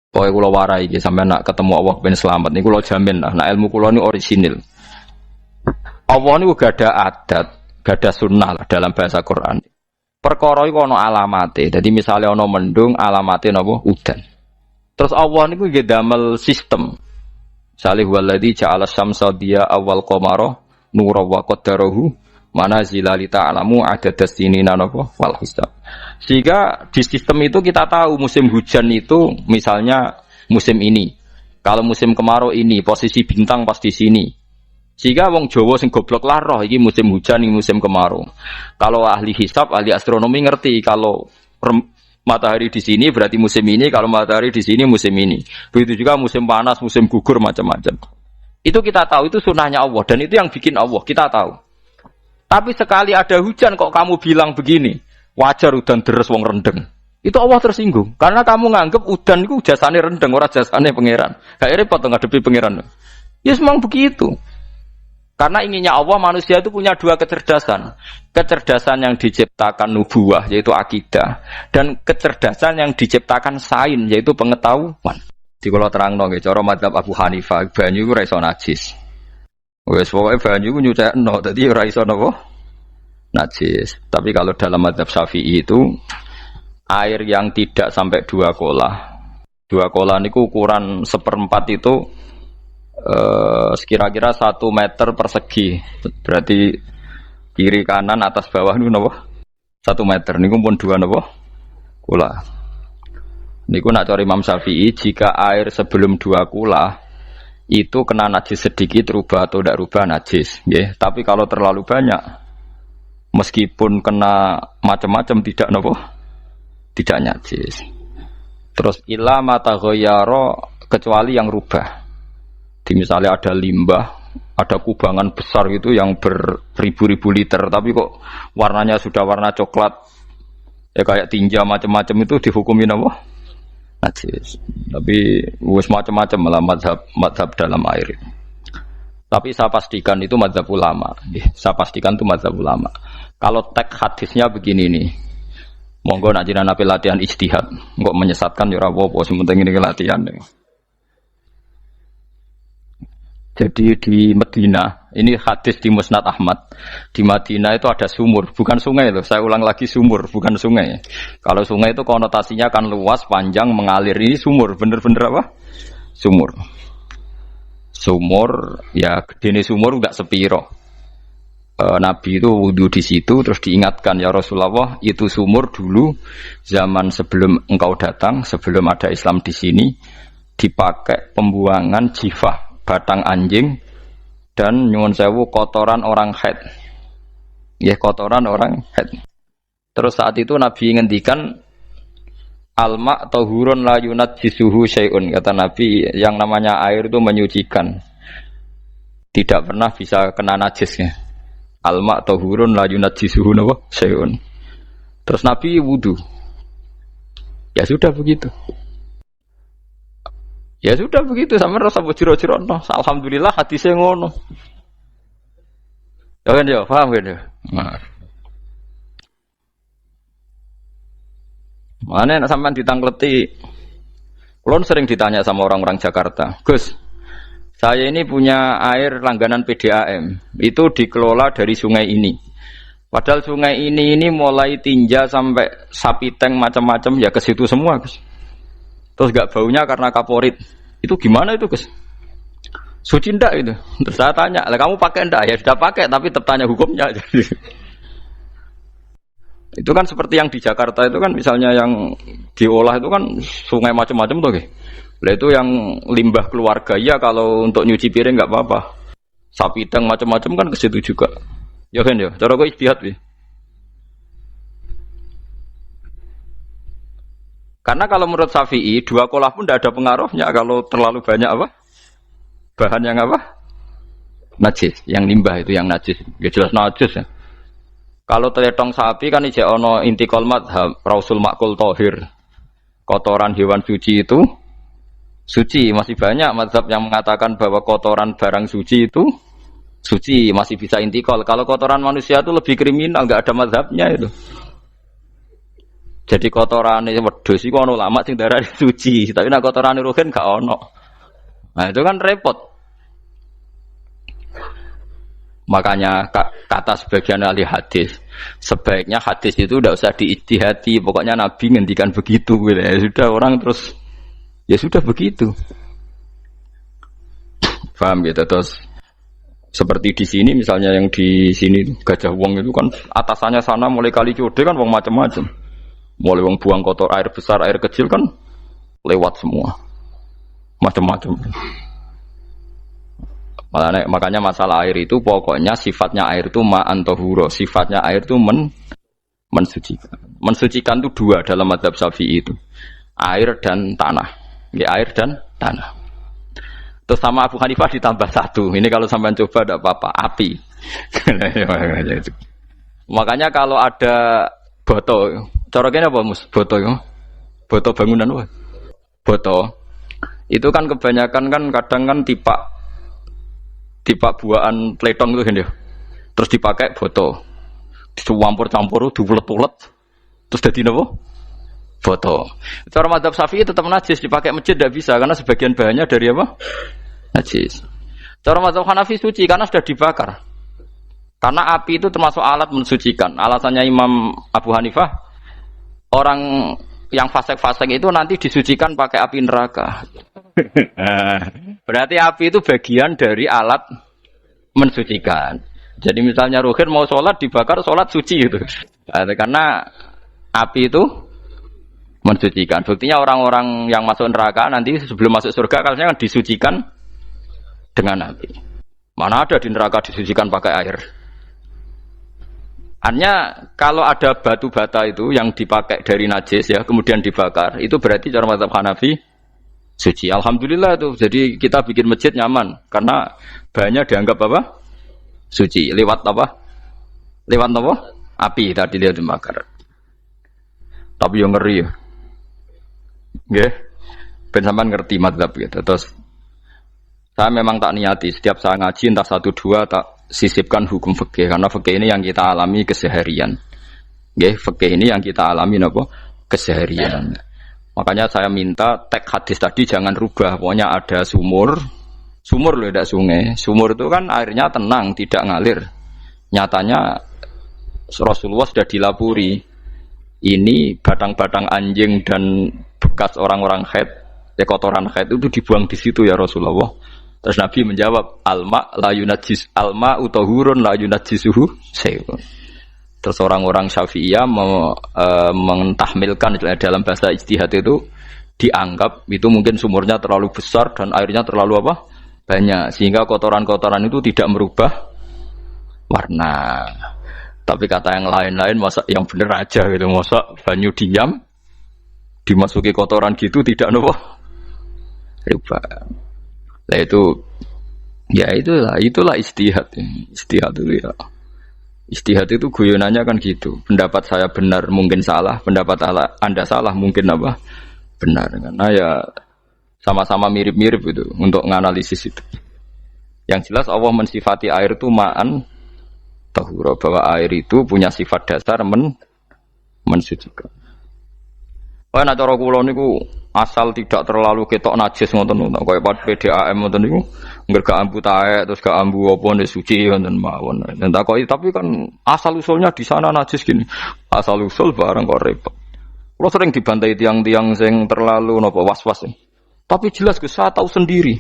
Pokoke kula warai iki sampeyan nak ketemu Allah ben selamat niku kula jamin lah. Nah ilmu kula niku orisinil. Allah niku gak ada adat, gak ada sunnah lah dalam bahasa Quran. Perkara iku ana alamate. Dadi misale ana mendung, alamate napa? Udan. Terus Allah niku nggih damel sistem. Salih waladzi ja'ala syamsa diya awal qamara nura wa qaddarahu manazila li ta'lamu adadas sinina napa wal hisab. Sehingga di sistem itu kita tahu musim hujan itu misalnya musim ini. Kalau musim kemarau ini posisi bintang pas di sini. Sehingga wong Jawa sing goblok lah roh iki musim hujan iki musim kemarau. Kalau ahli hisab, ahli astronomi ngerti kalau matahari di sini berarti musim ini, kalau matahari di sini musim ini. Begitu juga musim panas, musim gugur macam-macam. Itu kita tahu, itu sunnahnya Allah dan itu yang bikin Allah, kita tahu. Tapi sekali ada hujan kok kamu bilang begini, wajar udan deres wong rendeng. Itu Allah tersinggung karena kamu nganggep udan itu jasane rendeng, ora jasane pangeran. Gak repot ngadepi pangeran. Ya memang begitu. Karena inginnya Allah manusia itu punya dua kecerdasan. Kecerdasan yang diciptakan nubuwah yaitu akidah dan kecerdasan yang diciptakan sains yaitu pengetahuan. Di kula terangno nggih cara mazhab Abu Hanifah banyu iku ora iso najis. Wes pokoke banyu ku nyucekno dadi ora iso napa najis. Tapi kalau dalam mazhab Syafi'i itu air yang tidak sampai 2 kolah. 2 kolah niku ukuran 1/4 itu sekira-kira 1 meter persegi, berarti kiri kanan atas bawah ini napa 1 meter niku pun 2 napa kula niku nak cari Imam Syafi'i jika air sebelum 2 kula itu kena najis sedikit rubah atau tidak rubah najis nggih. Tapi kalau terlalu banyak meskipun kena macam-macam tidak napa tidak najis. Terus ila mata ghayyara kecuali yang rubah. Di misalnya ada limbah, ada kubangan besar gitu yang beribu-ribu liter, tapi kok warnanya sudah warna coklat, ya kayak tinja macam-macam itu dihukumin apa? Najis. Tapi wis macam-macam malah mazhab dalam air. Tapi saya pastikan itu mazhab ulama. Saya pastikan itu mazhab ulama. Kalau teks hadisnya begini nih, monggo nak jenengan ape latihan ijtihad, kok menyesatkan ya ora apa-apa, sementing ini latihan. Jadi di Madinah, ini hadis di Musnad Ahmad. Di Madinah itu ada sumur, bukan sungai loh. Saya ulang lagi sumur, bukan sungai. Kalau sungai itu konotasinya kan luas, panjang, mengalir. Ini sumur, bener-bener apa? Sumur. Sumur, ya gede sumur enggak sepiro. Nabi itu wudu di situ, terus diingatkan ya Rasulullah, itu sumur dulu zaman sebelum engkau datang, sebelum ada Islam di sini, dipakai pembuangan jifah. Batang anjing dan nyuwun sewu kotoran orang haid. Ya kotoran orang haid. Terus saat itu Nabi ngendikan alma tahurun la yunajjisuhu syai'un. Kata Nabi yang namanya air itu menyucikan. Tidak pernah bisa kena najisnya. Alma tahurun la yunajjisuhu syai'un. Terus Nabi wudu. Ya sudah begitu. Ya sudah begitu sampe rasa bojiro-jiro no. Alhamdulillah hadisnya ngono. Ya kan ya, paham kan ya? Nah. Mana nek sampean ditangkleti. Kulon sering ditanya sama orang-orang Jakarta, "Gus, saya ini punya air langganan PDAM. Itu dikelola dari sungai ini. Padahal sungai ini mulai tinja sampai sapi tank macam-macam ya ke situ semua, Gus. Terus gak baunya karena kaporit. Itu gimana itu, Gus? Suci ndak itu? Terus saya tanya, lah kamu pakai ndak? Ya sudah pakai, tapi tetap tanya hukumnya. Itu kan seperti yang di Jakarta itu kan misalnya yang diolah itu kan sungai macam-macam tuh, lah itu yang limbah keluarga ya kalau untuk nyuci piring nggak apa-apa. Sapi tank macam-macam kan ke situ juga. Ya kan ya, cara gue ijtihad nih. Karena kalau menurut Syafi'i 2 kolah pun tidak ada pengaruhnya kalau terlalu banyak apa? Bahan yang apa? Najis, yang limbah itu yang najis. Ya jelas najis ya. Kalau teletong sapi kan ijek ono intikal madhab rausul makul tohir. Kotoran hewan suci itu suci. Masih banyak madhab yang mengatakan bahwa kotoran barang suci itu suci, masih bisa intikal. Kalau kotoran manusia itu lebih kriminal, nggak ada madhabnya itu. Jadi kotorane wedhus iku ana ulama sing darani suci, tapi nek kotorane ruhin gak ono. Nah, itu kan repot. Makanya kata sebagian ahli hadis, sebaiknya hadis itu tidak usah diijtihadi, pokoknya Nabi ngendikan begitu gitu. Ya sudah orang terus ya sudah begitu. Paham gitu terus seperti di sini misalnya yang di sini Gajah Wong itu kan atasannya sana mulai kali Code kan wong macam-macam. Mulai wong buang kotor air besar, air kecil kan lewat semua. Macam-macam. Makanya masalah air itu pokoknya sifatnya air itu ma'an tahura, sifatnya air itu mensucikan. Mensucikan itu dua dalam mazhab Syafi'i itu. Air dan tanah. Ya, air dan tanah. Terus sama Abu Hanifah ditambah satu. Ini kalau sampai coba tidak apa-apa, api. Makanya kalau ada boto, coroknya apa mus? Boto ya? Boto bangunan apa? Boto. Itu kan kebanyakan kan kadang kan tipak buahan pletong itu kan ya. Terus dipakai boto. Dicampur-campur, diulet-ulet. Terus jadi apa? Boto. Cara mazhab Syafi'i tetap najis, dipakai masjid tidak bisa karena sebagian bahannya dari apa? Najis. Cara mazhab Hanafi suci karena sudah dibakar. Karena api itu termasuk alat mensucikan. Alasannya Imam Abu Hanifah, orang yang fasik-fasik itu nanti disucikan pakai api neraka. Berarti api itu bagian dari alat mensucikan. Jadi misalnya Ruhin mau sholat dibakar, sholat suci itu. Karena api itu mensucikan. Buktinya orang-orang yang masuk neraka nanti sebelum masuk surga kalanya kan disucikan dengan api. Mana ada di neraka disucikan pakai air? Artinya kalau ada batu bata itu yang dipakai dari najis ya kemudian dibakar, itu berarti cara mazhab Hanafi suci. Alhamdulillah itu. Jadi kita bikin masjid nyaman karena bahannya dianggap apa? Suci. Lewat apa? Lewat apa? Api tadi dia dibakar. Tapi yang ngeri ya. Nggih. Ben sampean ngerti mazhab gitu. Terus saya memang tak niati setiap saya ngaji entah 1 2 tak sisipkan hukum fikih karena fikih ini yang kita alami keseharian. Nggih, fikih ini yang kita alami napa? Keseharian. Makanya saya minta teks hadis tadi jangan rubah. Pokoknya ada sumur loh, tidak sungai. Sumur itu kan airnya tenang, tidak ngalir. Nyatanya Rasulullah sudah dilapuri. Ini batang-batang anjing dan bekas orang-orang haid, kotoran haid itu dibuang di situ ya Rasulullah. Terus Nabi menjawab, alma la yunajjis alma utahurun la yunajjisuhu syai'un. Terus orang-orang Syafi'iyah mentahmilkan dalam bahasa ijtihad itu dianggap itu mungkin sumurnya terlalu besar dan airnya terlalu apa? Banyak sehingga kotoran-kotoran itu tidak merubah warna. Tapi kata yang lain-lain masa yang bener aja gitu, masa banyu diam dimasuki kotoran gitu tidak nopo rubah. Nah itu ya itulah ijtihad. Ijtihad itu ya. Ijtihad itu guyonannya kan gitu. Pendapat saya benar mungkin salah, pendapat Anda salah mungkin apa? Benar. Karena ya sama-sama mirip-mirip itu untuk menganalisis itu. Yang jelas Allah mensifati air itu ma'an tahura, bahwa air itu punya sifat dasar mensucikan. Wah, nak cara kula niku asal tidak terlalu ketok najis ngoten niku, kaya PDAM ngoten niku, ngger gak ambu taek terus gak ambu apa nek suci ngoten mawon. Dan takoki tapi kan asal usulnya di sana najis gini. Asal usul barang kok repot. Kula sering dibantai tiang-tiang sing terlalu napa was-was. Tapi jelas saya tahu sendiri.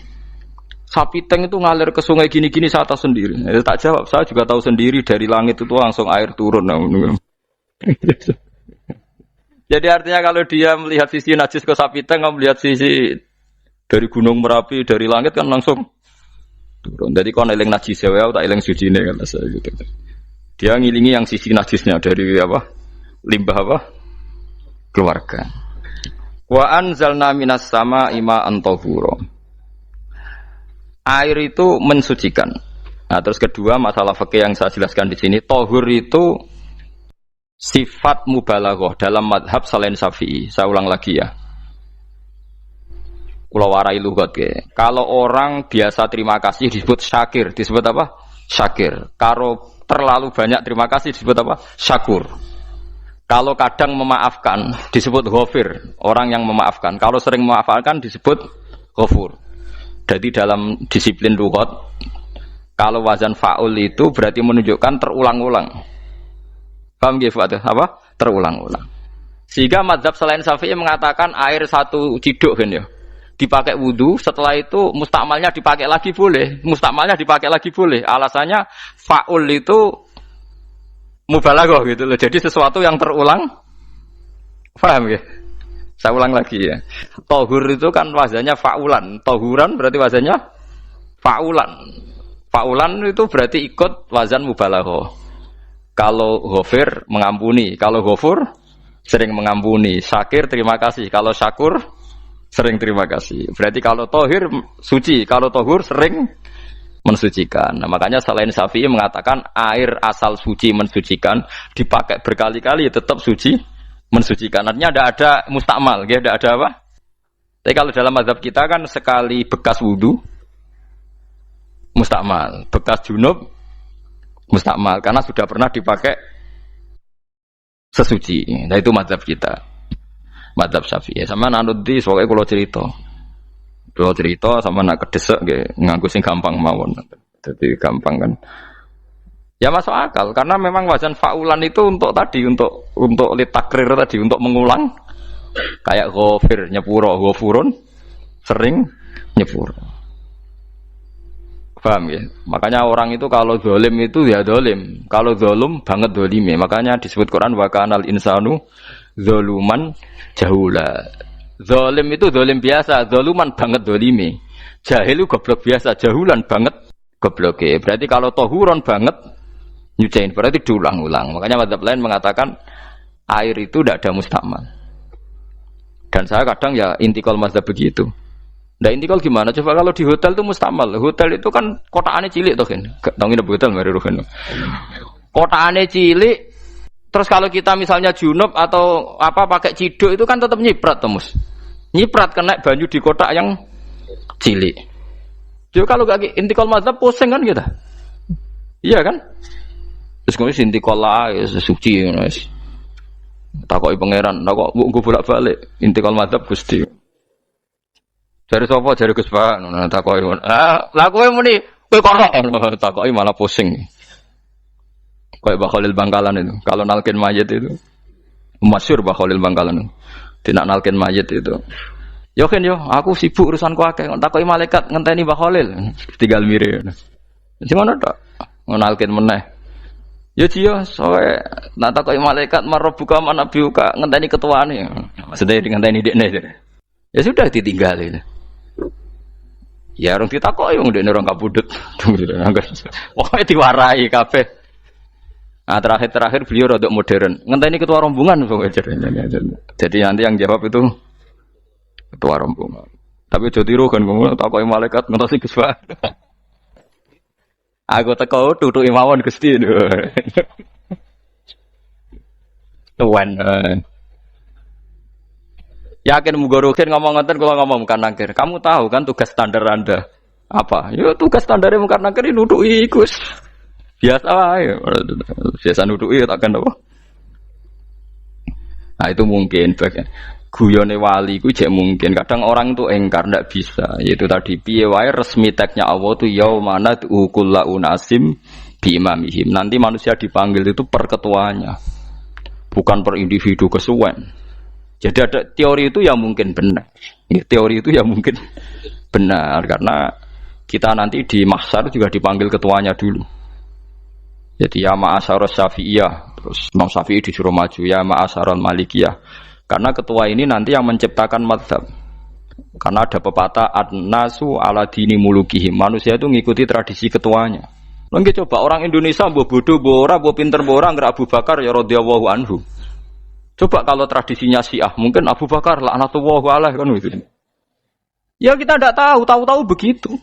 Sapi teng itu ngalir ke sungai gini-gini saya tahu sendiri. Tak jawab, saya juga tahu sendiri dari langit itu langsung air turun. Jadi artinya kalau dia melihat sisi najis ke sapi teng, kamu melihat sisi dari gunung Merapi, dari langit kan langsung turun. Jadi kalau eling najis ya, tak eling suci ini kan saya gitu. Dia ngilingi yang sisi najisnya dari apa? Limbah apa? Keluarga. Wa anzalna minas sama'i ma'an tahura. Air itu mensucikan. Nah, terus kedua masalah fikih yang saya jelaskan di sini, tahur itu sifat mubalaghah dalam madhab selain Syafi'i. Saya ulang lagi ya. Kula warai lugat ke. Kalau orang biasa terima kasih disebut syakir, disebut apa? Syakir. Kalau terlalu banyak terima kasih disebut apa? Syakur. Kalau kadang memaafkan disebut ghafir, orang yang memaafkan. Kalau sering memaafkan disebut ghafur. Jadi dalam disiplin lughat, kalau wazan fa'ul itu berarti menunjukkan terulang-ulang. Paham nggih Pak? Apa? Terulang-ulang. Sehingga mazhab selain Syafi'i mengatakan air satu ciduk kan ya. Dipakai wudu, setelah itu mustakmalnya dipakai lagi boleh. Mustakmalnya dipakai lagi boleh. Alasannya fa'ul itu mubalaghah gitu loh. Jadi sesuatu yang terulang. Paham ya? Saya ulang lagi ya. Tohur itu kan wazannya fa'ulan. Tohuran berarti wazannya fa'ulan. Fa'ulan itu berarti ikut wazan mubalaghah. Kalau ghafir mengampuni, kalau ghafur sering mengampuni. Syakir terima kasih. Kalau syakur sering terima kasih. Berarti kalau tohir suci, kalau tohur sering mensucikan. Nah, makanya selain Syafi'i mengatakan air asal suci mensucikan dipakai berkali-kali tetap suci mensucikan. Artinya ada mustakmal, ya, ada apa? Tapi kalau dalam mazhab kita kan sekali bekas wudu mustakmal, bekas junub mustakmal karena sudah pernah dipakai sesuci. Nah itu mazhab kita. Mazhab Syafi'i. Sama nanut di soalnya kalau cerita sama nak kedesek nggih nganggo sing gampang mawon. Jadi gampang kan. Ya masuk akal karena memang wazan fa'ulan itu untuk tadi untuk litakrir tadi untuk mengulang kayak ghafir nyepuro ghafurun sering nyepuro. Paham ya? Makanya orang itu kalau zalim itu ya zalim. Kalau zalum banget zalime. Makanya disebut Quran wa kanal insanu zaluman jahula. Zalim itu zalim biasa, zaluman banget zalime. Jahil itu goblok biasa, jahulan banget gobloke. Berarti kalau tohuron banget nyuciin berarti diulang-ulang. Makanya mazhab lain mengatakan air itu tidak ada mustakmal. Dan saya kadang ya intikal mazhab begitu. Nah intikal gimana? Coba kalau di hotel itu mustakmal. Hotel itu kan kotaannya cilik tuh kan. Tahu nggak hotel mari ruhen. Kotaannya cilik. Terus kalau kita misalnya junub atau apa pakai ciduk itu kan tetap nyiprat Mus. Nyiprat kena banyu di kotak yang cilik. Jadi kalau gak intikal mazhab pusing kan kita. Iya kan? Terus kemudian intikal lah suci guys. Takoki pangeran, kok mbok bolak-balik intikal mazhab Gusti. Jare sapa jare Gus Pak ngono takoki. Lah kowe muni kowe kok takoki malah pusing. Kayak Mbah Khalil Bangkalan itu. Kalau nalkin mayit itu masyhur Mbah Khalil Bangkalan. Tidak nalkin mayit itu. Yo kan yo, aku sibuk urusanku akeh. Takoki malaikat ngenteni Mbah Khalil. Tinggal mire. Sing ngono tok. Nalkin meneh. Ya jiyo, soe nak takoki malaikat marbuka manabiuka ngenteni ketuane. Maksudnya ngenteni dekne. Ya sudah ditinggalin. Ya orang ditakoki wong dekne orang kabudut. Pokoke diwarai kabeh. Nah, terakhir beliau rodok modern. Ngenteni ketua rombongan jadi nanti yang jawab itu ketua rombongan. Tapi aja tiru kan ngomong takoki malaikat ngentosi Gus Pak. Aku teko tutuki mawon Gusti. Tuan. Yakin mugorokin ngomong ngoten kula ngomong kan nangkir. Kamu tahu kan tugas standar Anda apa? Ya tugas standarnya mungkin nangkir nutuki Gus. Biasa wae. Biasa nutuki takkan apa? Nah itu mungkin bagian guyone wali ku jek mungkin. Kadang orang itu engkar ndak bisa. Yaitu tadi piye wae resmi teknya Allah tu yaumana kullu unasim bi imamihim. Nanti manusia dipanggil itu per ketuanya. Bukan per individu kesuwen. Jadi ada teori itu yang mungkin benar. Ya, teori itu yang mungkin benar karena kita nanti di mahsyar juga dipanggil ketuanya dulu. Jadi ya ma'asyarus syafi'iyah. Terus Imam Syafi'i disuruh maju ya ma'asyarul malikiyah. Karena ketua ini nanti yang menciptakan mazhab. Karena ada pepatah an-nasu ala dini mulukihim. Manusia itu ngikuti tradisi ketuanya. Mungkin coba orang Indonesia mbok bodoh, mbok ora, mbok pinter, mbok ora ngger Abu Bakar ya radhiyallahu anhu. Coba kalau tradisinya Syiah, mungkin Abu Bakar laknatullah alaih kan gitu. Ya kita tidak tahu begitu.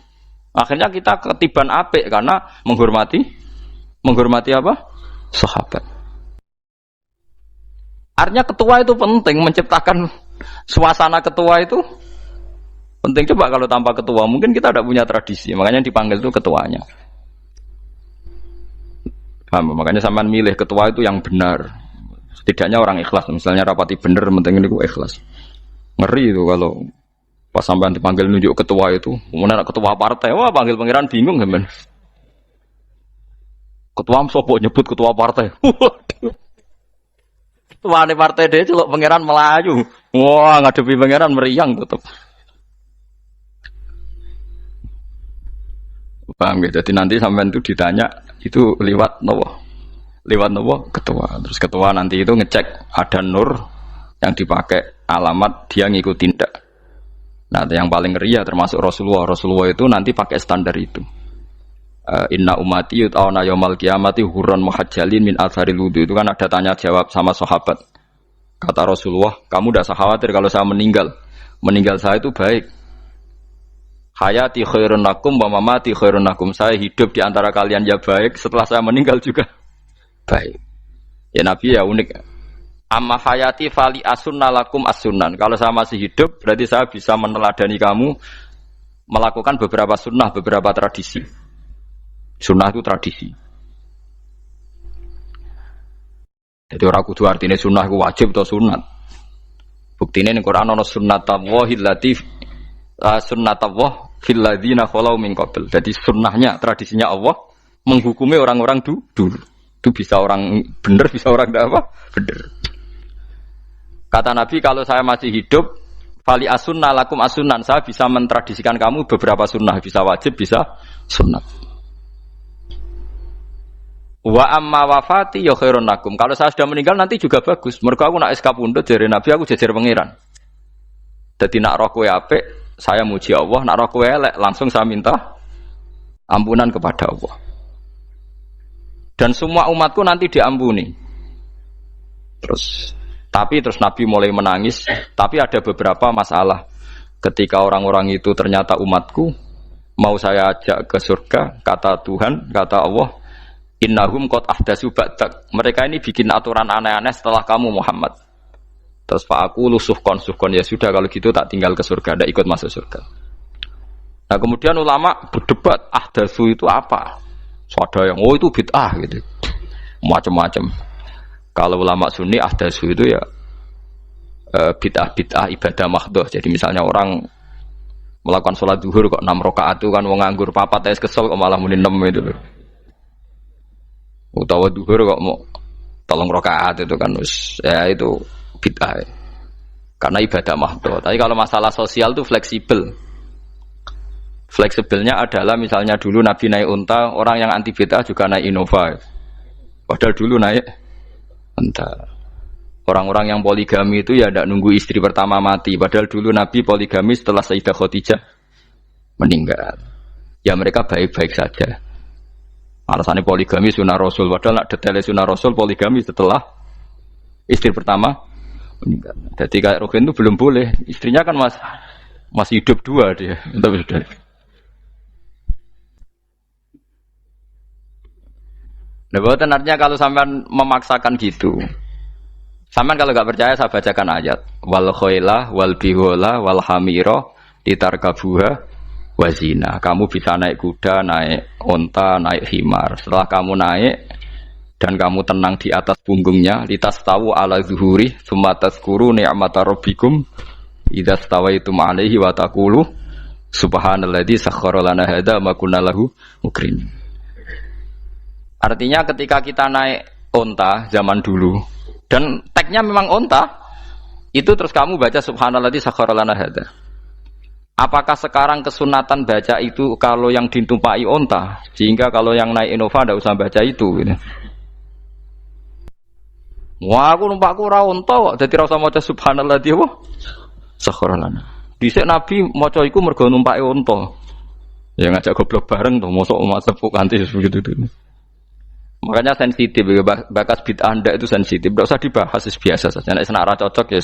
Akhirnya kita ketiban apik karena menghormati apa? Sahabat. Artinya ketua itu penting, menciptakan suasana ketua itu penting. Coba kalau tanpa ketua, mungkin kita tidak punya tradisi. Makanya yang dipanggil itu ketuanya. Paham? Makanya sampean milih ketua itu yang benar. Setidaknya orang ikhlas. Misalnya rapati bener, penting ini ikhlas. Ngeri itu kalau pas sampai dipanggil nunjuk ketua itu, kemudian ketua partai, wah panggil pangeran bingung kan? Ketua sopo nyebut ketua partai. Ketua partai dia celok pangeran Melayu. Wah ngadepi pangeran meriang tetep. Paham gitu. Jadi nanti sampai itu ditanya itu lewat nopo? Lewat nopo? Ketua. Terus ketua nanti itu ngecek ada nur yang dipakai alamat dia ngikutin tidak. Nah yang paling ngeri ya termasuk Rasulullah. Rasulullah itu nanti pakai standar itu. Inna umati yut'auna yaumal qiyamati hurran muhajjalin min atharil wudu. Itu kan ada tanya jawab sama sahabat. Kata Rasulullah, kamu tidak usah khawatir kalau saya meninggal. Meninggal saya itu baik. Hayati khairun lakum wa mamati khairun lakum. Saya hidup di antara kalian ya baik, setelah saya meninggal juga baik. Ya Nabi ya unik. Amma hayati fali asunna lakum as-sunan. Kalau saya masih hidup, berarti saya bisa meneladani kamu melakukan beberapa sunnah, beberapa tradisi. Sunnah itu tradisi. Jadi orang kudu artinya sunnah itu wajib atau sunat. Buktinya di Quran ada sunnatallahil latif sunnatullah fil ladzina khalau min qabl. Jadi sunnahnya, tradisinya Allah menghukumi orang-orang dulu. Itu bisa orang benar, bisa orang tidak apa? Benar. Kata Nabi kalau saya masih hidup, fali asunna lakum asunan, saya bisa mentradisikan kamu beberapa sunnah, bisa wajib, bisa sunnah. Wa amma wafati ya khairun lakum. Kalau saya sudah meninggal nanti juga bagus. Mergo aku nak SK pundhut jare Nabi aku jejer pangeran. Dadi nak roh kowe apik, saya muji Allah, nak roh kowe elek langsung saya minta ampunan kepada Allah. Dan semua umatku nanti diampuni. Terus Nabi mulai menangis, tapi ada beberapa masalah. Ketika orang-orang itu ternyata umatku, mau saya ajak ke surga, kata Tuhan, kata Allah, innahum qad ahdatsu ba'dak. Mereka ini bikin aturan aneh-aneh setelah kamu Muhammad. Terus Pak aku suhkon ya sudah kalau gitu tak tinggal ke surga, tidak ikut masuk surga. Nah kemudian ulama berdebat ahdatsu itu apa? So, ada yang itu bid'ah gitu, macam-macam. Kalau ulama Sunni ahdatsu itu ya bid'ah ibadah mahdhah. Jadi misalnya orang melakukan sholat zuhur kok 6 rakaat itu kan wong nganggur papat es kesel kok malah muni 6 itu loh. Utawa zuhur kok mau 3 rakaat itu kan ya itu bid'ah. Karena ibadah mahdhah. Tapi kalau masalah sosial itu fleksibel. Fleksibelnya adalah misalnya dulu Nabi naik unta, orang yang anti bid'ah juga naik Innova. Padahal dulu naik unta. Orang-orang yang poligami itu ya tidak nunggu istri pertama mati. Padahal dulu Nabi poligami setelah Sayyidah Khadijah meninggal. Ya mereka baik-baik saja. Alasannya poligami sunnah Rasul. Padahal nak detailnya sunnah Rasul poligami setelah istri pertama meninggal. Jadi kayak Rogen itu belum boleh. Istrinya kan masih hidup 2 dia. Tapi sudah. Nah, bahwa artinya kalau sampean memaksakan gitu, sampean kalau nggak percaya saya bacakan ayat wal khailah wal bihola wal hamira ditarkabuha wazina. Kamu bisa naik kuda, naik onta, naik himar. Setelah kamu naik dan kamu tenang di atas punggungnya, litastawu ala zuhuri tsumma tazkuru ni'mata rabbikum idza stawaitum alaihi wa taqulu subhanalladzi sakhkhara lana hadza ma kunna lahu muqrinin. Artinya ketika kita naik onta zaman dulu dan tagnya memang onta, itu terus kamu baca subhanalladzi sakhkhara lana hadza. Apakah sekarang kesunatan baca itu kalau yang ditumpai onta, sehingga kalau yang naik Innova tidak usah baca itu gitu. Wah aku numpakku ora onta kok dadi ora usah maca subhanalladzi apa sakhkhara lana. Dhisik Nabi maca iku mergo numpake onta. Ya ngajak goblok bareng to, mosok masepuk kanthi begitu itu. Makanya sensitif, bakas bid'ah anda itu sensitif. Tidak usah dibahas, biasa saja. Nek senak ra cocok ya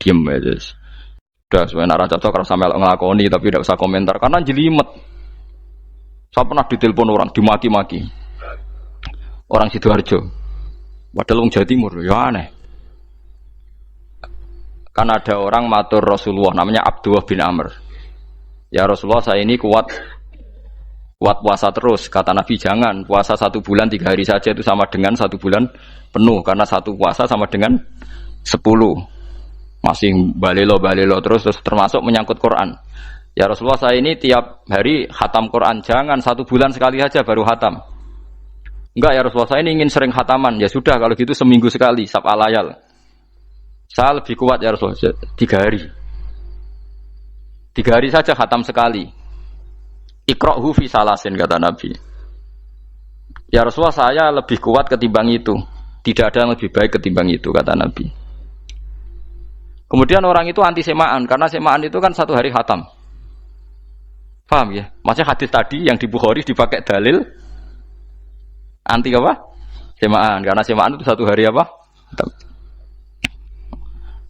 diem aja. Sudah, sebenarnya ra cocok kalau sampai ngelakoni tapi tidak usah komentar karena jelimet. Saya pernah ditelepon orang, dimaki-maki. Orang Sidoarjo. Padahal wong Jawa Timur, ya aneh. Kan ada orang matur Rasulullah namanya Abdullah bin Amr. Ya Rasulullah saya ini kuat kuat puasa terus. Kata Nabi jangan puasa 1 bulan 3 hari saja itu sama dengan 1 bulan penuh karena 1 puasa sama dengan 10. Masih balelo terus termasuk menyangkut Quran. Ya Rasulullah saya ini tiap hari khatam Quran, jangan 1 bulan sekali saja baru khatam. Enggak ya Rasulullah saya ini ingin sering khataman. Ya sudah kalau gitu seminggu sekali sab'a layal. Saya lebih kuat ya Rasulullah 3 hari. 3 hari saja khatam sekali. Iqra'hu fi salasin kata Nabi. Ya Rasulullah saya lebih kuat ketimbang itu. Tidak ada yang lebih baik ketimbang itu kata Nabi. Kemudian orang itu anti semaan karena semaan itu kan 1 hari khatam. Paham ya? Maksudnya hadis tadi yang di Bukhari dipakai dalil anti apa? Semaan karena semaan itu 1 hari apa?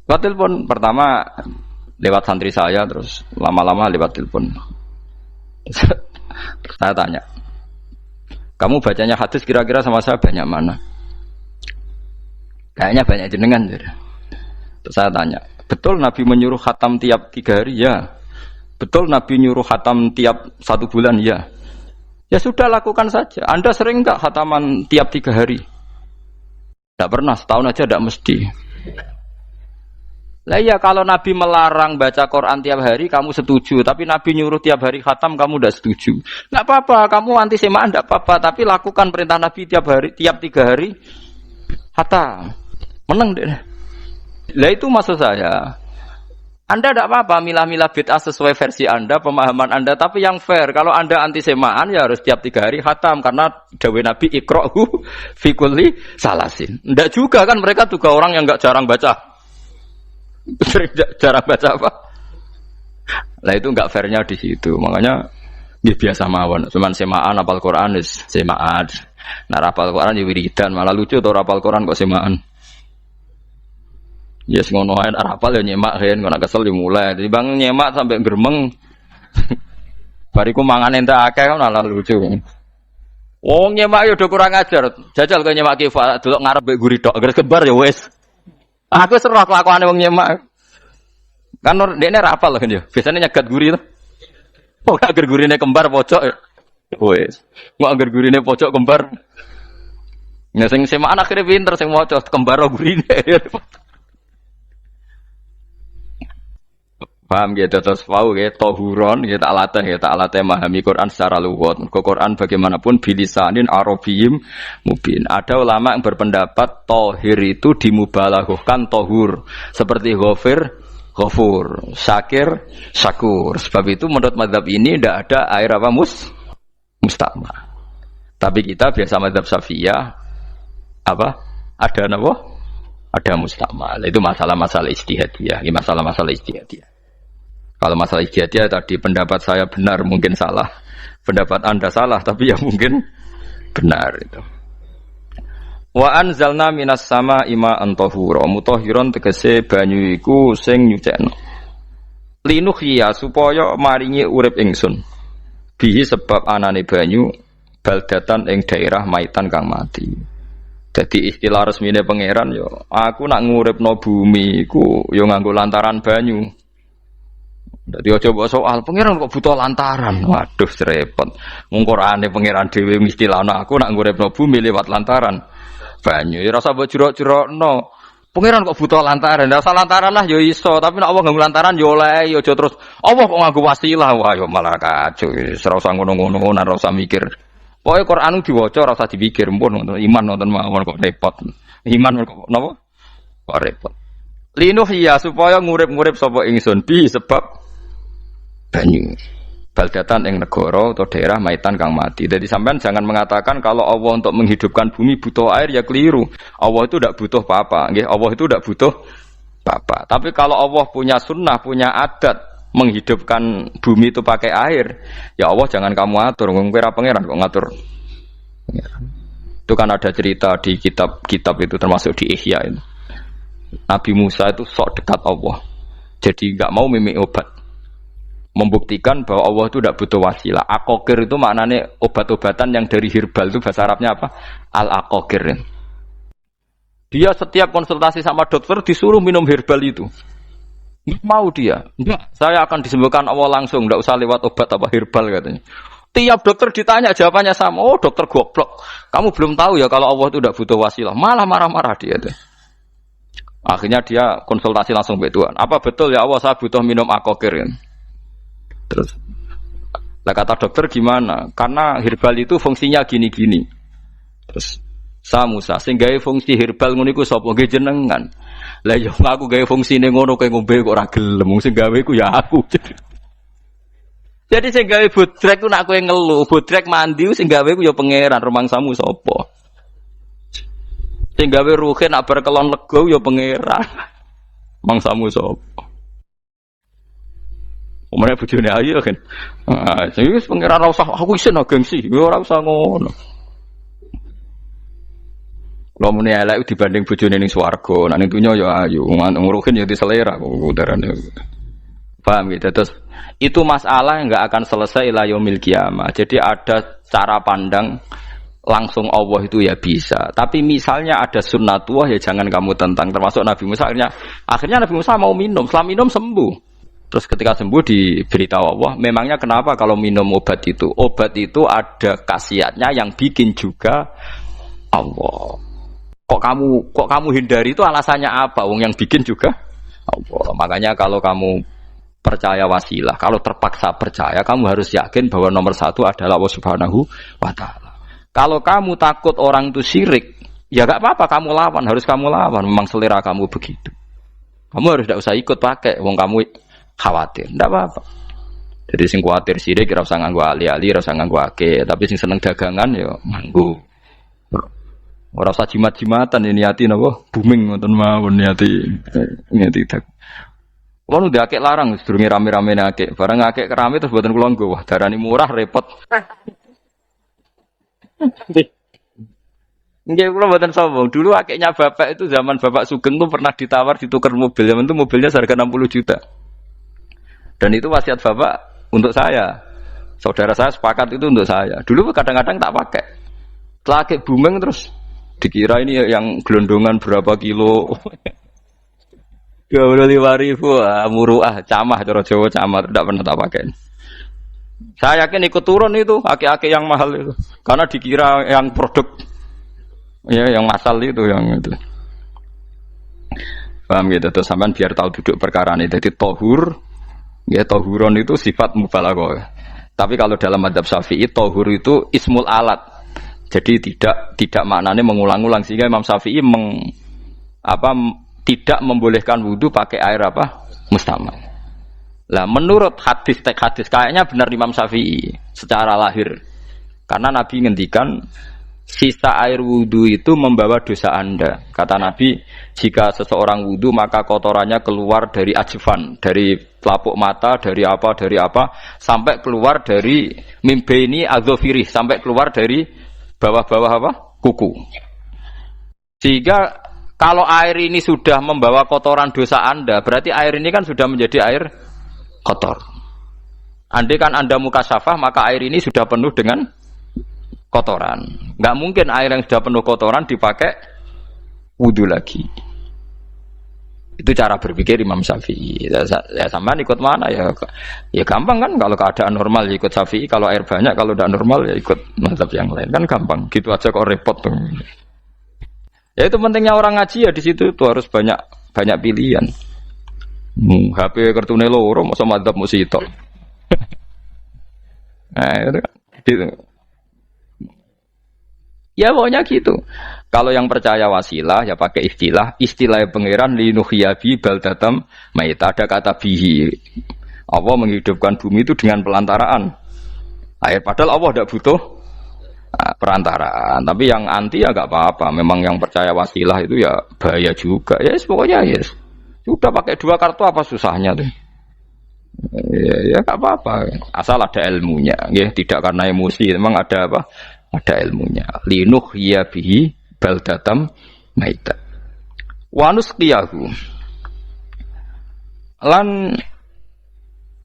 Lewat telepon pertama lewat santri saya terus lama-lama lewat telepon. Saya tanya, kamu bacanya hadis kira-kira sama saya banyak mana? Kayaknya banyak jenengan. Terus saya tanya, betul Nabi menyuruh khatam tiap 3 hari? Ya. Betul Nabi nyuruh khatam tiap 1 bulan? Ya. Ya sudah lakukan saja. Anda sering enggak khataman tiap 3 hari? Tidak pernah, setahun aja tidak mesti. Lah iya kalau Nabi melarang baca Quran tiap hari kamu setuju, tapi Nabi nyuruh tiap hari khatam kamu tidak setuju. Enggak apa-apa, kamu anti semaan enggak apa-apa, tapi lakukan perintah Nabi tiap 3 hari khatam. Menang deh. Lah itu maksud saya. Anda tidak apa-apa milah-milah bid'ah sesuai versi Anda, pemahaman Anda, tapi yang fair. Kalau Anda anti semaan ya harus tiap 3 hari khatam karena dawuh Nabi iqra'hu fi kulli salasin. Tidak juga kan mereka juga orang yang enggak jarang baca. Jarang baca apa? Lah itu enggak fairnya di situ. Makanya ya biasa mawon, cuman semaan apal Quran wis semaan. Nah apal Quran ya wiridan, malah lucu to apal Quran kok semaan. Ya yes, ngono ae rapal ya nyemak kan, kok kesel dimulai. Jadi bang nyemak sampai gremeng. Bariku mangan entek akeh kan malah lucu. Wong nyemak ya udah kurang ajar. Jajal kok nyemak kifa delok ngarep mbek guri tok, gres kebar ya wis. Aku seru kelakuane wong nyemak. Kan dekne rapal kan ya. Biasanya nyegat guri to. Oh, agar gurine kembar pojok ya. Wis. Kok agar gurine pojok kembar. Nah sing semaan akhire pinter sing maca kembar gurine. Paham gitu terus pau gitu tohuron gitu tak latih memahami Quran secara luwat. Quran bagaimanapun bilisanin arabiyyin mubin. Ada ulama yang berpendapat tohir itu dimubalaghahkan tohur seperti ghafur, syakir, syakur. Sebab itu menurut mazhab ini tidak ada air apa musta'mal. Tapi kita biasa mazhab Syafi'iyah apa? Ada apa? Ada musta'mal. Itu masalah-masalah ijtihadiyah, ini masalah-masalah ijtihadiyah. Kalau masalah ijtihadiyah tadi pendapat saya benar mungkin salah, pendapat Anda salah tapi ya mungkin benar itu. Wa anzalna minas sama'i ma'an tahura, mutahhiron tegese banyu iku sing nyucekno. Linuhya supaya maringi urip ingsun. Bihi sebab anane banyu baldatan ing daerah maitan kang mati. Jadi istilah resmine pangeran yo aku nak nguripno bumi iku yo nganggo lantaran banyu. Dadi aja mbok soal pangeran kok butuh lantaran. Waduh repot. Mung Qur'ane pangeran dhewe istilahno aku nak nguripno bumi lewat lantaran banyu. Ya rasa mbok jero-jerokno. Pangeran kok butuh lantaran. Ndak usah lantaran lah yo iso, tapi nek Allah nganggo lantaran yo oleh yo aja terus Allah kok nganggo wasilah. Wah yo malah kacau. Ora usah ngono-ngono, ora usah mikir. Pokoke Qur'an diwaca ora usah dipikir, pun iman nonton mawon kok repot. Iman kok napa? Kok repot. Linuhya supaya ngurip-ngurip sapa ingsun bi sebab banyu baldatan ing negara atau daerah maitan kang mati. Jadi sampean jangan mengatakan kalau Allah untuk menghidupkan bumi butuh air ya keliru. Allah itu tidak butuh apa-apa. Nggih, Allah itu tidak butuh apa-apa. Tapi kalau Allah punya sunnah, punya adat menghidupkan bumi itu pakai air, ya Allah jangan kamu atur. Kira pangeran kok ngatur. Itu kan ada cerita di kitab-kitab itu termasuk di Ihya itu. Nabi Musa itu sok dekat Allah. Jadi enggak mau mimik obat. Membuktikan bahwa Allah itu tidak butuh wasilah. Aqaqir itu maknanya obat-obatan yang dari herbal itu bahasa Arabnya apa? Al-aqaqir. Dia setiap konsultasi sama dokter disuruh minum herbal itu. Nggak mau dia. Enggak, saya akan disembuhkan Allah langsung, enggak usah lewat obat apa herbal katanya. Tiap dokter ditanya jawabannya sama. Oh, dokter goblok. Kamu belum tahu ya kalau Allah itu tidak butuh wasilah. Malah marah-marah dia tuh. Akhirnya dia konsultasi langsung ke Tuhan. Apa betul ya Allah saya butuh minum akokir? Terus, lah kata dokter gimana? Karena herbal itu fungsinya gini-gini. Terus, saya Musa, sing gawe fungsi herbal ngono iku sapa? Nggih jenengan. Lah yo aku gawe fungsine ngono kowe ngombe kok ora gelem. Sing gawe iku ya aku. Jadi sing gawe bodrek ku nak kowe ngeluh, bodrek mandi sing gawe ku ya pangeran, rumangsamu sapa? Sing gawe ruhe nak bar kelon lego ya pangeran. Mangsamu sapa? Omane bojone ayu kan. Ah, sing wis pangeran ora usah aku isin gengsi, ora usah ngono. Kalau muni elek dibanding bojone ning swarga, nek ning dunya ya ayu, nguruhin ya diselera kok udarane. Paham gitu. Terus itu masalah yang enggak akan selesai ila yaumil qiyamah. Jadi ada cara pandang langsung Allah itu ya bisa. Tapi misalnya ada sunnatullah ya jangan kamu tentang. Termasuk Nabi Musa akhirnya Nabi Musa mau minum, setelah minum sembuh. Terus ketika sembuh diberitahu Allah, memangnya kenapa kalau minum obat itu? Obat itu ada khasiatnya yang bikin juga Allah. Kok kamu hindari itu alasannya apa? Wong yang bikin juga Allah. Makanya kalau kamu percaya wasilah, kalau terpaksa percaya, kamu harus yakin bahwa nomor satu adalah Allah Subhanahu wa Ta'ala. Kalau kamu takut orang itu syirik, ya gak apa-apa, kamu lawan, harus kamu lawan. Memang selera kamu begitu. Kamu harus tidak usah ikut pakai, wong kamu khawatir, tidak apa-apa. Jadi sing khawatir syirik, ora usah nganggo ali-ali, ora usah nganggo ake, tapi sing seneng dagangan, ya nganggo. Ora usah jimat-jimatan, ini niati napa booming ngoten mawon niati tak. Kulo udah akeh larang sedurunge rame-rame akeh. Barang akeh kerame terus mboten kula nggo. Wah, darani murah repot. Nggih kula mboten sombong. Dulu akehnya bapak itu zaman Bapak Sugeng tuh pernah ditawar ditukar mobil. Zaman itu mobilnya harga 60 juta. Dan itu wasiat Bapak untuk saya. Saudara saya sepakat itu untuk saya. Dulu kadang-kadang tak pakai. Setelah akeh booming terus dikira ini yang gelondongan berapa kilo. 25.000 muruah camah cara Jawa camah tidak pernah tak pakai. Saya yakin ikut turun itu aki-aki yang mahal itu karena dikira yang produk ya yang masal itu yang itu. Paham gitu terus sampean biar tahu duduk perkara ini. Jadi tohur ya tohuron itu sifat mubalaghah. Tapi kalau dalam madzhab Syafi'i tohur itu ismul alat. Jadi tidak maknanya mengulang-ulang sehingga Imam Syafi'i tidak membolehkan wudu pakai air apa? Mustamal. Lah menurut hadis kayaknya benar Imam Syafi'i secara lahir. Karena Nabi ngendikan sisa air wudu itu membawa dosa Anda. Kata Nabi, jika seseorang wudu maka kotorannya keluar dari ajfan, dari pelapuk mata, dari apa sampai keluar dari mimbaini adzofirih, sampai keluar dari bawah-bawah apa? Kuku. Sehingga kalau air ini sudah membawa kotoran dosa Anda, berarti air ini kan sudah menjadi air kotor. Andai kan Anda mukasyafah, maka air ini sudah penuh dengan kotoran. Nggak mungkin air yang sudah penuh kotoran dipakai wudu lagi. Itu cara berpikir Imam Syafi'i. Ya sampean ikut mana ya? Ya gampang kan kalau keadaan normal ya ikut Syafi'i, kalau air banyak, kalau tidak normal ya ikut mazhab yang lain kan gampang. Gitu aja kok repot tuh. Ya itu pentingnya orang ngaji ya di situ tuh harus banyak pilihan. HP kartune loro masa madzhab mesti tok. Nah, itu gitu. Ya pokoknya gitu. Kalau yang percaya wasilah ya pakai istilah pangeran linuhyabi baldatam maita, ada kata bihi. Allah menghidupkan bumi itu dengan pelantaraan air, padahal Allah tidak butuh perantaraan. Tapi yang anti ya enggak apa-apa. Memang yang percaya wasilah itu ya bahaya juga. Ya pokoknya ya sudah pakai dua kartu apa susahnya tuh. Ya enggak apa-apa. Asal ada ilmunya, ya tidak karena emosi. Memang ada apa? Ada ilmunya. Linuhyabi baldatam maita. Wa nusqiyahu. Lan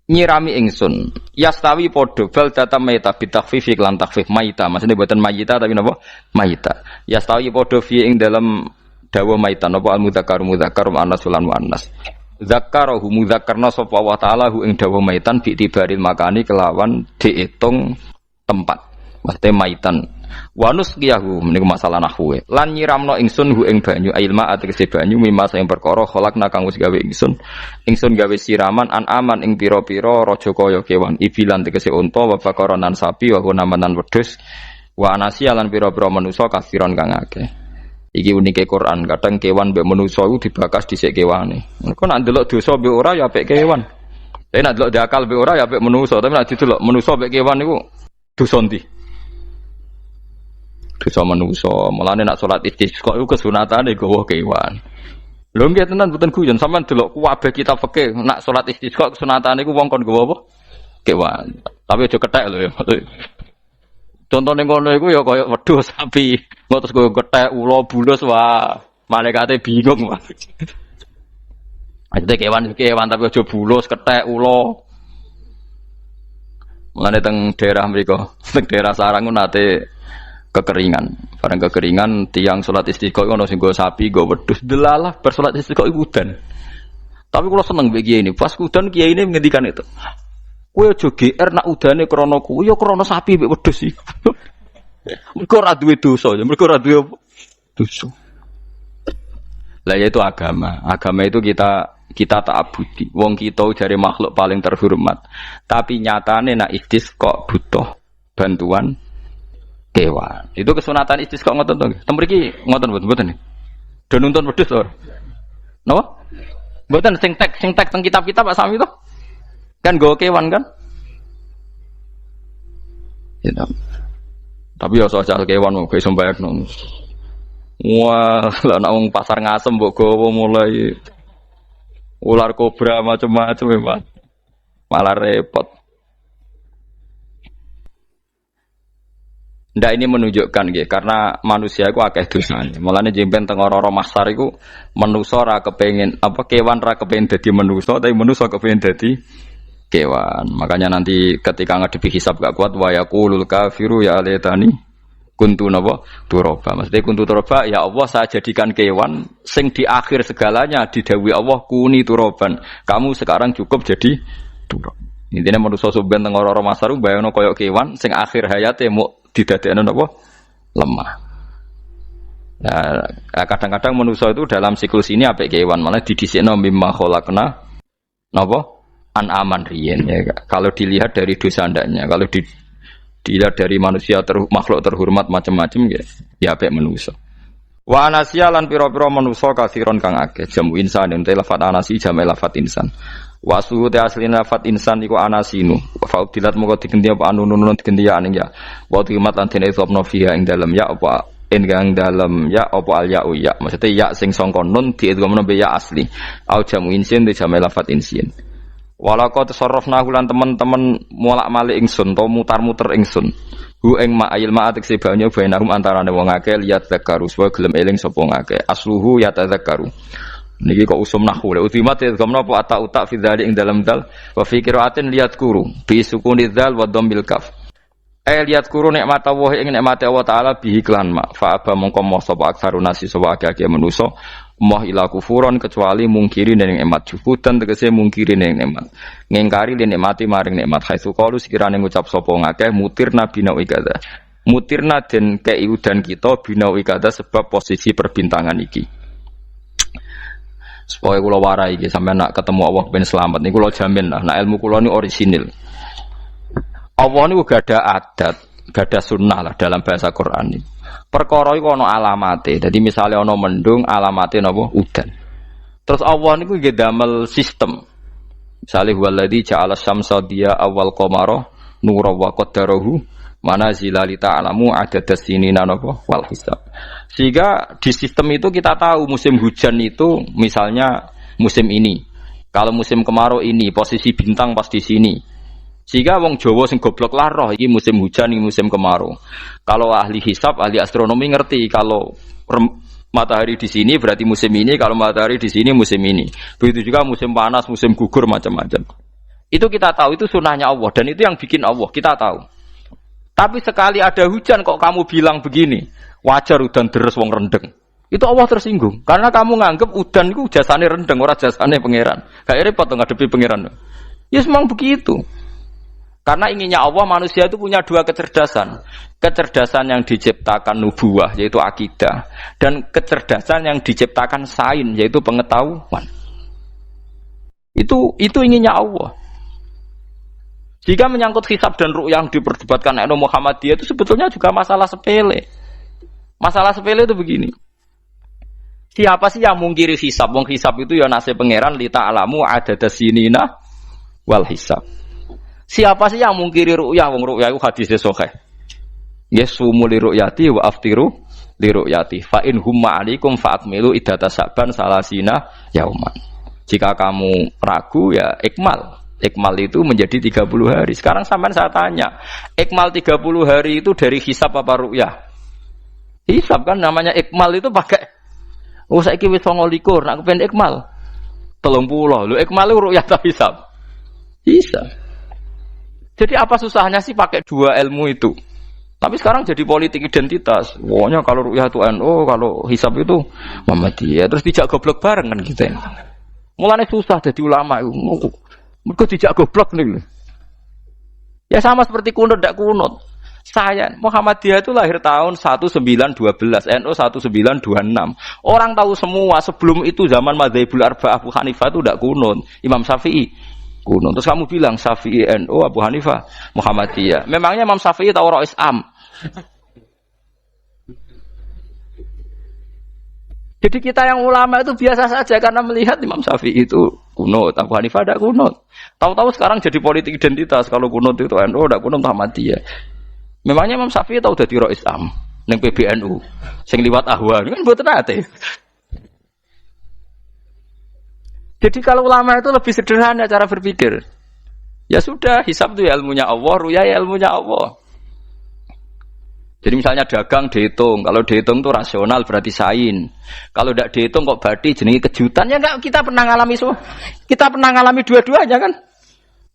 nyirami ingsun yastawi podo baldatam maita bitakhfifi lan takhfif maita. Maksudnya buatan mayita tapi napa? Maita. Yastawi podo fi ing dalam dawa maita napa al mudzakkar muannas lan muannas. Zakarahu mudzakkarna sapa wa ta'ala hu ing dawa maitan bi tibaril makani kelawan diitung tempat. Maksudnya maitan. Wa nusqiyahu meniku masalah nahwu. Lan nyiramno ingsun hu ing banyu ilma ategese banyu mimma sing perkara khalaqna kang wis gawe ingsun. Ingsun gawe siraman an aman ing pira-pira raja kaya kewan. Ibilan tegese unta wa bakaronan sapi wa namanan wedhus. Wa anasi lan pira-pira manusa kafiron kang akeh. Iki unike Quran, kadang kewan mbek manusa iku dibakas dhisik kewane. Engko nek ndelok dosa mbek ora ya apik kewan. Tapi nek ndelok diakal mbek ora ya apik manusa, tapi nek didelok manusa mbek kewan niku dosa ndi? Dosa manusa. Mulane nek salat istisqa iku kesunatane gawa kewan. Lho nggih tenan mboten guyon, sampean delok kabeh kitab fikih, nek salat istisqa kesunatane iku wong kon gawa apa? Kewan. Tapi aja kethek lho ya. Contohnya ngono iku ya kaya wedhus sapi, engko terus koyo kethek ula bulus wah, malaikate bingung wah. Ajete kewan tapi aja bulus, kethek ula. Mulane teng daerah mriku, teng daerah sarang nate kekeringan. Bareng kekeringan tiang salat istisqa ono sing nggo sapi, nggo wedhus, delalah bar salat istisqa iku udan. Tapi kula seneng mbek kiai ini, pas udan kiai ini ngendikan itu. Kowe aja GR nak udane krana kuwi ya krana sapi mbek wedhus iki. Mergo ora duwe dosa, mergo ora duwe dosa. Lah yaitu agama. Agama itu kita ta'abudi. Wong kita jare makhluk paling terhormat. Tapi nyatane nak istisqa butuh bantuan kewan. Itu kesunatan istisqa ngoten to. Tem mriki ngoten mboten. Do nuntun wedhus to. Napa? Mboten sing tek teng kitab-kitab Pak Sami to. Kan go kewan kan? Ya, tapi ya soal kewan mau iso mbayakno. Wah, lah nek wong pasar ngasem mbok gawa mulai ular kobra macam-macam ya, Pak. Malah repot. Ndak ini menunjukkan nggih, karena manusia iku akeh dosane. Mulane jemben teng ora-ora mahsyar iku manusa ra kepengin kewan ra kepengin dadi manusa, tapi manusa kepengin dadi kewan. Makanya nanti ketika ngadepi hisab gak kuat wa yaqulul kafiru ya laitani kuntu napa turaba. Maksudnya kuntu turaba ya Allah saya jadikan kewan sing di akhir segalanya didhawuhi Allah kuni turaban. Kamu sekarang cukup jadi turab. Intine manusa sampeyan teng ora-ora masaru bayangno kaya kewan sing akhir hayate muk didadekno napa lemah. Nah, kadang-kadang manusa itu dalam siklus ini apik kewan malah didhisikno mimma khalaqna napa aman riyen ya. Kalau dilihat dari dosa ndaknya, kalau dilihat dari manusia makhluk terhormat macam-macam ya apik manusa. Wa anasiya lan pira-pira manusa kasiron kang akeh jamu insan ente lafat anasi jamu lafat insan. Wa suhu te aslina lafat insan iku anasinu. Wa faudilat moko digenti apa anunun digenti ya aning ya. Wa timat lan dene sopno fiha ing dalem ya apa enggang dalem ya apa al ya ya. Maksudnya ya sing sangka nun diidghamno be ya asli. Au jamu insin te jamu lafat insin. Walaqad tasarrafna lan teman-teman molak-malik ingsun to mutar-muter ingsun hu ing ma'il ma'atik sebanya bainahum antarane wong akeh liat zakaru supaya gelem eling sapa ngakeh asluhu ya tadzakaru niki kok usum nahwu le utimat ya gamna apa ata fi dzalik ing dalam dal wa fi qiraatin liat kuru bi sukuni dzal wa dhammil kaf liat kuru nikmat Allah ing nikmate Allah taala bihi klan ma fa aba mongko moh sapa aksarun nasi sapa akeh manusa moh ila kufuron kecuali mungkiri ning nikmat juhudan tegese mungkiri ning nikmat ngingkari ning nikmati maring nikmat haitsu qalu sekirane ngucap sapa ngakeh mutirna bina ikada mutirna den keiudan kita bina ikada sebab posisi perbintangan iki supaya kula warai iki sampeyan nak ketemu Allah ben selamat niku kula jamin lah nak ilmu kula ni orisinil Allah niku gada adat gada sunnah lah dalam bahasa Quran ini. Perkara iku ana alamate. Dadi misale ana mendung alamate napa udan. Terus Allah niku nggih damel sistem. Misale huwallazi ja'ala syamsa diya awal qamara nura wa qaddarahu manazila li ta'lamu adadas sinina napa wal hisab. Sehingga di sistem itu kita tahu musim hujan itu misalnya musim ini. Kalau musim kemarau ini posisi bintang pas di sini. Sehingga wong Jawa sing goblok lah roh iki musim hujan iki musim kemarau. Kalau ahli hisab, ahli astronomi ngerti kalau matahari di sini berarti musim ini, kalau matahari di sini musim ini. Begitu juga musim panas, musim gugur macam-macam. Itu kita tahu itu sunnahnya Allah dan itu yang bikin Allah, kita tahu. Tapi sekali ada hujan kok kamu bilang begini, wajar udan deres wong rendeng. Itu Allah tersinggung karena kamu nganggep udan itu jasane rendeng ora jasane pangeran. Kayak repot ngadepi pangeran. Ya memang begitu. Karena inginnya Allah manusia itu punya dua kecerdasan. Kecerdasan yang diciptakan nubuwah yaitu akidah dan kecerdasan yang diciptakan sains yaitu pengetahuan. Itu inginnya Allah. Jika menyangkut hisab dan ru'yah yang diperdebatkan oleh Muhammadiyah itu sebetulnya juga masalah sepele. Masalah sepele itu begini. Siapa sih yang mungkiri hisab? Wong hisab itu ya nasib pangeran li ta'lamu adadasinina wal hisab. Siapa sih yang mungkiri ru'yah? Wong ru'yah itu hadisnya sahih. Yasumu li ru'yati wa aftiru li ru'yati. Fa in humma 'alaikum fa'akmilu iddata sa'ban salasina yauman. Jika kamu ragu ya ikmal. Ikmal itu menjadi 30 hari. Sekarang sampean saya tanya, ikmal 30 hari itu dari hisab apa ru'yah? Hisab kan namanya ikmal itu pakai saiki wis 29 nek pengen ikmal 30. Lho ikmal itu ru'yah ta hisab? Hisab. Jadi apa susahnya sih pakai dua ilmu itu? Tapi sekarang jadi politik identitas. Pokoknya kalau ru'yah itu NU, kalau hisab itu Muhammadiyah. Terus dijak goblok bareng kan gitu. Mulane susah jadi ulama itu. Mergo dijak goblok nih. Ya sama seperti kunut ndak kunut. Saya Muhammadiyah itu lahir tahun 1912, NU 1926. Orang tahu semua sebelum itu zaman Madzhabul Arba'ah Abu Hanifah itu ndak kunut. Imam Syafi'i kunut. Terus kamu bilang Syafi'i NU, Abu Hanifah Muhammadiyah. Memangnya Imam Syafi'i tahu Rois Am? Jadi kita yang ulama itu biasa saja karena melihat Imam Syafi'i itu kunut, Abu Hanifah tidak kunut. Tahu-tahu sekarang jadi politik identitas kalau kunut itu NU, tidak kunut Muhammadiyah. Memangnya Imam Syafi'i tahu dadi Rois Am ning PBNU sing liwat ahwa kan mboten ate. Jadi kalau ulama itu lebih sederhana cara berpikir. Ya sudah, hisab itu ilmunya Allah, ru'yah ilmunya Allah. Jadi misalnya dagang dihitung, kalau dihitung itu rasional berarti sain. Kalau tidak dihitung kok berarti jenenge kejutan ya enggak kita pernah ngalami semua. Kita pernah ngalami dua-duanya kan.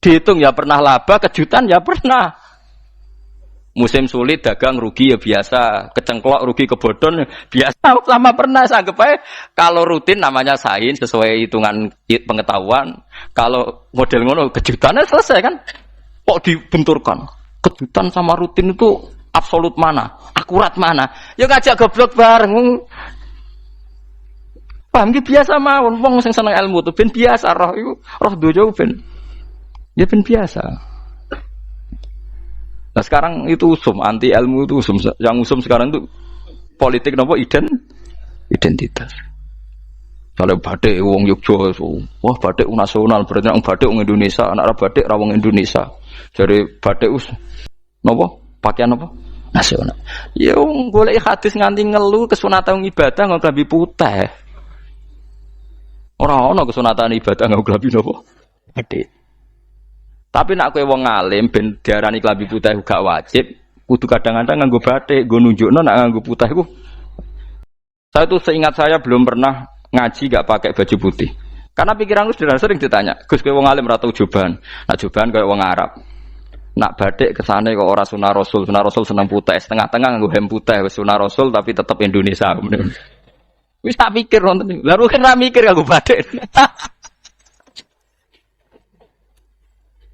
Dihitung ya pernah laba, kejutan ya pernah. Musim sulit dagang rugi ya biasa, kecengklok rugi kebodhon biasa sama pernah anggap aja kalau rutin namanya sains sesuai hitungan pengetahuan. Kalau model ngono kejutannya selesai kan. Kok dibenturkan? Kejutan sama rutin itu absolut mana? Akurat mana? Ya ngajak goblok bareng. Paham ki biasa mawon wong sing seneng ilmu tuh ben biasa roh iku roh dojo ben. Ya ben biasa. Nah sekarang itu usum, anti ilmu itu usum. Yang usum sekarang itu politik nopo identitas. Kalau batik wong Yogyo, wah batik nasional berarti orang batik wong Indonesia, anak batik rawang Indonesia. Jadi batik nopo pakaian nopo nasional. Ya wong golek hadis nganti ngelu kesunatan ibadah nggo klambi putih. Ora ono kesunatan ibadah nggo klambi nopo? Batik. Tapi nak kowe wong alim ben diarani klambi putih gak wajib, kudu kadang-kadang nganggo batik, nggo nunjukno nak nganggo putih iku. Saya itu seingat saya belum pernah ngaji gak pakai baju putih. Karena pikiranku sederhana sering ditanya, "Gus kowe wong alim ora tau joban." Nak joban koyo wong Arab. Nak batik kesane kok ora sunah Rasul seneng putih, setengah-tengah nganggo hem putih wis sunah Rasul tapi tetep Indonesia. Wis tak pikir wonten. Lah kan ra mikir nganggo batik.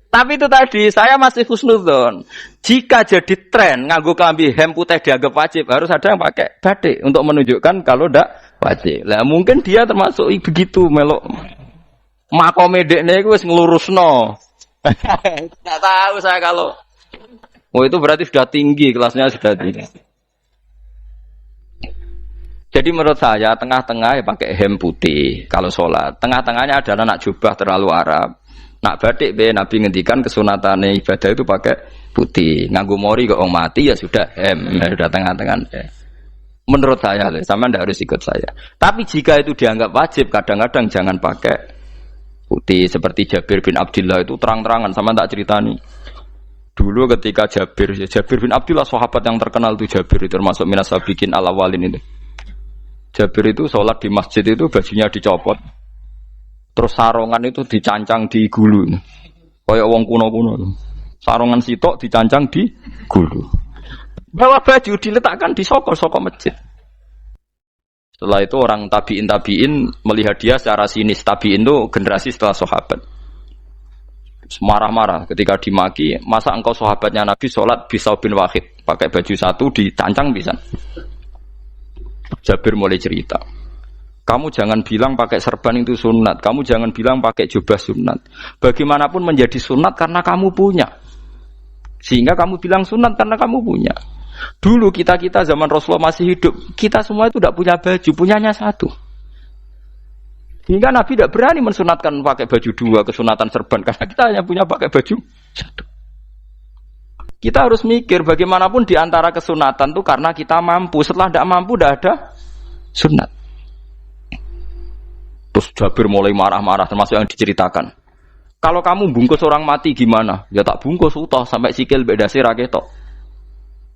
Tapi itu tadi, saya masih husnudzon. Jika jadi tren nganggo klambi hem putih dianggap wajib, harus ada yang pakai batik untuk menunjukkan kalau ndak wajib. Lah mungkin dia termasuk begitu melok. Makome dekne iku wis nglurusno. Enggak tahu saya kalau itu berarti sudah tinggi, kelasnya sudah tinggi. Jadi menurut saya tengah-tengah ya pakai hem putih kalau sholat. Tengah-tengahnya adalah nak jubah terlalu Arab. Nak batik be Nabi ngendikan kesunatane ibadah itu pakai putih. Nganggo mori kok wong mati ya sudah hem, ya sudah tengah-tengah. Menurut saya, sama ndak harus ikut saya. Tapi jika itu dianggap wajib, kadang-kadang jangan pakai putih. Seperti Jabir bin Abdullah itu terang-terangan sama tak ceritani. Dulu ketika Jabir bin Abdullah sahabat yang terkenal itu Jabir itu termasuk minas sabiqin al-awwalin itu. Jabir itu sholat di masjid itu bajunya dicopot. Terus sarongan itu dicancang di gulu. Kayak wong kuno-kuno. Sarongan sitok dicancang di gulu. Bawa baju diletakkan di sokol-sokol masjid. Setelah itu orang tabi'in melihat dia secara sinis. Tabi'in itu generasi setelah sahabat. Marah-marah ketika dimaki, masa engkau sahabatnya Nabi sholat bisa bin wahid pakai baju satu ditancang bisa. Jabir mulai cerita, kamu jangan bilang pakai serban itu sunat, kamu jangan bilang pakai jubah sunat. Bagaimanapun menjadi sunat karena kamu punya, sehingga kamu bilang sunat karena kamu punya. Dulu kita zaman Rasulullah masih hidup, kita semua itu tidak punya baju, punyanya satu. Hingga Nabi tidak berani mensunatkan pakai baju dua, kesunatan serban, karena kita hanya punya pakai baju satu. Kita harus mikir bagaimanapun di antara kesunatan itu karena kita mampu. Setelah tidak mampu, tidak ada sunat. Terus Jabir mulai marah-marah, termasuk yang diceritakan. Kalau kamu bungkus orang mati gimana? Ya tak bungkus utuh sampai sikil beda sirah ketok.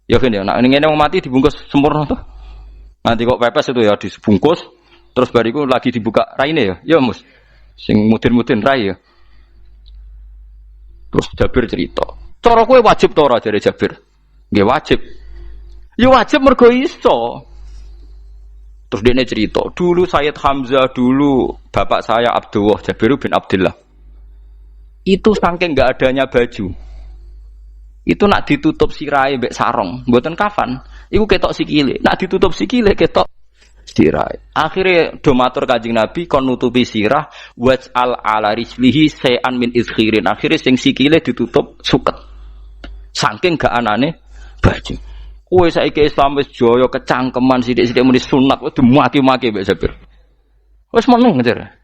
Ya kan ya, nah ini yang mati dibungkus sempurna tuh. Nanti kok pepes itu ya dibungkus. Terus bariku lagi dibuka raine ya mus, sing mudin-mudin rai ya. Terus Jabir cerita, cara kowe wajib to ora jare Jabir? Nggih wajib. Ya wajib mergo iso. Terus dia cerita, dulu Sayyid Hamzah, dulu bapak saya Abdullah Jabir bin Abdullah. Itu saking enggak adanya baju. Itu nak ditutup sirahe mbek sarong, mboten kafan. Iku ketok sikile. Nak ditutup sikile ketok sirah. Akhirnya domatur Kanjeng Nabi kon nutupi sirah waj'al ala rijlihi sayan min izkhirin. Akhirnya sing sikile ditutup suket. Saking gak anane baju. Kowe saiki Islam wis jaya kecangkeman sithik-sithik muni sunat wis dimaki-maki mbek Jabir. Wis meneng ngejar.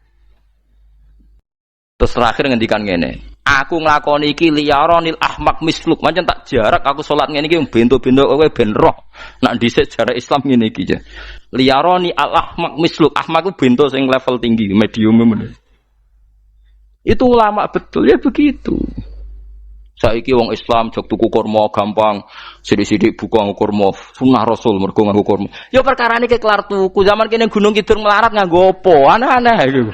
Terus terakhir ngendikan ngene, aku nglakoni iki liyaronil ahmak misluk, pancen tak jarak aku salat ngene iki bento-bento kowe ben roh. Nak dhisik jarak Islam ngene iki ya. Liyaroni al-ahmak misluk. Ahmak itu bento sing level tinggi, medium men. Itu ulama betul ya begitu. Saiki wong Islam jog tuku kurma gampang, sithik-sithik buka kurma, sunah Rasul mergo nganggo kurma. Ya perkarane ke kelar tuku, zaman kene Gunung Kidul melarat nganggo apa? Aneh-aneh iku.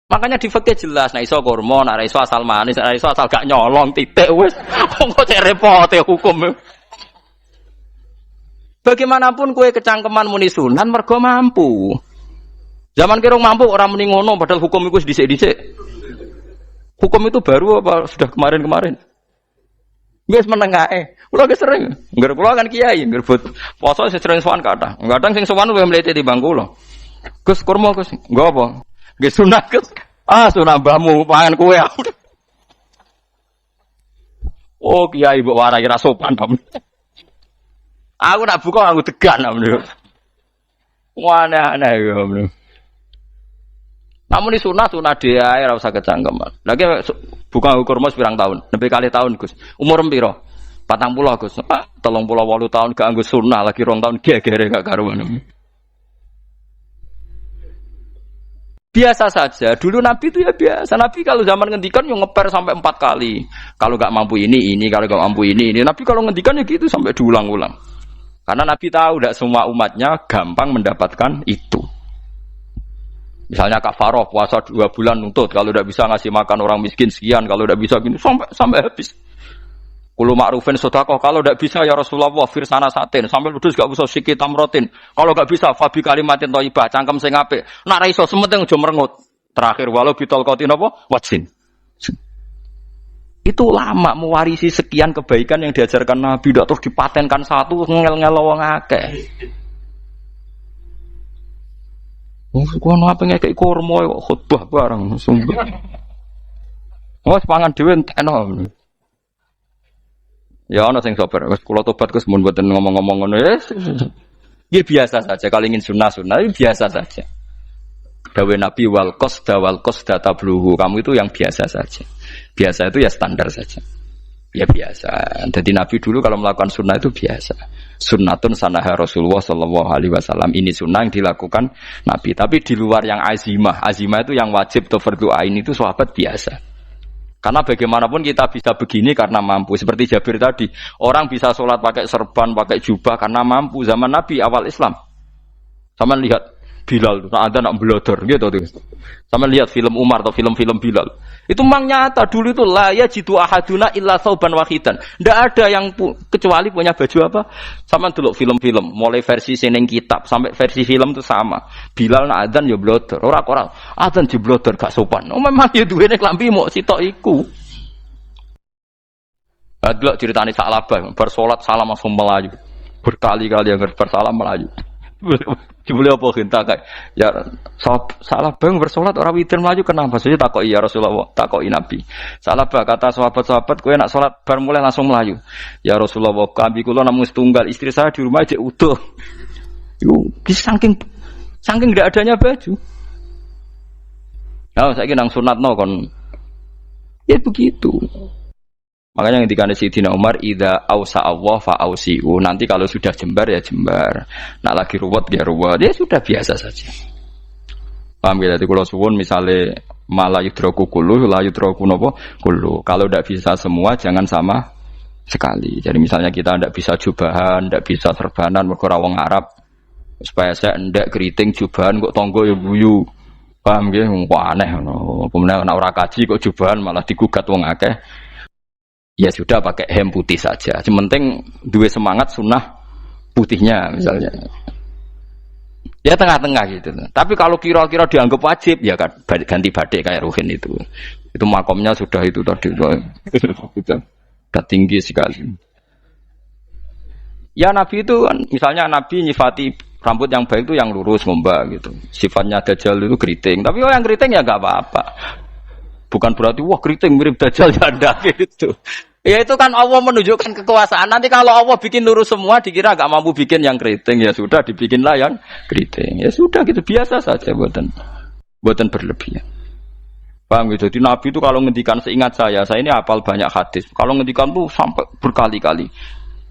Makanya di fikih jelas, nek iso kurma, nek iso asal manis, nek iso asal gak nyolong titik wis. Kok cek repote hukum. Bagaimanapun kue kecangkeman muni sunan mergo mampu. Zaman kira mampu orang muni ngono padahal hukum itu dhisik-dhisik. Hukum itu baru apa sudah kemarin-kemarin? Wis meneng ae. Kula ge sering. Ngger kula kan kiai, ngger poso sering sowan kathah. Kadang sing sowan luwih mlete timbang kula. Gus kurma Gus, nggo apa? Nggih sunah Gus. Ah sunah mbahmu pangan kowe. Oh kiai mbok warai ra sopan to. Aku nak buka aku tegan namanya. Wah aneh-aneh ya namanya. Namun di sunah dia ora usah kecangkeman. Lagi buka kurma pirang tahun, lebih kali tahun Gus. Umur piro? 40 Gus. 38 tahun gak anggo sunah lagi 2 tahun gegere gak karuan. Biasa saja. Dulu Nabi itu ya biasa. Nabi kalau zaman ngendikan yang ngeper sampai 4 kali. Kalau gak mampu ini, kalau gak mampu ini. Nabi kalau ngendikan ya gitu sampai diulang-ulang. Karena Nabi tahu tidak semua umatnya gampang mendapatkan itu. Misalnya kafaroh puasa 2 bulan nuntut, kalau tidak bisa ngasih makan orang miskin sekian, kalau tidak bisa gini sampai habis. Kulo ma'rufin sedekah, kalau tidak bisa ya Rasulullah firsana satin, sampai ludus gak usah sikit tamrotin. Kalau gak bisa fabi kalimatin thayyibah, cangkem sing apik. Nak ra iso sementing aja merengut. Terakhir walau bitol qatin apa? Watsin. Itu lama mewarisi sekian kebaikan yang diajarkan Nabi, tidak terus dipatenkan satu ngel-ngel wong akeh. Kono apa ngekek kurma kok khutbah bareng sumpah. Wes pangan dhewe entekno. Ya ana sing sabar, wis kula tobat Gus mun mboten ngomong-ngomong ngono ya. Ya biasa saja kalau ingin sunah-sunah biasa saja. Dawe Nabi wal qasda tabluhu, kamu itu yang biasa saja. Biasa itu ya standar saja. Ya biasa. Jadi Nabi dulu kalau melakukan sunnah itu biasa. Sunnatun sanaha Rasulullah sallallahu alaihi wasallam. Ini sunnah yang dilakukan Nabi. Tapi di luar yang azimah. Azimah itu yang wajib atau fardhu ain itu sahabat biasa. Karena bagaimanapun kita bisa begini karena mampu. Seperti Jabir tadi, orang bisa sholat pakai serban, pakai jubah karena mampu. Zaman Nabi awal Islam. Sama lihat Bilal, ada nak belodor gitu tuh. Sama lihat film Umar atau film-film Bilal. Itu memang nyata dulu itu la yajidu ahaduna illa thawban wahidan. Tidak ada yang kecuali punya baju apa? Sama dulu film-film, mulai versi seneng kitab sampai versi film itu sama. Bilal nak adzan ya bloder, ora adzan di bloder gak sopan. Oh memang ya duwene klambi mok sitok iku. Adlok ceritane Sa'labah, bar salat salam langsung melayu. Berkali-kali yang bersalam melayu. Dibeli apa kita kayak ya salah bang bersolat orang witir melayu kenapa saja takoi ya Rasulullah takoi Nabi salah bah kata sahabat-sahabat kowe nak solat bar mulai langsung melayu ya Rasulullah kami kula namun setunggal istri saya di rumah aja utuh itu saking tidak adanya baju nah saya nang sunat no kon ya begitu. Makanya ketika Sayyidina Umar idza ausa Allah fa ausiu. Nanti kalau sudah jembar ya jembar. Nak lagi ruwet ya ruwet. Ya sudah biasa saja. Paham ya? Jadi kalau suwun misalnya malah yudroku kullu, la yudroku nopo kullu. Kalau tidak bisa semua jangan sama sekali. Jadi misalnya kita tidak bisa jubahan, tidak bisa serbanan mergo wong Arab. Supaya saya ndak keriting jubahan kok tonggo ya guyu. Paham ya? Wah aneh ngono. Kemudian nek ora kaji kok jubahan malah digugat wong akeh. Ya sudah pakai hem putih saja. Sementing dua semangat sunnah putihnya misalnya. Ya tengah-tengah gitu. Tapi kalau kira-kira dianggap wajib ya kan ganti batik kayak Ruhin itu. Itu makomnya sudah itu tadi. Sudah tinggi sekali. Ya Nabi itu kan misalnya Nabi nyifati rambut yang baik itu yang lurus ngombak gitu. Sifatnya Dajjal itu keriting. Tapi yang keriting ya enggak apa-apa. Bukan berarti wah keriting mirip Dajjal ya enggak gitu. Ya itu kan Allah menunjukkan kekuasaan. Nanti kalau Allah bikin lurus semua dikira gak mampu bikin yang keriting. Ya sudah dibikinlah yang keriting. Ya sudah gitu biasa saja buatan berlebihan. Paham gitu. Jadi Nabi itu kalau ngendikan seingat saya ini hafal banyak hadis. Kalau ngendikan tuh sampai berkali-kali.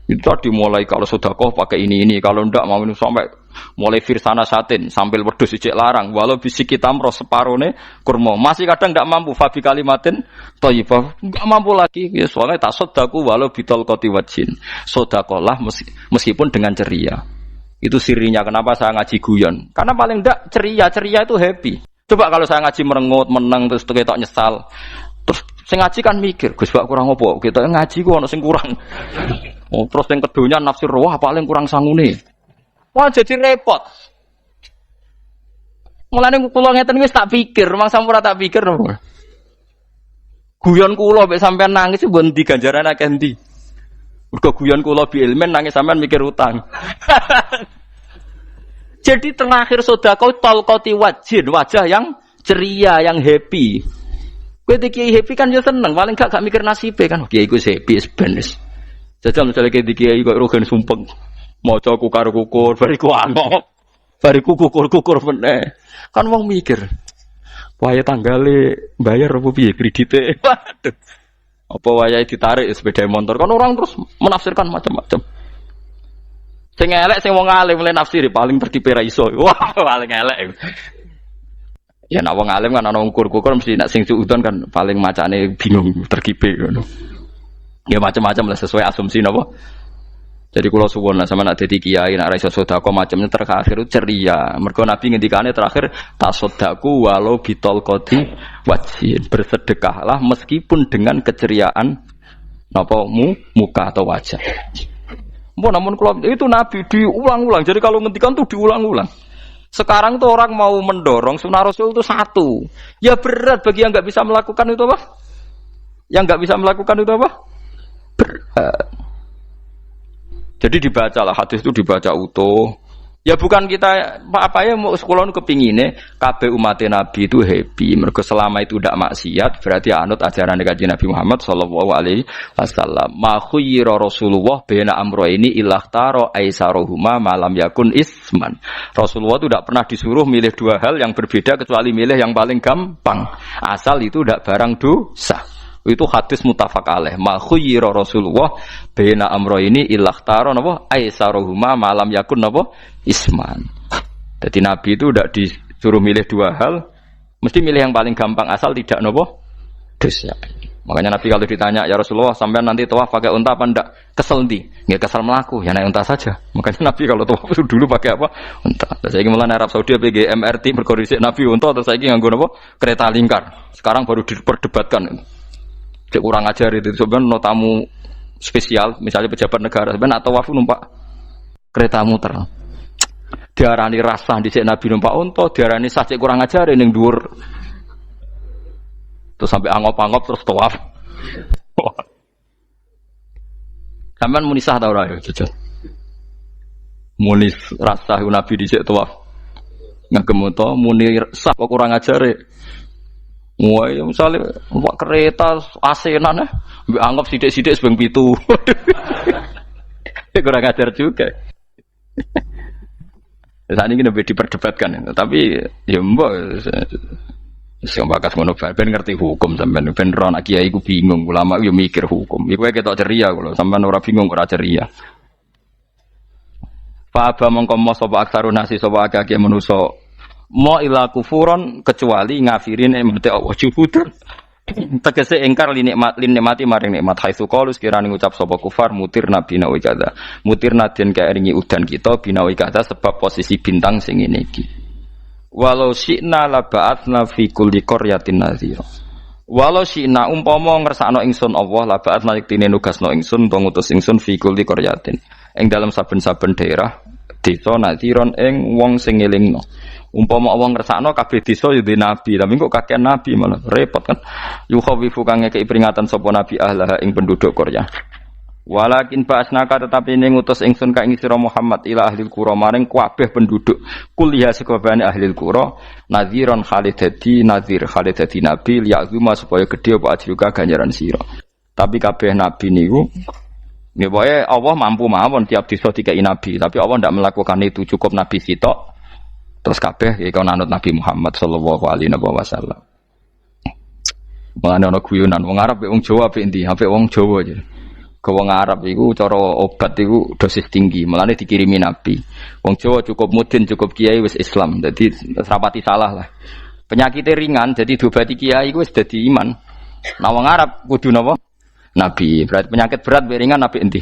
Itu tadi mulai kalau sedekah pakai ini kalau ndak mau ini sampai mulai firsana satin sambil wedhus ijek larang walau bisi kita mro separone kurma masih kadang ndak mampu fabi kalimatin thayyibah ndak mampu lagi ya soalnya tak sedekah walau bitol qoti wajin sedekahlah meskipun dengan ceria. Itu sirinya kenapa saya ngaji guyon karena paling ndak ceria itu happy. Coba kalau saya ngaji merengut meneng terus ketok nyesal terus sing ngaji kan mikir Gus Pak kurang apa kita ngaji ku ono sing kurang. Oh, terus yang kedunya nafsir wah paling kurang sangune. Wah jadi repot. Mulane kula ngeten wis tak pikir, mangsa ora tak pikir nopo. Guyon kula mek sampean nangis mbon ndi ganjaran akeh ndi. Mergo guyon kula bi ilmen nangis sampean mikir utang. Jadi terakhir sedekah talqati wajah yang ceria, yang happy. Kowe iki happy kan yo seneng, paling gak mikir nasibe kan. Kiai iku happy sebenes. Jajal misalnya kayak dikiai kok rogen sumpeng maca kukar kukur bariku angop bariku kukur meneh kan wong mikir wayahe tanggale bayar apa piye kredite waduh apa wayahe ditarik sepeda motor kan orang terus menafsirkan macam-macam sing elek sing wong alim mulai nafsiri paling tertipe ra iso wah paling elek ya nek wong alim kan ana ukur-ukur mesti nek sing suudon kan paling macane bingung terkipe ngono. Ya macam-macam lah sesuai asumsi napa. Jadi kula suwun lah sama nak dadi kiai nak ra iso sedekah macamnya terakhir ceria. Mergo Nabi ngendikane terakhir tasaddaku walau bitol qoti wajhin. Bersedekahlah meskipun dengan keceriaan napa muka atau wajah. Namun kalau itu Nabi diulang-ulang. Jadi kalau ngendikan tuh diulang-ulang. Sekarang tuh orang mau mendorong sunnah Rasul itu satu. Ya berat bagi yang enggak bisa melakukan itu apa? Yang enggak bisa melakukan itu apa? Jadi dibacalah hadis itu dibaca utuh. Ya bukan kita apa ya mau sekolah kepingine kabeh umat Nabi itu happy. Mergo selama itu tidak maksiat berarti anut ajaran Kanjeng Nabi Muhammad sallallahu alaihi wasallam. Ma khuyira Rasulullah baina amrayni ilakhtara aisarohuma malam yakun isman. Rasulullah itu tidak pernah disuruh milih dua hal yang berbeda kecuali milih yang paling gampang. Asal itu tidak barang dosa. Itu hadis muttafaq alaih. Ma khuyira Rasulullah baina amrayni ilakhtara napa aisarohuma malam yakun napa isman. Jadi Nabi itu tidak disuruh milih dua hal, mesti milih yang paling gampang asal tidak napa dosa. Makanya Nabi kalau ditanya, ya Rasulullah, sampai nanti tawaf pakai unta apa enggak? Kesel ndi? Enggak kesel melaku, ya naik unta saja. Makanya Nabi kalau tawaf dulu pakai apa? Unta. Terus saya mulai Arab Saudi PG MRT berkoordinasi Nabi unta, terus saya nganggo apa? Kereta lingkar. Sekarang baru diperdebatkan. Cek kurang ajar itu sebenarnya no tamu spesial, misalnya pejabat negara, sebenarnya atau tawaf numpak kereta muter. Diarani rasa dhisik Nabi numpak unta, diarani sah cek kurang ajar ning dhuwur. Terus sampai angop-angop terus tawaf. Sampeyan muni sah ta ora ya, jajal. Muni rasa Nabi dhisik tawaf. Ngagem to muni sah kok kurang ajare. Wah, ya misale numpak kereta asenan mbek angop sithik-sithik sebeng 7. Kurang ajar juga. Saat ini lebih diperdebatkan, tapi ya mbak. Sing bakas ngono ben ngerti hukum sampean ben ora anak kiai ku bingung ulama yo mikir hukum. Iku ketok ceria kula sampean ora bingung ora ceria. Fa ba mongko mo sapa aksarun nasi sapa akeh manusa mo ila kufuron kecuali ngafirin emate Allah juhudun. Tegese engkar li nikmati maring nikmat haitsu qalu sekirane ngucap sapa kufar mutir nabi nawi kada. Mutir naden kaeringi udan kita binawi kada sebab posisi bintang sing ngene iki. Walau syi'na la ba'atsna fi kulli qaryatin nadhira. Walau syi'na umpama ngersakno ingsun Allah la ba'atsna yektine nugasno ingsun utawa ngutus ingsun fi kulli qaryatin. Ing dalam saben-saben daerah desa nadhiron ing wong sing ngelingno. Umpama wong ngersakno kabeh desa ya nabi, tapi kok kakek nabi malah repot kan. Yukhawifu kang ngekeki peringatan sapa nabi ahlaha ing penduduk Qaryah. Walakin ba'asnaka tetapi ini ngutus ingsun ka ing sira Muhammad ila ahlil qura maring kabeh penduduk kuliah sekabehane ahlil qura nadhiran khalidati nadhir khalidati nabi liya'zuma supaya gedhe apa ajruka ganjaran sira. Tapi kabeh nabi niku nggih wae Allah mampu mawon tiap desa dikai nabi, tapi Allah ndak melakukan itu, cukup nabi sitok terus kabeh iki kon anut Nabi Muhammad sallallahu alaihi wasallam. Mulane ana guyonan wong Arab wong Jawa apik endi? Apik wong Jawa aja. Ke wong Arab iku cara obat iku dosis tinggi, melane dikirimi Nabi. Wong Jawa cukup mudin, cukup kiai wis Islam. Dadi rapati salah lah. Penyakitnya ringan, jadi diobati kiai iku wis dadi iman. Nah wong Arab kudu napa? Nabi. Berarti penyakit berat mbek ringan apik endi?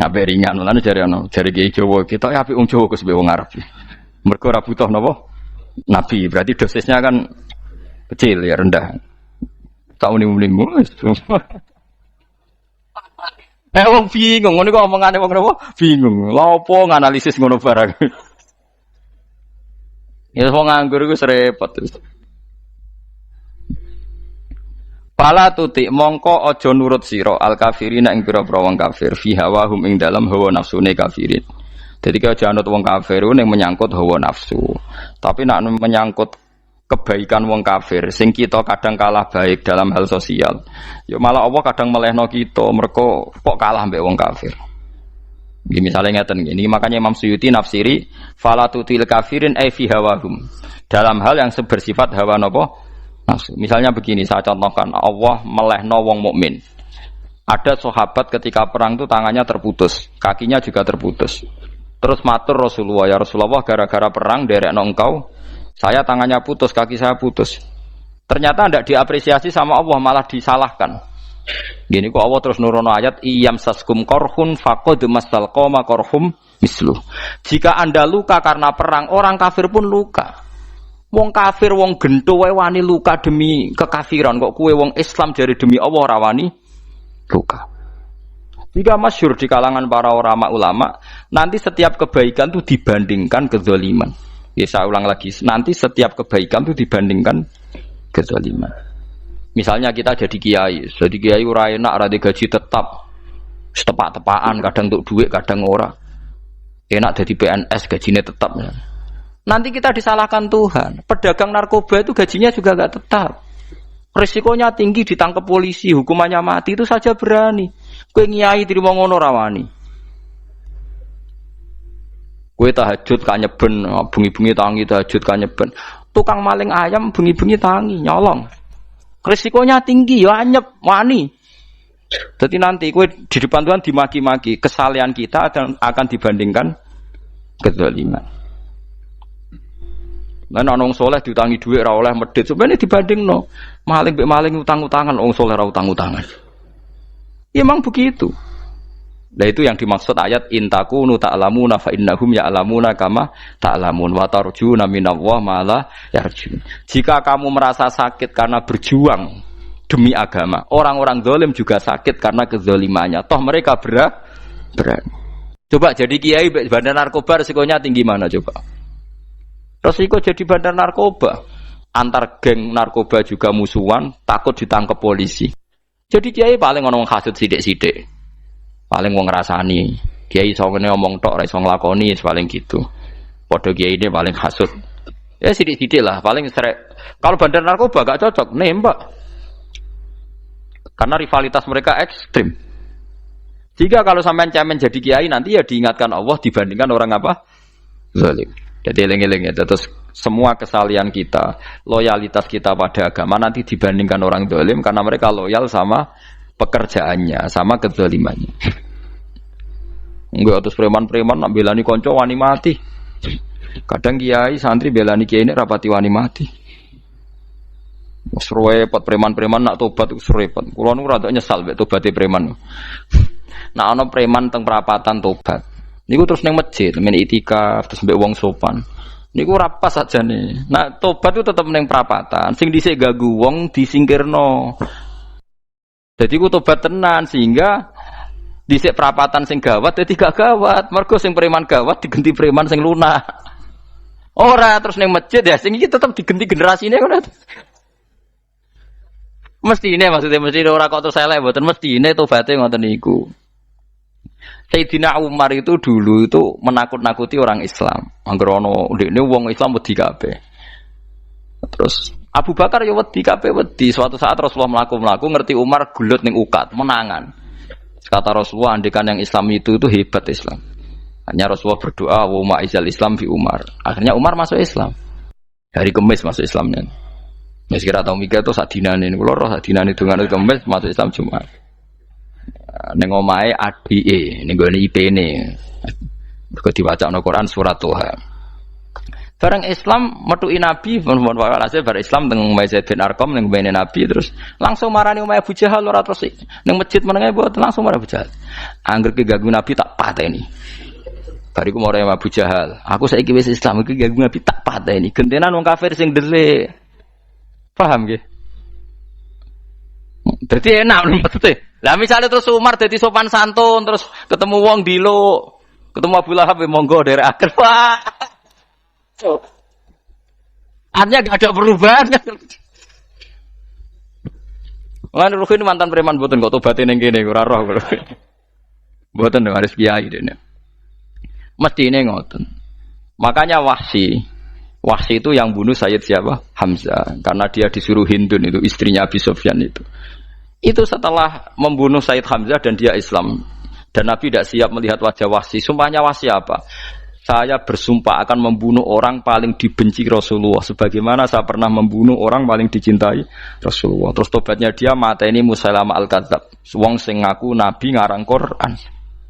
Apik ringan, melane jare kiai Jawa kita ya apik wong Jawa kus mbek wong Arab. Mergo ora butuh napa? Nabi. Berarti dosisnya kan kecil ya, rendah. Tak muni-muni. Wong bingung, ngono kok omongane wong napa? Bingung. Lha opo nganalisis ngono barang. Ya wong nganggur iku repot. Pala tutik mongko aja nurut sira al kafirina ing pira-pira wong kafir fi hawahum ing dalam hawa nafsune kafirin. Jadi kalau aja anut wong kafir ning menyangkut hawa nafsu. Tapi nak menyangkut kebaikan wong kafir sing kita kadang kalah baik dalam hal sosial ya malah Allah kadang melehno kita mergo kok kalah mbek wong kafir. Nggih misalnya ngeten gini, makanya Imam Suyuti nafsiri falatutil kafirin ay fi hawahum dalam hal yang bersifat hawa napa nafsu. Misalnya begini, saya contohkan Allah melehno wong mukmin. Ada sahabat ketika perang itu tangannya terputus, kakinya juga terputus. Terus matur Rasulullah, ya Rasulullah gara-gara perang derekno engkau saya tangannya putus, kaki saya putus. Ternyata tidak diapresiasi sama Allah, malah disalahkan. Gini kok Allah terus nurono ayat iyam saskum korhun faqad masal qoma korhum misluh. Jika Anda luka karena perang, orang kafir pun luka. Wong kafir, wong gento wae wani luka demi kekafiran, kok kue wong Islam jari demi Allah ora wani luka. Jika masyhur di kalangan para ulama, nanti setiap kebaikan itu dibandingkan kezaliman. Ya saya ulang lagi, nanti setiap kebaikan itu dibandingkan kezaliman. Misalnya kita jadi kiai ora enak, ora gaji tetap, setepak-tepakan, kadang untuk duit, kadang ora. Enak jadi PNS, gajinya tetap. Nanti kita disalahkan Tuhan. Pedagang narkoba itu gajinya juga enggak tetap. Risikonya tinggi, ditangkap polisi, hukumannya mati, itu saja berani. Kowe nyai terima ngono rawani. Kowe tahajud ka nyeben, bengi-bengi tangi tahajud ka nyeben. Tukang maling ayam bengi-bengi tangi nyolong. Risikonya tinggi ya anyep wani. Jadi nanti kowe di depan Tuhan dimaki-maki, kesalehan kita akan dibandingkan kezaliman. Lan ana wong saleh diutangi dhuwit ora oleh medhit. Sebenarnya dibandingno maling mbek maling utang-utangan, wong saleh ora utang-utangan. Ya emang begitu. Nah itu yang dimaksud ayat intakunu ta'lamuna fa innahum ya'lamuna kama ta'lamun wa tarjuna minallah ma la yarjun. Jika kamu merasa sakit karena berjuang demi agama, orang-orang zalim juga sakit karena kezalimannya. Toh mereka berani. Coba jadi kiai bandar narkoba resikonya tinggi mana coba? Resiko jadi bandar narkoba. Antar geng narkoba juga musuhan, takut ditangkap polisi. Jadi kiai paling ono wong hasud sithik-sithik. Paling wong ngrasani. Kiai iso ngene omong tok ora iso nglakoni paling gitu. Padha kiai ini paling hasud. Ya sithik-sithik lah, paling serek. Kalau bandar narkoba gak cocok nembak. Karena rivalitas mereka ekstrim. Jika kalau sampean cemen jadi kiai nanti ya diingatkan Allah dibandingkan orang apa? Zalim. Jadi eling-eling ya. Terus semua kesalahan kita, loyalitas kita pada agama nanti dibandingkan orang zalim karena mereka loyal sama pekerjaannya, sama kezalimannya. Enggak terus preman-preman nak belani kanca wani mati. Kadang kiai santri belani kiai ini rapati wani mati. Wis repot preman-preman nak tobat wis repot. Kula nu rada nyesal mek tobaté preman. Nah ana preman teng perapatan tobat. Niku terus ning masjid, men itikaf terus mbek wong sopan. Niku ora pas sajane. Nah tobat itu tetep ning perapatan. Sing dhisik gagu wong disingkirno. Jadi ku tobat tenan sehingga dhisik perapatan sing gawat dadi gak gawat. Mergo sing preman gawat diganti preman sing lunak. Ora terus ning masjid ya sing iki tetep diganti generasine ngono. Mestine maksudnya mesti ora kok terus elek mboten mestine tobaté ngoten niku. Sayyidina Umar itu dulu itu menakut-nakuti orang Islam. Angger ana ndekne wong Islam wedi kabeh. Terus Abu Bakar ya wedi kabeh wedi. Suatu saat Rasulullah mlaku-mlaku ngerti Umar gulut ning ukat, menangan. Kata Rasulullah andekan yang Islam itu hebat Islam. Hanya Rasulullah berdoa wa ma'izal Islam fi Umar. Akhirnya Umar masuk Islam. Hari Kamis masuk Islamnya. Wis kira tau mikir to sak dinane niku lho sak dinane dongane Kamis masuk Islam Jumat. Ning omahe adike ning gone IP-ne. Mergo diwacana Quran surat Toha. Bareng Islam metuki Nabi, mohon walhasil bar Islam teng Zaid bin Arqam ning bene Nabi terus langsung marani omahe Abu Jahal ora terus ning masjid menenge buat langsung marani Abu Jahal. Angger keganggu Nabi tak pateni. Bariku marani Abu Jahal, aku saiki wis Islam iki ganggu Nabi tak pateni. Gentenan wong kafir sing dhelik. Paham nggih? Dadi enak maksudnya. Lah misalnya terus Umar dadi sopan santun terus ketemu wong dilo, ketemu Abu Lahab monggo derek akhir. Wah. Artinya gak ada perubahan. Lan Ruhin mantan preman mboten kok tobaté ning kene ora roh kok. Mboten harus kiai dene. Mestine ngoten. Makanya Wahsy itu yang bunuh Sayyid siapa? Hamzah. Karena dia disuruh Hindun itu istrinya Abi Sufyan itu. Itu setelah membunuh Sayyid Hamzah dan dia Islam. Dan Nabi tidak siap melihat wajah Wahsy. Sumpahnya Wahsy apa? Saya bersumpah akan membunuh orang paling dibenci Rasulullah. Sebagaimana saya pernah membunuh orang paling dicintai Rasulullah. Terus tobatnya dia mateni Musailamah al-Kadzab. Wong sing ngaku Nabi ngarang Quran.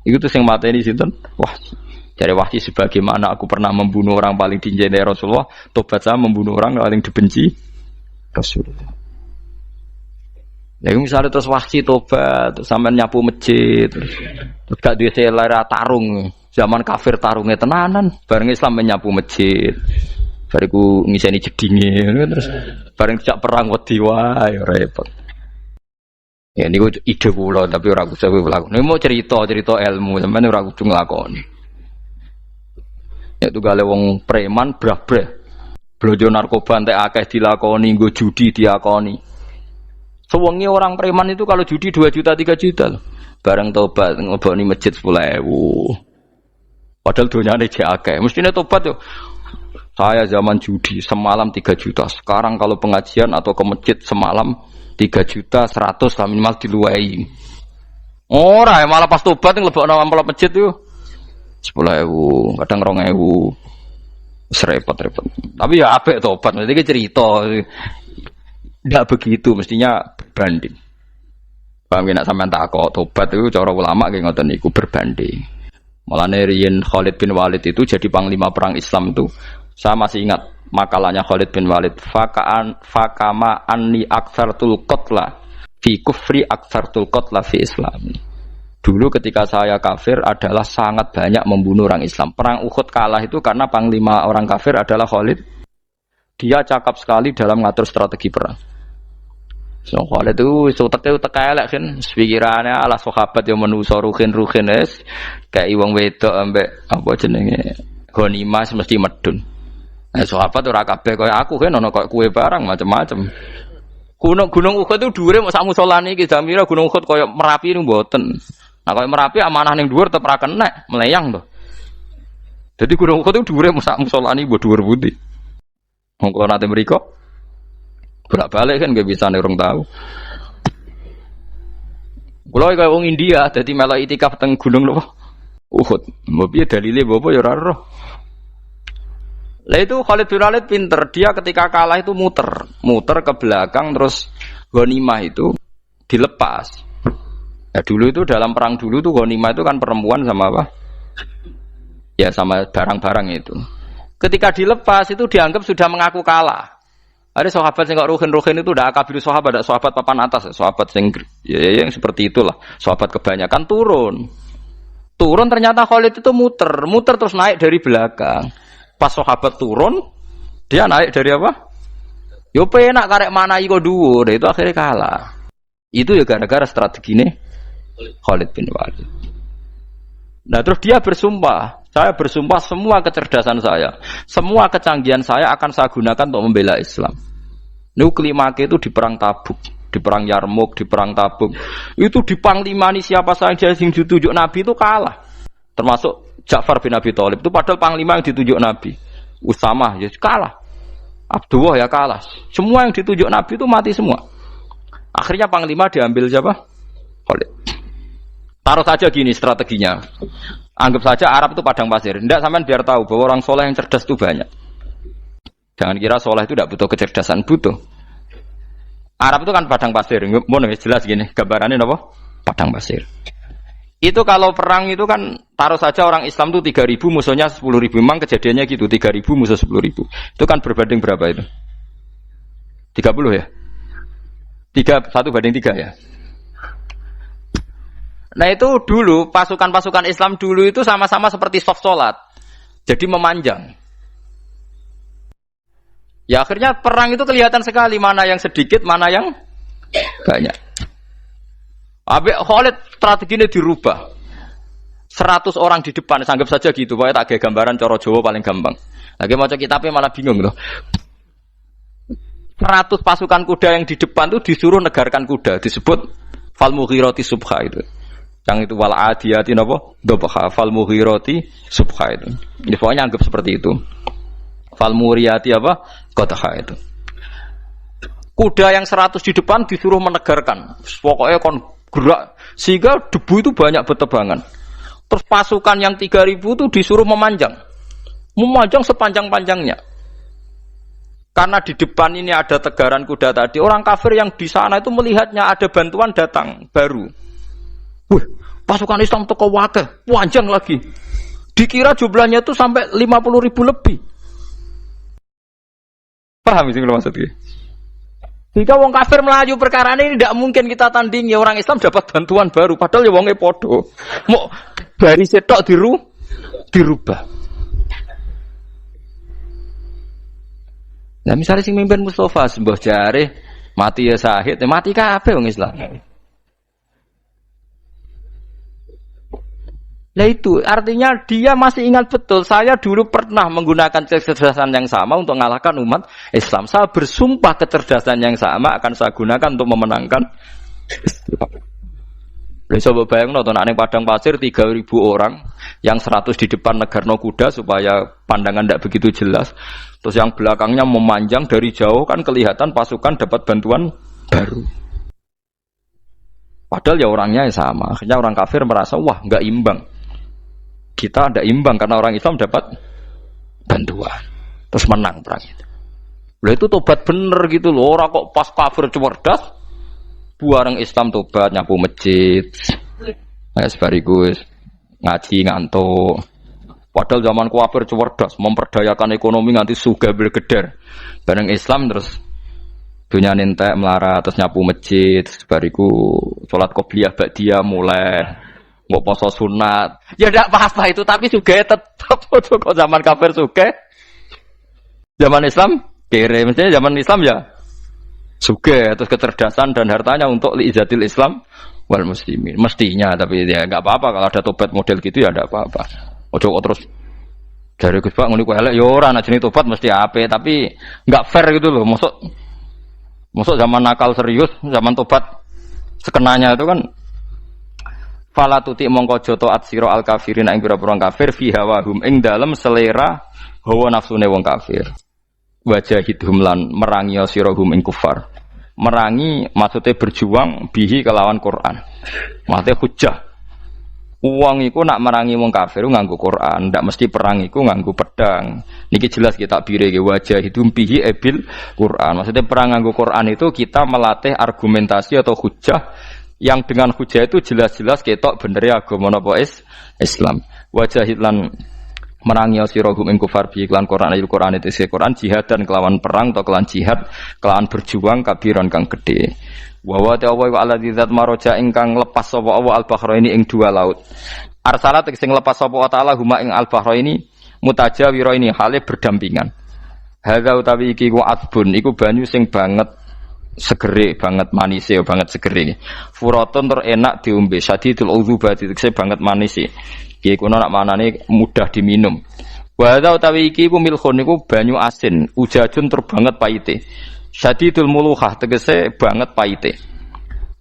Itu tuh sing mateni sinten? Wahsy. Dari Wahsy sebagaimana aku pernah membunuh orang paling dicintai Rasulullah. Tobat saya membunuh orang paling dibenci Rasulullah. Lagi misalnya terus Wahsy tobat, terus sampai nyapu masjid, terus gak duwe selera tarung. Zaman kafir tarungnya tenanan, bareng Islam menyapu masjid. Bariku ngiseni jedinge terus bareng dijak perang wedi wae repot. Ya niku ide kula tapi ora kudu nglakoni. Nek mau cerita ilmu sampeyan ora kudu nglakoni. Ya tugale wong preman brah-brah. Blojo narkoba entek akeh dilakoni, nggo judi diakoni. Sewengi orang preman itu kalau judi 2 juta 3 juta loh. Bareng tobat ngleboni masjid 10.000. Padahal donyane jek akeh. Mestine tobat yo. Saya zaman judi semalam 3 juta. Sekarang kalau pengajian atau ke masjid semalam 3 juta 100 lah minimal diluwei. Ora ya malah pas tobat nglebokno amplop masjid yo 10.000, kadang 2.000. Repot-repot. Tapi ya apik tobat. Mesti cerita. Tidak begitu mestinya berbanding. Paham nek sampean takok tobat itu cara ulama nggih ngoten niku berbanding. Mulane riyen Khalid bin Walid itu jadi panglima perang Islam itu saya masih ingat makalahnya Khalid bin Walid, fakama anni aktsartul qatla fi kufri aktsartul qatla fi Islam. Dulu ketika saya kafir adalah sangat banyak membunuh orang Islam. Perang Uhud kalah itu karena panglima orang kafir adalah Khalid. Dia cakap sekali dalam ngatur strategi perang. So Khalid itu utek elek kan, pikirannya ala sahabat yang menuso ruhin es kayak wong wedok ambek apa jenenge ghanimah mesti medun. Sahabat ora kabeh kaya aku kan ono kaya kue barang macam-macam. Gunung Uhud itu dhuwure mok sak musolane iki Jamira Gunung Uhud kaya Merapi niku mboten. Nah kaya Merapi amanah ning dhuwur tetep ra kenek, meleyang to. Jadi Gunung Uhud itu dhuwure mok sak musolane mbok dhuwur pundi. Wong kula nate mriko bolak-balik kan gak bisa urung tahu. Kula kaya wong India dadi melok itikaf teng gunung lho Uhud. Mbok piye dalile apa ya ora roh. Lah itu Khalid bin Walid pinter, dia ketika kalah itu muter ke belakang terus ghanimah itu dilepas. Ya dulu itu dalam perang dulu tuh ghanimah itu kan perempuan sama apa? Ya sama barang-barang itu. Ketika dilepas itu dianggap sudah mengaku kalah. Ada sahabat yang ruhin itu udah akabir sahabat, ada sahabat papan atas, sahabat yang seperti itulah. Sahabat kebanyakan turun ternyata Khalid itu muter terus naik dari belakang. Pas sahabat turun, dia naik dari apa? Yo penak karek mana iko dhuwur, itu akhirnya kalah. Itu ya gara-gara strategi ini Khalid bin Walid. Nah terus dia bersumpah, saya bersumpah semua kecerdasan saya, semua kecanggihan saya akan saya gunakan untuk membela Islam. Nuklimake itu di perang Tabuk, di perang Yarmuk, di perang Tabuk. Itu di panglimani siapa saja yang ditunjuk Nabi itu kalah. Termasuk Ja'far bin Abi Thalib itu padahal panglima yang ditunjuk Nabi. Usamah ya kalah. Abdullah ya kalah. Semua yang ditunjuk Nabi itu mati semua. Akhirnya panglima diambil siapa? Khalid. Taruh saja gini strateginya. Anggap saja Arab itu padang pasir. Tidak sampean biar tahu bahwa orang soleh yang cerdas itu banyak. Jangan kira soleh itu tidak butuh kecerdasan, butuh. Arab itu kan padang pasir. Mau jelas gini, gambarannya apa? Padang pasir. Itu kalau perang itu kan taruh saja orang Islam itu 3.000 musuhnya 10.000. Memang kejadiannya gitu, 3.000 musuh 10.000. Itu kan berbanding berapa itu? 30 ya? 1 banding 3 ya? Nah itu dulu pasukan-pasukan Islam dulu itu sama-sama seperti soft sholat. Jadi memanjang. Ya akhirnya perang itu kelihatan sekali mana yang sedikit, mana yang banyak. Habis Khalid strateginya dirubah. 100 orang di depan, anggap saja gitu. Pokoknya tak kayak gambaran coro Jawa paling gampang. Lagi macam kitabnya malah bingung loh. 100 pasukan kuda yang di depan itu disuruh negarkan kuda, disebut fal mughirati subha itu. Yang itu wal adiyati napa? Dobha fal mughirati subha itu. Jadi pokoknya anggap seperti itu. Fal muriyati apa? Qadha itu. Kuda yang 100 di depan disuruh menegarkan. Pokoknya kon gerak sehingga debu itu banyak bertebangan. Terus pasukan yang 3.000 itu disuruh memanjang sepanjang-panjangnya. Karena di depan ini ada tegaran kuda tadi, orang kafir yang di sana itu melihatnya ada bantuan datang baru. Wih, pasukan Islam teko wakil, panjang lagi. Dikira jumlahnya itu sampai 50.000 lebih. Paham sih kalau maksudnya? Jika wong kafir melaju perkara ini tidak mungkin kita tandingi. Orang Islam dapat bantuan baru, padahal ya wongnya podo. Mau dari setok dirubah. Nah misalnya sing mimpin Mustafa sembah jare mati ya sahid, mati kabeh wong Islam. Nah itu artinya dia masih ingat betul. Saya dulu pernah menggunakan kecerdasan yang sama untuk mengalahkan umat Islam. Saya bersumpah kecerdasan yang sama akan saya gunakan untuk memenangkan Islam. Coba bayang nonton ning padang pasir 3.000 orang, yang 100 di depan negarno kuda supaya pandangan tidak begitu jelas. Terus yang belakangnya memanjang dari jauh kan kelihatan pasukan dapat bantuan baru. Padahal ya orangnya sama. Akhirnya orang kafir merasa wah nggak imbang. Kita ada imbang karena orang Islam dapat bantuan. Terus menang perang itu. Lah itu tobat bener gitu loh. Orang kok pas kafir cerdas, buareng Islam tobat nyapu masjid. Sebarigus ngaji ngantuk. Padahal zaman kafir cerdas, memperdayakan ekonomi nganti sugih bergeder. Bareng Islam terus dunia nentek melarat, terus nyapu masjid, bariku sholat qobliyah ba'diyah mulai mau poso sunat. Ya tidak apa-apa itu, tapi sugih tetap kok zaman kafir sugih. Zaman Islam kere, mestinya zaman Islam ya sugih, terus kecerdasan dan hartanya untuk liizatil Islam wal muslimin. Mestinya, tapi ya enggak apa-apa kalau ada tobat model gitu ya enggak apa-apa. Ojo kok terus dari Gus Pak ngene ku elek ya ora ana jenenge tobat mesti apik, tapi enggak fair gitu loh. Masuk zaman nakal serius, zaman tobat sekenanya itu kan fala tuti mongko joto at sira al kafirin ing pira-pira kafir fi hawahum ing dalem selera hawa nafsune wong kafir. Wajahidhum lan merangi sira hum ing kufar. Merangi maksudnya berjuang bihi kelawan Quran. Maksudnya hujjah. Uang iku nak merangi wong kafir nganggo Quran, ndak mesti perang iku nganggo pedang. Niki jelas kita bire ge wajah hidum bihi ebil Quran. Maksudnya perang nganggo Quran itu kita melatih argumentasi atau hujah yang dengan hujah itu jelas-jelas ketok bener agama napa Islam. Wajah lan merangi sira hum ing kufar bi iklan Quran ayat Quran itu Quran jihad dan kelawan perang atau kelawan jihad kelawan berjuang kabiran kang gede. Wa wa ta'ala wa alladzi zat maroja ingkang lepas sapa Allah al-bahraini ing dua laut. Arsalat sing lepas sapa ta'ala huma ing al-bahraini mutajawiraini hale berdampingan. Hadza utawi iki ku adbun iku banyu sing banget segere, banget manise, banget segere. Furatun tur enak diombe, sadidul udzubati tekse banget manise. Iki kuno nak manane mudah diminum. Wa hadza utawi iki ku milkhun iku banyu asin, ujajun tur banget paite. Syadidul muluhah tegese banget paite.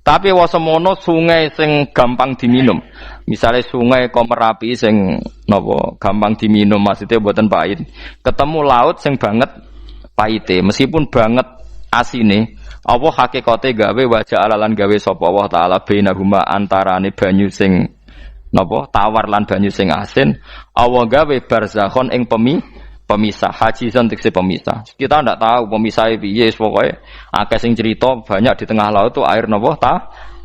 Tapi wasemono sungai sing gampang diminum. Misalnya sungai Komerapi sing napa gampang diminum maksudnya mboten pahit. Ketemu laut sing banget paite meskipun banget asine. Apa hakikate gawe wajah alalan gawe sapa Allah taala bainahuma antarane banyu sing napa tawar lan banyu sing asin. Allah gawe barzakhon ing pemisah haji santikse pemisah. Kita ndak tahu pemisahnya piye pokoke akeh sing cerita banyak di tengah laut tuh air napa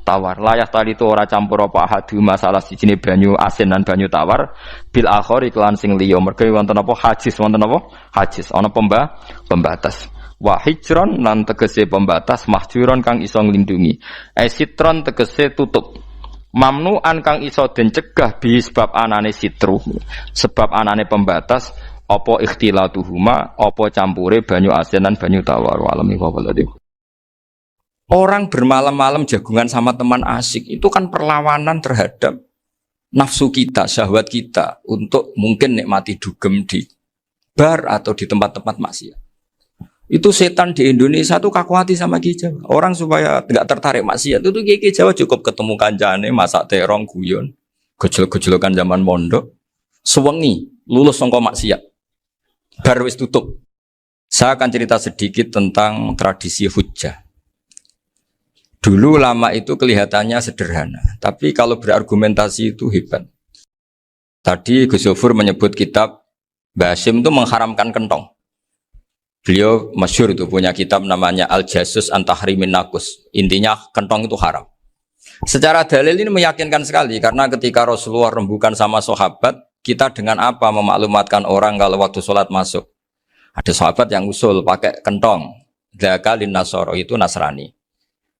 tawar. Layah tadi itu ora campur apa hadu masalah sijine banyu asin dan banyu tawar bil akhir iklan sing liya mergo wonten apa hajis wonten apa hajis ana pembatas. Wa hijron lan tegese pembatas mahjuron kang iso nglindungi. Sitron tegese tutup. Mamnuan kang iso den cegah bi sebab anane sitru. Sebab anane pembatas apa ikhtilatuhuma, apa campure banyu asin dan banyu tawar. Walami wabarakatuh. Orang bermalam-malam jagungan sama teman asik itu kan perlawanan terhadap nafsu kita, syahwat kita untuk mungkin nikmati dugem di bar atau di tempat-tempat maksiat. Itu setan di Indonesia tuh kaku hati sama Ki Jawa. Orang supaya tidak tertarik maksiat itu Ki Jawa cukup ketemu kancane masak terong guyon, gejol-gejolokan zaman mondok, sewengi lulus sangka maksiat. Baru wis tutup. Saya akan cerita sedikit tentang tradisi hujjah. Dulu lama itu kelihatannya sederhana, tapi kalau berargumentasi itu hebat. Tadi Gus Yofur menyebut kitab Mbah Hashim itu mengharamkan kentong. Beliau masyhur itu punya kitab namanya Al-Jasus an Tahrimin Nakus. Intinya kentong itu haram. Secara dalil ini meyakinkan sekali karena ketika Rasulullah rembukan sama sahabat, kita dengan apa memaklumatkan orang kalau waktu sholat masuk? Ada sahabat yang usul pakai kentong. Dzakalin Nasoro itu Nasrani.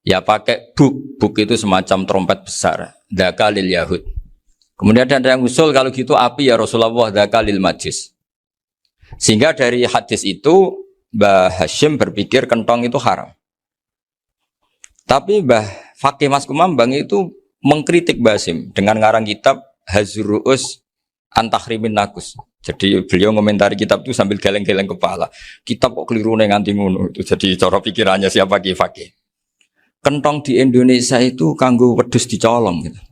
Ya pakai buk itu semacam trompet besar. Dzakalil Yahud. Kemudian ada yang usul kalau gitu api ya Rasulullah dzakalil Majus. Sehingga dari hadis itu Mbah Hashim berpikir kentong itu haram. Tapi Mbah Fakih Mas Kumambang itu mengkritik Mbah Hashim dengan ngarang kitab Hazruus Antahrimin Nakus. Jadi beliau komentari kitab itu sambil geleng-geleng kepala. Kitab kok keliru nganti ngono. Itu jadi cara pikirannya siapa Ki Fakih. Kentong di Indonesia itu kanggo wedhus dicolong gitu.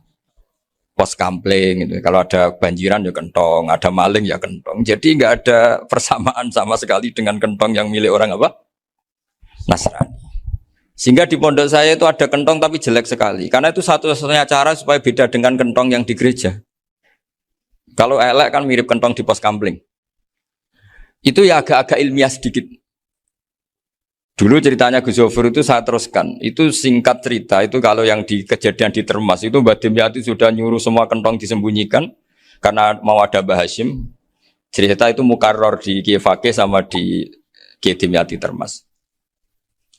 Pos kampling gitu. Kalau ada banjiran ya kentong, ada maling ya kentong. Jadi enggak ada persamaan sama sekali dengan kentong yang milik orang apa? Nasrani. Sehingga di pondok saya itu ada kentong tapi jelek sekali. Karena itu satu-satunya cara supaya beda dengan kentong yang di gereja. Kalau elek kan mirip kentong di pos kampling. Itu ya agak-agak ilmiah sedikit. Dulu ceritanya Gus Yofur itu saya teruskan. Itu singkat cerita, itu kalau yang di kejadian di Termas itu Mbak Dimyati sudah nyuruh semua kentong disembunyikan karena mau ada Mbah Hashim. Cerita itu mukarrar di Kiai Fakih sama di Kiai Dimyati Termas.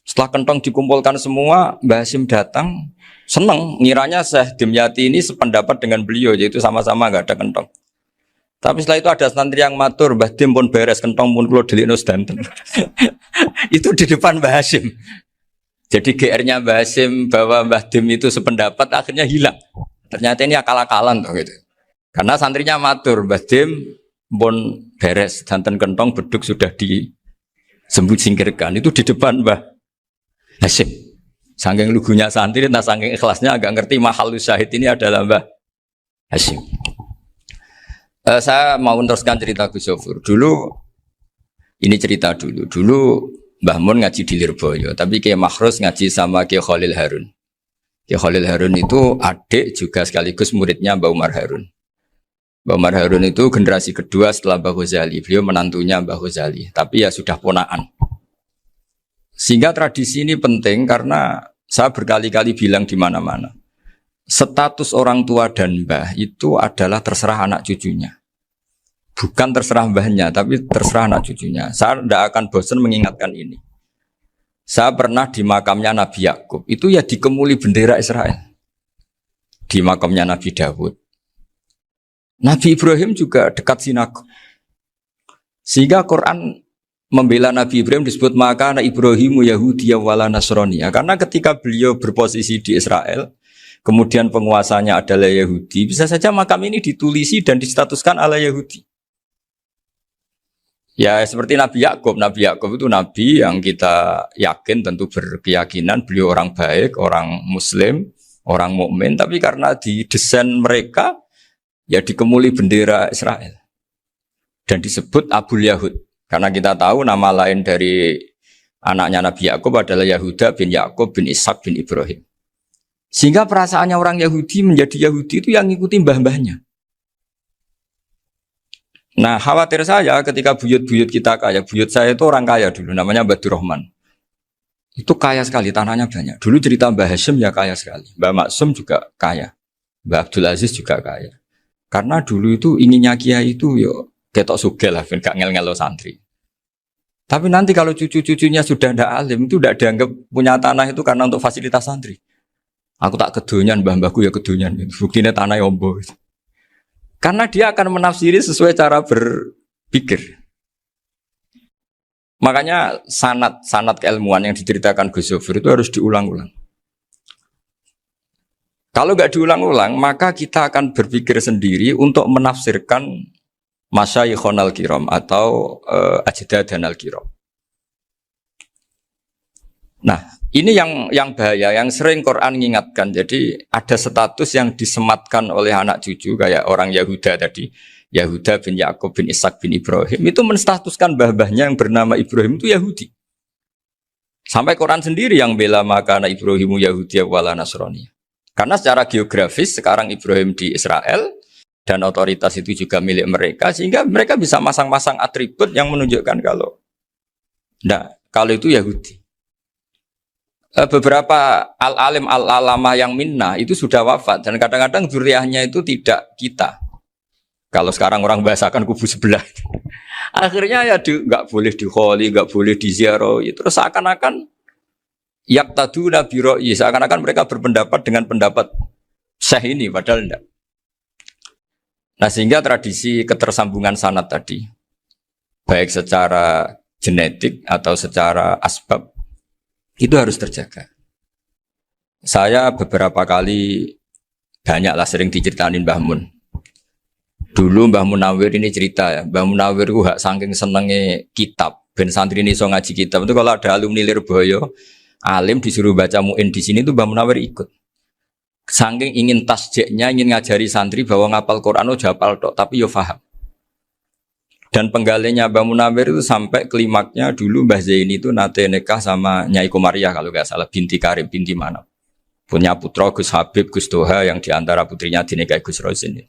Setelah kentong dikumpulkan semua, Mbah Hasyim datang, seneng, ngiranya Syekh Dimyati ini sependapat dengan beliau, yaitu sama-sama nggak ada kentong. Tapi setelah itu ada santri yang matur, Mbah Dim pun beres, kentong pun kulo delikno sedanten. Itu di depan Mbah Hasyim. Jadi GR-nya Mbah Hasyim bahwa Mbah Dim itu sependapat akhirnya hilang. Ternyata ini akal-akalan tuh gitu. Karena santrinya matur, Mbah Dim pun beres, sedanten kentong beduk sudah disembut singkirkan. Itu di depan Mbah Hasyim. Saking lugunya santri, nah saking ikhlasnya agak ngerti mahal syahid ini adalah Mbah Hasyim. Saya mau meneruskan cerita Gus Sofur. Ini cerita dulu. Dulu Mbah Mun ngaji di Lirboyo, tapi Kiai Makhrus ngaji sama Kiai Khalil Harun. Kiai Khalil Harun itu adik juga sekaligus muridnya Mbah Umar Harun. Mbah Umar Harun itu generasi kedua setelah Mbah Ghazali. Beliau menantunya Mbah Ghazali, tapi ya sudah ponaan. Sehingga tradisi ini penting karena saya berkali-kali bilang di mana-mana. Status orang tua dan mbah itu adalah terserah anak cucunya. Bukan terserah mbahnya, tapi terserah anak cucunya. Saya tidak akan bosan mengingatkan ini. Saya pernah di makamnya Nabi Yakub, itu ya dikemuli bendera Israel. Di makamnya Nabi Dawud. Nabi Ibrahim juga dekat sinagog. Sehingga Quran membela Nabi Ibrahim disebut maka anak Ibrahimu Yahudi wala Nasraniya. Karena ketika beliau berposisi di Israel, kemudian penguasanya adalah Yahudi, bisa saja makam ini ditulisi dan distatuskan ala Yahudi. Ya seperti Nabi Yakub. Nabi Yakub itu nabi yang kita yakin tentu berkeyakinan beliau orang baik, orang muslim, orang mukmin, tapi karena di desain mereka ya dikemuli bendera Israel. Dan disebut Abul Yahud. Karena kita tahu nama lain dari anaknya Nabi Yakub adalah Yahuda bin Yakub bin Ishak bin Ibrahim. Sehingga perasaannya orang Yahudi menjadi Yahudi itu yang ngikuti mbah-mbahnya. Nah khawatir saya ketika buyut-buyut kita kaya, buyut saya itu orang kaya dulu, namanya Badur Rahman. Itu kaya sekali, tanahnya banyak. Dulu cerita Mbah Hasyim ya kaya sekali. Mbah Maksum juga kaya. Mbah Abdul Aziz juga kaya. Karena dulu itu inginnya kiai itu yo ketok sugih lah, gak ngel-ngelo santri. Tapi nanti kalau cucu-cucunya sudah tidak alim, itu tidak dianggap punya tanah itu karena untuk fasilitas santri. Aku tak kedonyan, mbah-mbahku ya kedonyan. Buktinya tanah ombo. Karena dia akan menafsiri sesuai cara berpikir. Makanya sanad keilmuan yang diceritakan Gus Sofur itu harus diulang-ulang. Kalau nggak diulang-ulang, maka kita akan berpikir sendiri untuk menafsirkan Masyayikhon al-Kiram atau Ajdadan al-Kiram. Nah, ini yang bahaya, yang sering Quran mengingatkan. Jadi ada status yang disematkan oleh anak cucu kayak orang Yahuda tadi, Yahuda bin Yakub bin Ishak bin Ibrahim itu menstatuskan bah-bahnya yang bernama Ibrahim itu Yahudi. Sampai Quran sendiri yang bela maka anak Ibrahimu Yahudi wala Nasrani. Karena secara geografis sekarang Ibrahim di Israel dan otoritas itu juga milik mereka sehingga mereka bisa masang-masang atribut yang menunjukkan kalau itu Yahudi. Beberapa al-alim al-alamah yang minnah itu sudah wafat dan kadang-kadang zuriyahnya itu tidak kita. Kalau sekarang orang bahasakan kubu sebelah. Akhirnya ya nggak boleh dikholi, nggak boleh diziarah. Terus seakan-akan yaktaduna bi ra'yi, seakan-akan mereka berpendapat dengan pendapat syekh ini padahal enggak. Nah, sehingga tradisi ketersambungan sanad tadi baik secara genetik atau secara asbab itu harus terjaga. Saya beberapa kali banyaklah sering diceritain Mbah Mun. Dulu Mbah Munawir ini cerita ya, Mbah Munawir itu saking senenge kitab, ben santri ini so ngaji kitab. Itu kalau ada alumni Lirboyo, alim disuruh baca muin di sini tuh Mbah Munawir ikut. Saking ingin tasjeknya, ingin ngajari santri bahwa ngapal Quran udah hafal tok, tapi yo paham. Dan penggalinya Mbah Munawir itu sampai klimaknya dulu Mbah Zaini itu nate nikah sama Nyai Komariah kalau nggak salah, binti Karim, binti mana. Punya putra Gus Habib, Gus Doha yang diantara putrinya dinikahi Gus Rozin.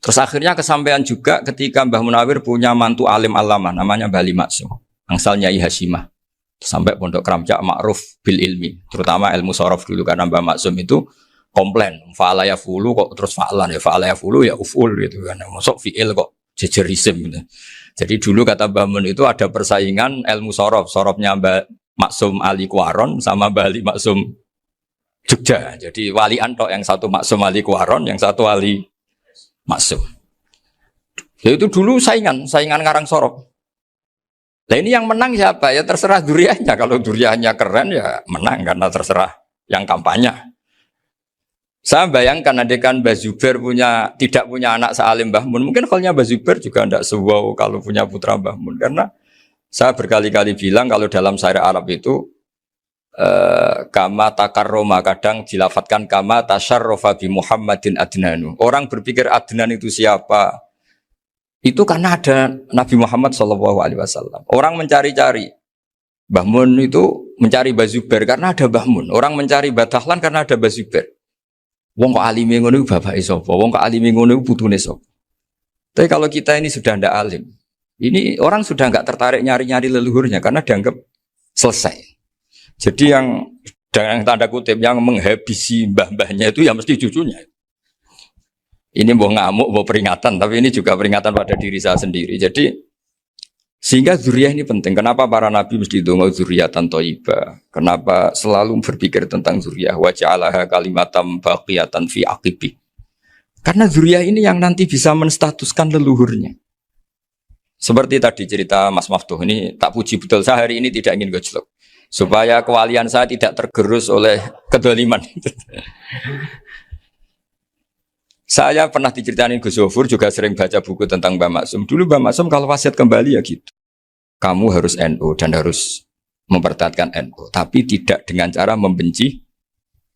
Terus akhirnya kesampaian juga ketika Mbah Munawir punya mantu alim alama namanya Mbah Ali Maksum, angsal Nyai Hasyimah. Sampai pondok Kramjak ma'ruf bil ilmi, terutama ilmu sorof dulu karena Mbah Maksum itu komplain, fa'ala ya fulu kok terus fa'lan ya fa'ala ya fulu ya uf'ul gitu kan. Masuk fi'il kok jejer isim gitu. Jadi dulu kata Mbah Mun itu ada persaingan ilmu sorof, sorofnya Mbah Maksum Ali Kuaron sama Mbah Ali Maksum Jogja. Jadi wali antok yang satu Maksum Ali Kuaron, yang satu Ali Maksum. Ya itu dulu saingan ngarang sorof. Nah ini yang menang siapa? Ya terserah duriannya. Kalau duriannya keren ya menang karena terserah yang kampanye. Saya bayangkan adekan Mbah Zubair tidak punya anak sealim Mbah Mun, mungkin kalau Mbah Zubair juga tidak sewow kalau punya putra Mbah Mun, karena saya berkali-kali bilang kalau dalam syair Arab itu kama takarroma, kadang dilafatkan kama tasyarrofa bi Muhammadin adnanu. Orang berpikir Adnan itu siapa? Itu karena ada Nabi Muhammad SAW. Orang mencari-cari Mbah Mun itu mencari Mbah Zubair karena ada Mbah Mun. Orang mencari Mbah Dahlan karena ada Mbah Zubair. Wong kok alime ngono iku bapake sapa? Wong kok alime ngono iku putune sapa? Tapi kalau kita ini sudah ndak alim, ini orang sudah nggak tertarik nyari-nyari leluhurnya karena dianggap selesai. Jadi yang dengan tanda kutip yang menghabisi mbah-mbahnya itu ya mesti cucunya. Ini mau ngamuk, mau peringatan, tapi ini juga peringatan pada diri saya sendiri. Jadi sehingga zuriyah ini penting. Kenapa para nabi mesti donga zuriyatan thayyibah? Kenapa selalu berpikir tentang zuriyah? Wa ja'alaha kalimatam baqiyatan fi aqibi. Karena zuriyah ini yang nanti bisa menstatuskan leluhurnya. Seperti tadi cerita Mas Maftuh ini, tak puji betul, saya hari ini tidak ingin gojlok. Supaya kewalian saya tidak tergerus oleh kedoliman. Saya pernah diceritain Gus Zofur, juga sering baca buku tentang Mbah Maksum. Dulu Mbah Maksum kalau wasiat kembali ya gitu. Kamu harus NU dan harus mempertahankan NU. Tapi tidak dengan cara membenci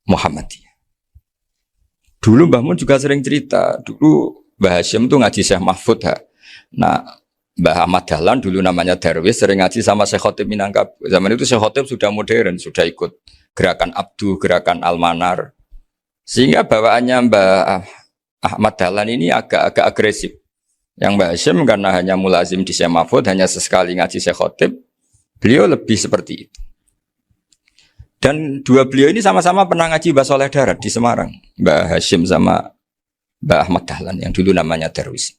Muhammadiyah. Dulu Mbah Mun juga sering cerita. Dulu Mbah Hashim itu ngaji Syekh Mahfud. Nah, Mbah Ahmad Dahlan dulu namanya Darwis sering ngaji sama Syekh Khotib Minangkabau. Zaman itu Syekh Khotib sudah modern, sudah ikut gerakan Abdu, gerakan Almanar. Sehingga bawaannya Mbah Ahmad Dahlan ini agak agresif. Yang Mbah Hashim karena hanya mulazim di Syekh Mahfud, hanya sesekali ngaji Syekh Khotib, beliau lebih seperti itu. Dan dua beliau ini sama-sama pernah ngaji Mbah Soleh Darat di Semarang. Mbah Hashim sama Mbah Ahmad Dahlan yang dulu namanya Darwis.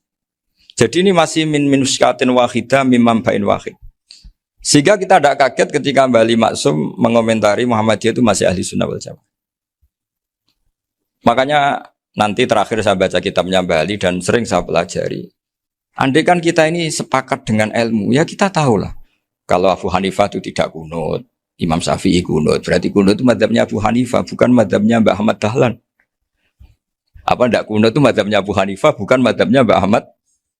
Jadi ini masih min minuskatin wahidah mimam bain wahid. Sehingga kita tidak kaget ketika Mbah Ali Maksum mengomentari Muhammadiyah itu masih ahli sunnah wal jamaah. Makanya nanti terakhir saya baca kitabnya Mbah Ali dan sering saya pelajari. Andai kan kita ini sepakat dengan ilmu, ya kita tahulah. Kalau Abu Hanifah itu tidak kunut, Imam Syafi'i kunut, berarti kunut itu mazhabnya Abu Hanifah, bukan mazhabnya Mbah Ahmad Dahlan. Apa tidak kunut itu mazhabnya Abu Hanifah, bukan mazhabnya Mbah Ahmad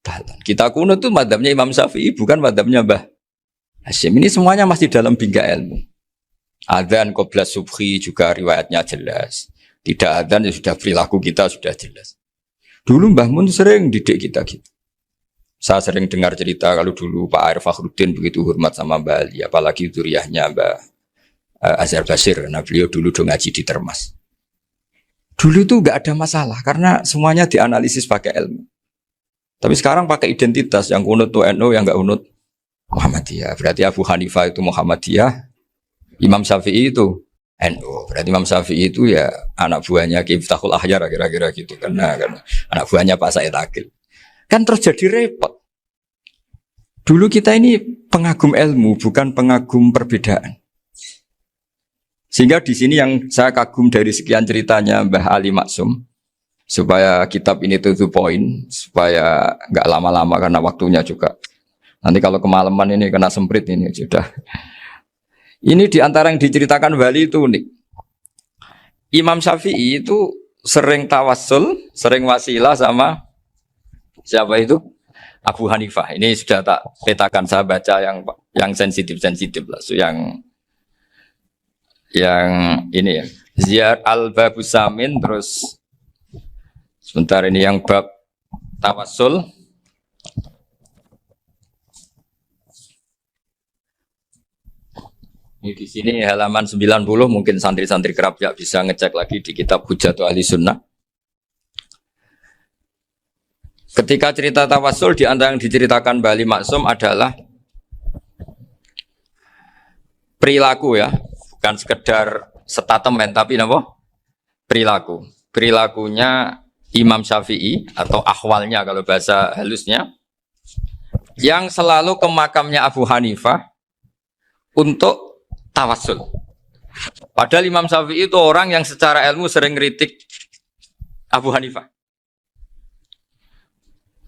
Dahlan. Kita kunut itu mazhabnya Imam Syafi'i, bukan mazhabnya Mbah Hashim. Ini semuanya masih dalam bingkai ilmu. Adzan qabla subhi juga riwayatnya jelas. Tidak adzan ya sudah perilaku kita sudah jelas. Dulu Mbah Mun sering didik kita gitu. Saya sering dengar cerita kalau dulu Pak Arif Fakhruddin begitu hormat sama Mbah Ali, apalagi zuriyahnya Mbah Azhar Basir. Nah beliau dulu do ngaji di Termas. Dulu itu enggak ada masalah karena semuanya dianalisis pakai ilmu. Tapi sekarang pakai identitas, yang kunut itu NU, yang enggak kunut Muhammadiyah. Berarti Abu Hanifah itu Muhammadiyah, Imam Syafi'i itu NU. Berarti Imam Syafi'i itu ya anak buahnya Ki Miftahul Ahyar kira-kira gitu karena anak buahnya Pak Said Akil. Kan terus jadi repot. Dulu kita ini pengagum ilmu, bukan pengagum perbedaan. Sehingga di sini yang saya kagum dari sekian ceritanya Mbah Ali Maksum, supaya kitab ini to the point, supaya nggak lama-lama karena waktunya juga. Nanti kalau kemalaman ini kena semprit ini sudah. Ini diantara yang diceritakan Bali itu unik. Imam Syafi'i itu sering tawassul, sering wasilah sama siapa itu? Abu Hanifah. Ini sudah tak petakan, saya baca yang sensitif-sensitif lah. So, yang ini ya. Ziyar al-Babus Samin, terus sebentar ini yang bab tawassul. Ini di sini halaman 90, mungkin santri-santri kerap ya bisa ngecek lagi di kitab Hujjatul Ahli Sunnah. Ketika cerita tawassul, di antara yang diceritakan Mbah Ali Maksum adalah perilaku ya, bukan sekedar statement tapi apa? Perilaku. Perilakunya Imam Syafi'i atau ahwalnya kalau bahasa halusnya yang selalu ke makamnya Abu Hanifah untuk tawassul. Padahal Imam Syafi'i itu orang yang secara ilmu sering kritik Abu Hanifah.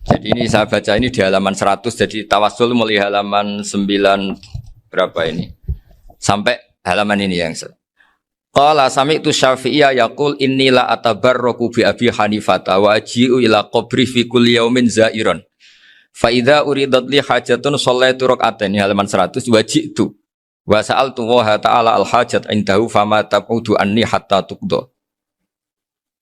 Jadi ini saya baca ini di halaman 100, jadi tawassul mulai halaman 9 berapa ini? Sampai halaman ini yang qala sami'tu Syafi'iyya yaqul inni la atabarraku bi Abi Hanifah wa aji'u ila qabri fi kulli yaumin za'iran. Fa idza uridat li hajatun shallaitu rak'atain halaman 100 waji'tu wa sa'altu wa ta'ala al hajat indahu fama taqudu anni hatta tuqda.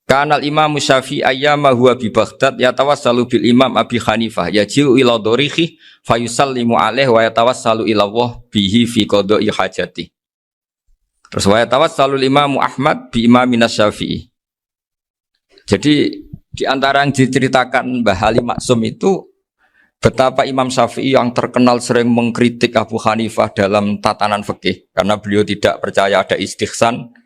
Kanal Imam Syafi'i ayyama huwa bi Baghdad yatawassalu bil Imam Abi Hanifah yaji'u ila dorihi fayusallimu alaihi wa yatawassalu ila Allah bihi fi qada'i hajati. Terus wa yatawassalu Imam Ahmad bi Imamina Syafi'i. Jadi di antara yang diceritakan Mbah Halim Maksum itu betapa Imam Syafi'i yang terkenal sering mengkritik Abu Hanifah dalam tatanan fikih karena beliau tidak percaya ada istihsan.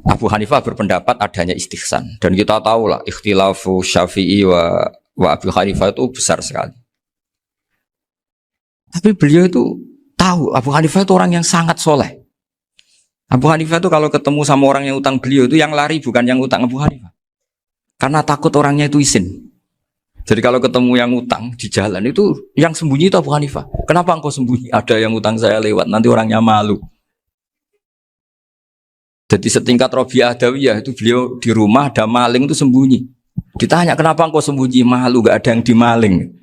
Abu Hanifah berpendapat adanya istihsan dan kita tahulah ikhtilafu Syafi'i wa Abu Hanifah itu besar sekali. Tapi beliau itu tahu Abu Hanifah itu orang yang sangat soleh. Abu Hanifah itu kalau ketemu sama orang yang utang beliau itu yang lari bukan yang utang Abu Hanifah, karena takut orangnya itu izin. Jadi kalau ketemu yang utang di jalan itu yang sembunyi itu Abu Hanifah. Kenapa engkau sembunyi? Ada yang utang saya lewat, nanti orangnya malu. Jadi setingkat Robiah Adawiyah itu beliau di rumah ada maling itu sembunyi. Ditanya kenapa engkau sembunyi? Malu, gak ada yang dimaling.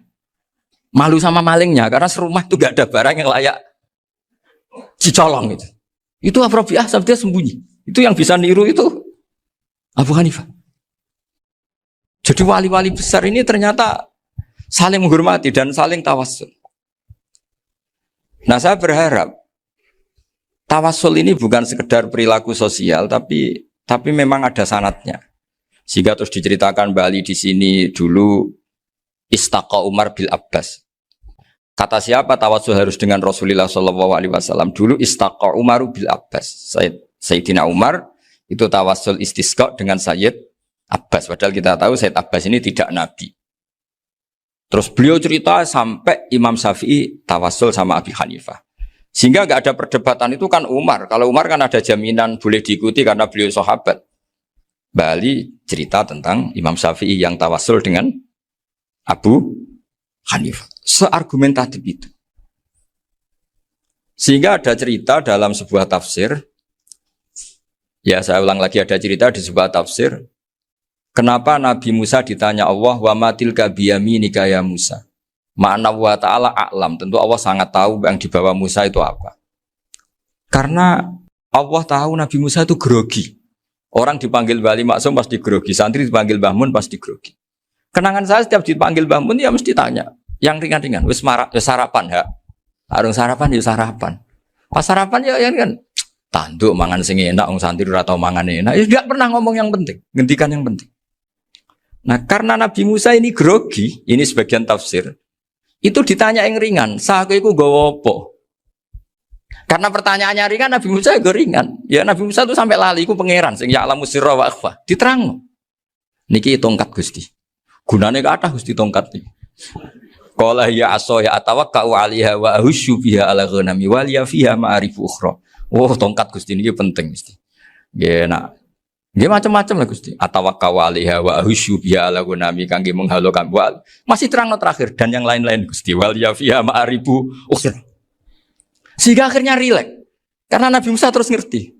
Malu sama malingnya karena serumah itu gak ada barang yang layak dicolong itu. Itu Robiah sampai dia sembunyi. Itu yang bisa niru itu Abu Hanifah. Jadi wali-wali besar ini ternyata saling menghormati dan saling tawassul. Nah saya berharap tawassul ini bukan sekedar perilaku sosial, tapi memang ada sanatnya. Sehingga terus diceritakan Bali di sini dulu istaqa Umar bil Abbas. Kata siapa tawassul harus dengan Rasulullah SAW? Dulu istaqa Umar bil Abbas. Sayyidina Umar itu tawassul istisqa dengan Sayyid Abbas. Padahal kita tahu Sayyid Abbas ini tidak nabi. Terus beliau cerita sampai Imam Syafi'i tawassul sama Abi Hanifah. Sehingga gak ada perdebatan itu kan Umar. Kalau Umar kan ada jaminan boleh diikuti karena beliau sahabat. Bali cerita tentang Imam Syafi'i yang tawassul dengan Abu Hanifah. Seargumentatif itu. Sehingga ada cerita dalam sebuah tafsir. Ya saya ulang lagi, ada cerita di sebuah tafsir. Kenapa Nabi Musa ditanya Allah, wa matilka biyaminika ya Musa? Ma'ana wa ta'ala a'lam. Tentu Allah sangat tahu yang dibawa Musa itu apa. Karena Allah tahu Nabi Musa itu grogi. Orang dipanggil Bali Maksum pasti grogi. Santri dipanggil Mbah Mun pasti grogi. Kenangan saya setiap dipanggil Mbah Mun ya mesti tanya. Yang ringan-ringan. Wis sarapan ya. Arung sarapan ya sarapan. Pas sarapan ya kan. Tanduk mangan sing enak. Orang santri ora tau mangan enak. Ya tidak pernah ngomong yang penting. Ngendikan yang penting. Nah karena Nabi Musa ini grogi. Ini sebagian tafsir. Itu ditanya yang ringan, sahaja itu gawa apa? Karena pertanyaannya ringan, Nabi Musa juga ringan. Ya Nabi Musa itu sampai lali, itu pangeran, sing ya'lamu sirra wa akhfa. Diterang. Niki tongkat Gusti. Gunane kathah Gusti tongkat iki. Qala ya aso ya atawakkau 'alaiha wa ahusyu biha 'ala ghanami wa liya fiha ma'arifu ukhra. Oh, tongkat Gusti niki penting mesti. Nggih nak. Nggih macam-macam lah Gusti. Atawakkau 'alaiha wa ahusyu biha 'ala ghanami kangge menghalokan wal. Masih terang terakhir dan yang lain-lain Gusti. Wal liya fiha ma'arifu ukhra. Sehingga akhirnya rileks. Karena Nabi Musa terus ngerti.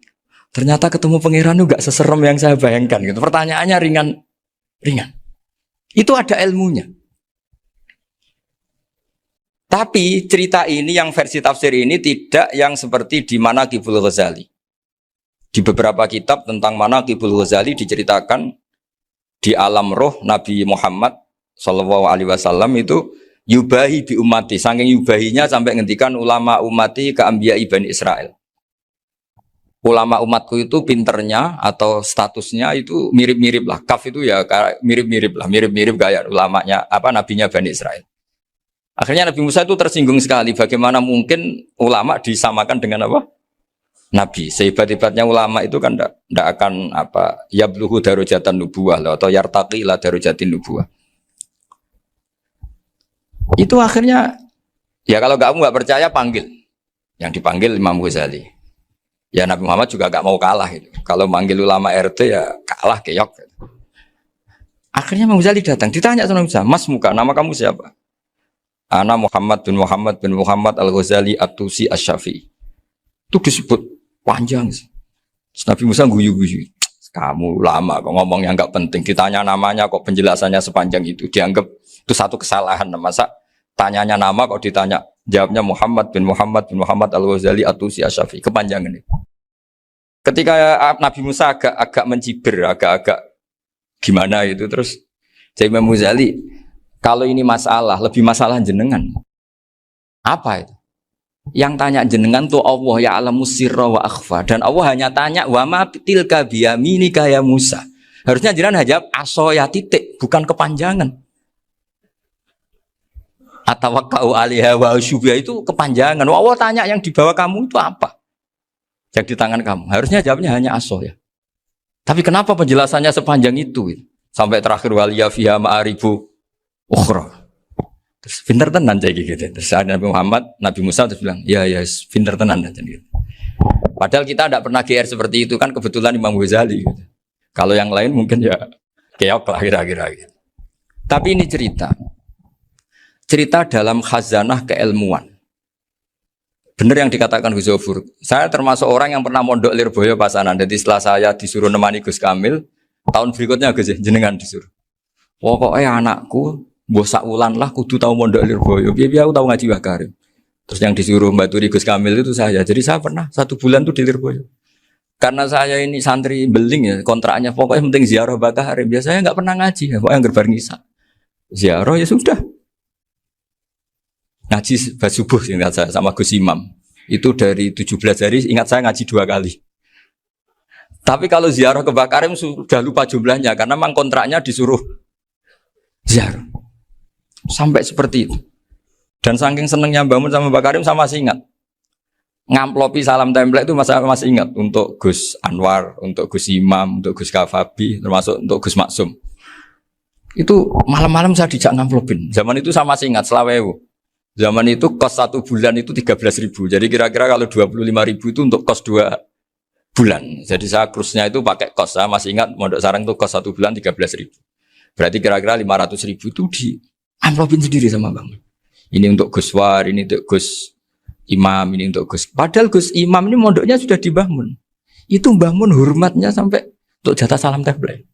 Ternyata ketemu pangeran itu gak seserem yang saya bayangkan gitu. Pertanyaannya ringan. Itu ada ilmunya. Tapi cerita ini yang versi tafsir ini tidak yang seperti di Manaqibul Ghazali. Di beberapa kitab tentang Manaqibul Ghazali diceritakan di alam roh Nabi Muhammad SAW itu yubahi bi ummati, saking yubahinya sampai ngendikan ulama ummati ke anbiya Bani Israel. Ulama umatku itu pinternya atau statusnya itu mirip-mirip lah. Kaf itu ya mirip-mirip kayak ulamanya nabinya Bani Israel. Akhirnya Nabi Musa itu tersinggung sekali. Bagaimana mungkin ulama disamakan dengan apa? Nabi. Sehebat-hebatnya ulama itu kan tidak akan yabluhu darajatan nubuwah atau yartaqi ila darajatin nubuwah. Itu akhirnya, ya kalau kamu nggak percaya panggil. Yang dipanggil Imam Ghazali. Ya Nabi Muhammad juga nggak mau kalah itu. Kalau manggil ulama RT ya kalah keok. Akhirnya Imam Ghazali datang, ditanya sama Musa, Mas Muka, nama kamu siapa? Ana Muhammad bin Muhammad Al-Ghazali At-Tusi Asy-Syafi'i. Itu disebut panjang. Terus Nabi Musa guyu-guyu. Kamu lama kok ngomong yang nggak penting. Ditanya namanya kok penjelasannya sepanjang itu. Dianggap itu satu kesalahan. Masa tanyanya nama kok ditanya. Jawabnya Muhammad bin Muhammad Al-Ghazali At-Tusi Asy-Syafi'i. Kepanjangan itu. Ketika Nabi Musa agak mencibir, agak gimana itu. Terus jadi Imam Ghazali, kalau ini masalah, lebih masalah jenengan. Apa itu? Yang tanya jenengan tuh Allah ya alamu sirra wa akhfa, dan Allah hanya tanya wa ma tilka biyaminika ya Musa. Harusnya jenengan jawab aso ya titik, bukan kepanjangan. Atawakkau 'alaiha wa usybiha itu kepanjangan. Allah tanya yang di bawah kamu itu apa? Yang di tangan kamu. Harusnya jawabnya hanya aso ya. Tapi kenapa penjelasannya sepanjang itu? Sampai terakhir waliya fiha ma'aribu ukhra. Terus pinter tenan kayak gitu. Terus ada Nabi Muhammad, Nabi Musa terus bilang, ya pinter tenan gitu. Padahal kita tidak pernah GR seperti itu kan, kebetulan Imam Ghazali gitu. Kalau yang lain mungkin ya keok lah kira-kira gitu. Tapi ini cerita dalam khazanah keilmuan. Benar yang dikatakan Gus Zofur. Saya termasuk orang yang pernah mondok Lirboyo Pasanan. Jadi setelah saya disuruh nemani Gus Kamil, tahun berikutnya Gus jenengan disuruh. Pokoknya anakku mbok sak wulan lah kudu tau mondok Lirboyo. Biar aku tahu ngaji Mbah Karim. Terus yang disuruh Mbak Turi Gus Kamil itu saya. Jadi saya pernah 1 bulan tuh di Lirboyo. Karena saya ini santri beling ya, kontraknya pokoknya penting ziarah Mbah Karim. Biasanya nggak pernah ngaji, ya, pokoknya gerbar ngisa. Ziarah ya sudah. Ngaji pas subuh ingat saya sama Gus Imam. Itu dari 17 hari ingat saya ngaji 2 kali. Tapi kalau ziarah ke Mbah Karim sudah lupa jumlahnya karena memang kontraknya disuruh ziarah. Sampai seperti itu. Dan saking senengnya bangun sama Mbak Karim sama masih ingat. Ngamplopi salam template itu masih ingat untuk Gus Anwar, untuk Gus Imam, untuk Gus Kafabi, termasuk untuk Gus Maksum. Itu malam-malam saya dijak ngamplopin. Zaman itu sama masih ingat selawewu. Zaman itu kos 1 bulan itu 13.000. Jadi kira-kira kalau 25.000 itu untuk kos 2 bulan. Jadi saya krusnya itu pakai kos. Saya masih ingat Mondok Sarang itu kos 1 bulan 13.000. Berarti kira-kira 500.000 itu di amplopin sendiri sama Bang. Ini untuk Gus War, ini untuk Gus Imam, ini untuk Gus. Padahal Gus Imam ini mondoknya sudah dibangun. Itu bangun hormatnya sampai untuk jatah salam template.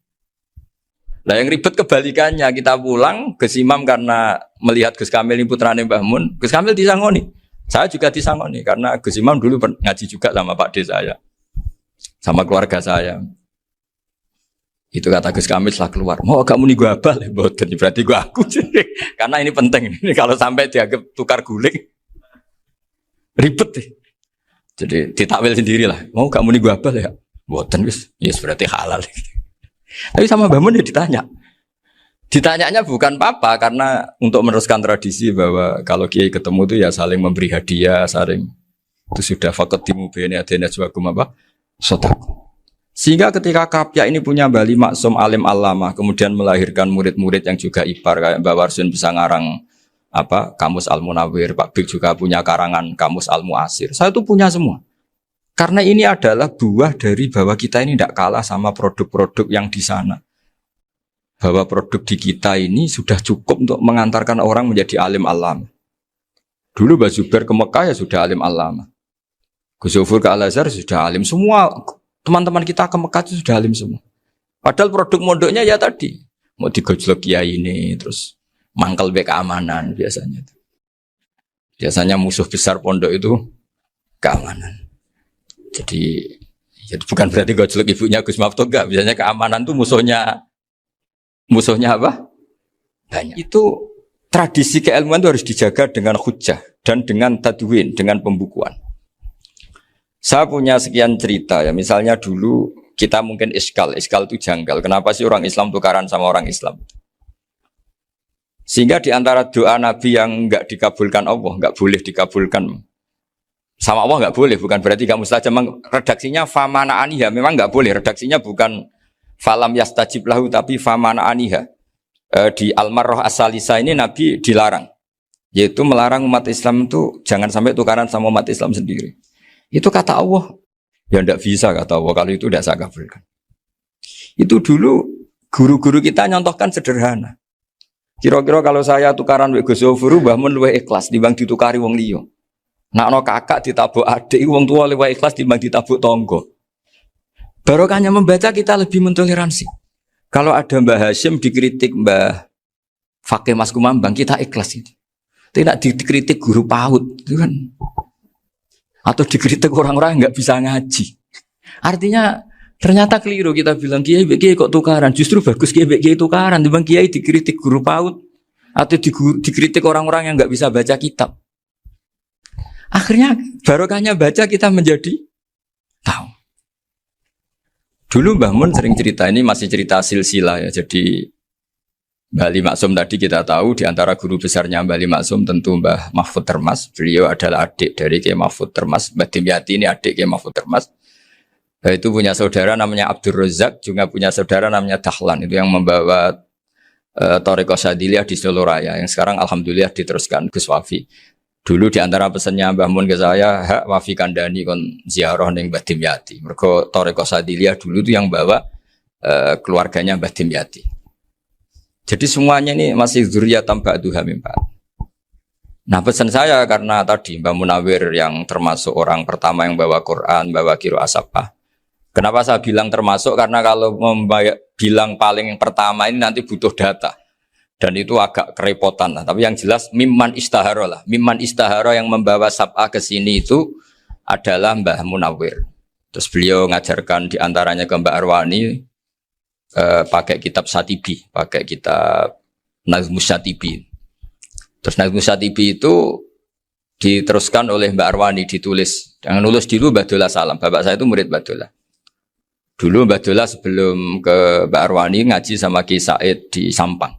Lah yang ribet kebalikannya, kita pulang Gus Imam karena melihat Gus Kamil ini putrane Mbah Mun, Gus Kamil disangoni. Saya juga disangoni karena Gus Imam dulu ngaji juga sama Pak D saya. Sama keluarga saya. Itu kata Gus Kamil setelah keluar, mau kamu nih gue abal ya, boten berarti gue aku. Karena ini penting, ini kalau sampai dianggap tukar guling, ribet deh. Jadi ditakwil sendiri lah, mau kamu nih gue abal ya, boten wis, yes berarti halal. Tapi sama Mbah Mun ya ditanya. Ditanyanya bukan apa karena untuk meneruskan tradisi bahwa kalau kiai ketemu itu ya saling memberi hadiah, saling itu sudah faqatimu baina adena juakum apa? Sotaku. Sehingga ketika Kapya ini punya Bali Maksum alim alama, kemudian melahirkan murid-murid yang juga ipar kayak Mbak Warsun bisa ngarang apa Kamus Al-Munawwir, Pak Bik juga punya karangan Kamus Al-Mu'asir. Saya itu punya semua. Karena ini adalah buah dari bahwa kita ini tidak kalah sama produk-produk yang di sana. Bahwa produk di kita ini sudah cukup untuk mengantarkan orang menjadi alim alama. Dulu Mbah Zubair ke Mekah ya sudah alim alama. Gus Zofur ke Al-Azhar sudah alim. Semua teman-teman kita ke Mekah itu sudah alim semua. Padahal produk mondoknya ya tadi. Mau digojlok kiai ini, terus mangkel be keamanan biasanya. Biasanya musuh besar pondok itu keamanan. Jadi bukan berarti gojlok ibunya Gus Maftuh enggak. Biasanya keamanan itu musuhnya apa? Banyak. Itu tradisi keilmuan itu harus dijaga dengan hujjah dan dengan tadwin, dengan pembukuan. Saya punya sekian cerita ya. Misalnya dulu kita mungkin iskal itu janggal. Kenapa sih orang Islam tukaran sama orang Islam? Sehingga di antara doa Nabi yang enggak dikabulkan Allah, enggak boleh dikabulkan sama Allah enggak boleh, bukan berarti enggak mustajab. Redaksinya famana aniha, memang enggak boleh. Redaksinya bukan falam yastajib lahu tapi famana aniha. Di Al-Marrah As-Salisa ini Nabi dilarang. yaitu melarang umat Islam itu jangan sampai tukaran sama umat Islam sendiri. Itu kata Allah, ya tidak bisa kata Allah, kalau itu tidak saya kabulkan. Itu dulu guru-guru kita nyontohkan sederhana. Kira-kira kalau saya tukaran wek Gus Zofuru, Mbah Mun luwih ikhlas dibanding ditukari wong liya. Nak ana kakak ditabuk adik, wong tua luwih ikhlas dibanding ditabuk tangga. Barokahnya membaca kita lebih mentoleransi. Kalau ada Mbah Hashim dikritik Mbah Fakih Mas Kumambang, kita ikhlas itu. Tidak dikritik guru PAUD, itu kan. Atau dikritik orang-orang yang nggak bisa ngaji. Artinya ternyata keliru kita bilang kiai kok tukaran. Justru bagus kiai tukaran. Dibanding kiai dikritik guru PAUD atau dikritik orang-orang yang nggak bisa baca kitab. Akhirnya barokahnya baca kita menjadi tahu. Dulu Mbah Mun sering cerita, ini masih cerita silsilah ya. Jadi Mbah Ali Maksum tadi kita tahu di antara guru besarnya Mbah Ali Maksum tentu Mbah Mahfud Termas. Beliau adalah adik dari Kiai Mahfud Termas. Mbah Dimyati ini adik Kiai Mahfud Termas. Itu punya saudara namanya Abdul Razak, juga punya saudara namanya Dahlan. Itu yang membawa Thariqah Syadziliyah di Solo Raya. Yang sekarang alhamdulillah diteruskan Gus Wafi. Dulu di antara pesannya Mbah Mun ke saya, hak Wafi kandani kon ziarah ning Mbah Dimyati. Mergo Thariqah Syadziliyah dulu itu yang bawa keluarganya Mbah Dimyati. Jadi semuanya ini masih dzurriyyatan ba'duha min ba'd. Nah pesan saya karena tadi Mbah Munawir yang termasuk orang pertama yang bawa Quran, bawa Qiraah Sab'ah. Kenapa saya bilang termasuk? Karena kalau bilang paling pertama ini nanti butuh data. Dan itu agak kerepotan lah. Tapi yang jelas mimman istahara lah. Mimman istahara yang membawa Sab'ah ke sini itu adalah Mbah Munawir. Terus beliau ngajarkan diantaranya ke Mbak Arwani pakai kitab Satibi, pakai kitab Nazmus Satibi. Terus Nazmus Satibi itu diteruskan oleh Mbak Arwani, ditulis. Yang nulis dulu Mbak Dola Salam. Bapak saya itu murid Mbak Dola. Dulu Mbak Dola sebelum ke Mbak Arwani ngaji sama Ki Said di Sampang.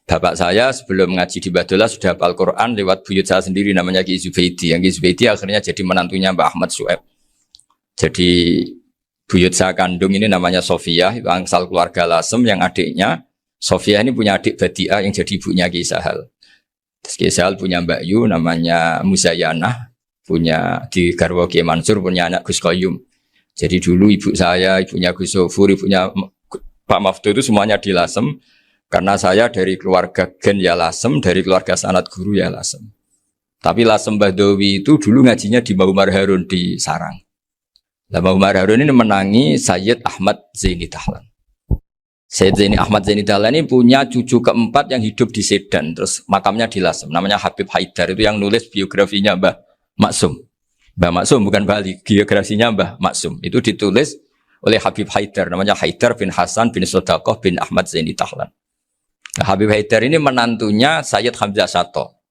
Bapak saya sebelum ngaji di Mbak Dola sudah hafal Quran lewat buyut saya sendiri namanya Ki Zubaidi. Yang Ki Zubaidi akhirnya jadi menantunya Mbak Ahmad Su'eb. Jadi buyut saya kandung ini namanya Sofia, itu angsal keluarga Lasem yang adiknya. Sofia ini punya adik Badiah yang jadi ibunya Ki Sahal. Terus Ki Sahal punya Mbak Yu namanya Muzayanah, punya di Garwo Ki Mansur punya anak Gus Qayyum. Jadi dulu ibu saya, ibunya Gus Sofur, ibunya Pak Maftu itu semuanya di Lasem. Karena saya dari keluarga Gen ya Lasem, dari keluarga sanad guru ya Lasem. Tapi Lasem Bahdawi itu dulu ngajinya di Mbah Umar Harun di Sarang. Nah, Mbah Umar Harun ini menangi Sayyid Ahmad Zaini Dahlan. Sayyid Zaini Ahmad Zaini Dahlan ini punya cucu keempat yang hidup di Sedan. Terus makamnya di Lasem. Namanya Habib Haidar. Itu yang nulis biografinya Mbah Maksum. Mbah Maksum bukan Bali. Biografinya Mbah Maksum. Itu ditulis oleh Habib Haidar. Namanya Haidar bin Hasan bin Sodaqoh bin Ahmad Zaini Dahlan. Nah, Habib Haidar ini menantunya Sayyid Hamzah Sato.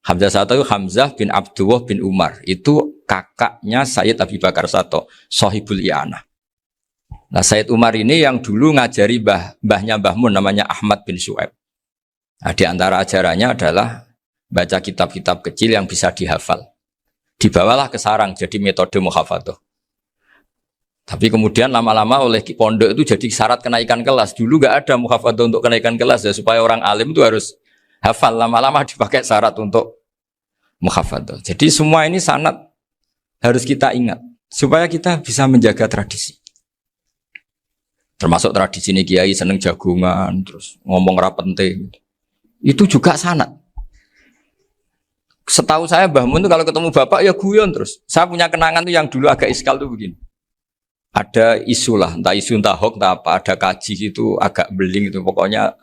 Hamzah Sato itu Hamzah bin Abdullah bin Umar. Itu kakaknya Sayyid Abi Bakar Sato, Sohibul I'anah. Nah, Sayyid Umar ini yang dulu ngajari mbahnya Mbah Mun namanya Ahmad bin Su'aib. Nah, di antara ajarannya adalah baca kitab-kitab kecil yang bisa dihafal. Dibawalah ke sarang jadi metode muhafadzah. Tapi kemudian lama-lama oleh pondok itu jadi syarat kenaikan kelas. Dulu gak ada muhafadzah untuk kenaikan kelas ya, supaya orang alim itu harus hafal. Lama-lama dipakai syarat untuk muhafadzah. Jadi semua ini sanad harus kita ingat supaya kita bisa menjaga tradisi. Termasuk tradisi ini kiai seneng jagungan, terus ngomong ra penting. Itu juga sanad. Setahu saya Mbah Mun itu kalau ketemu bapak ya guyon terus. Saya punya kenangan tuh yang dulu agak iskal tuh begini. Ada isu lah, entah isu entah hoax entah apa, ada kaji itu agak beling itu, pokoknya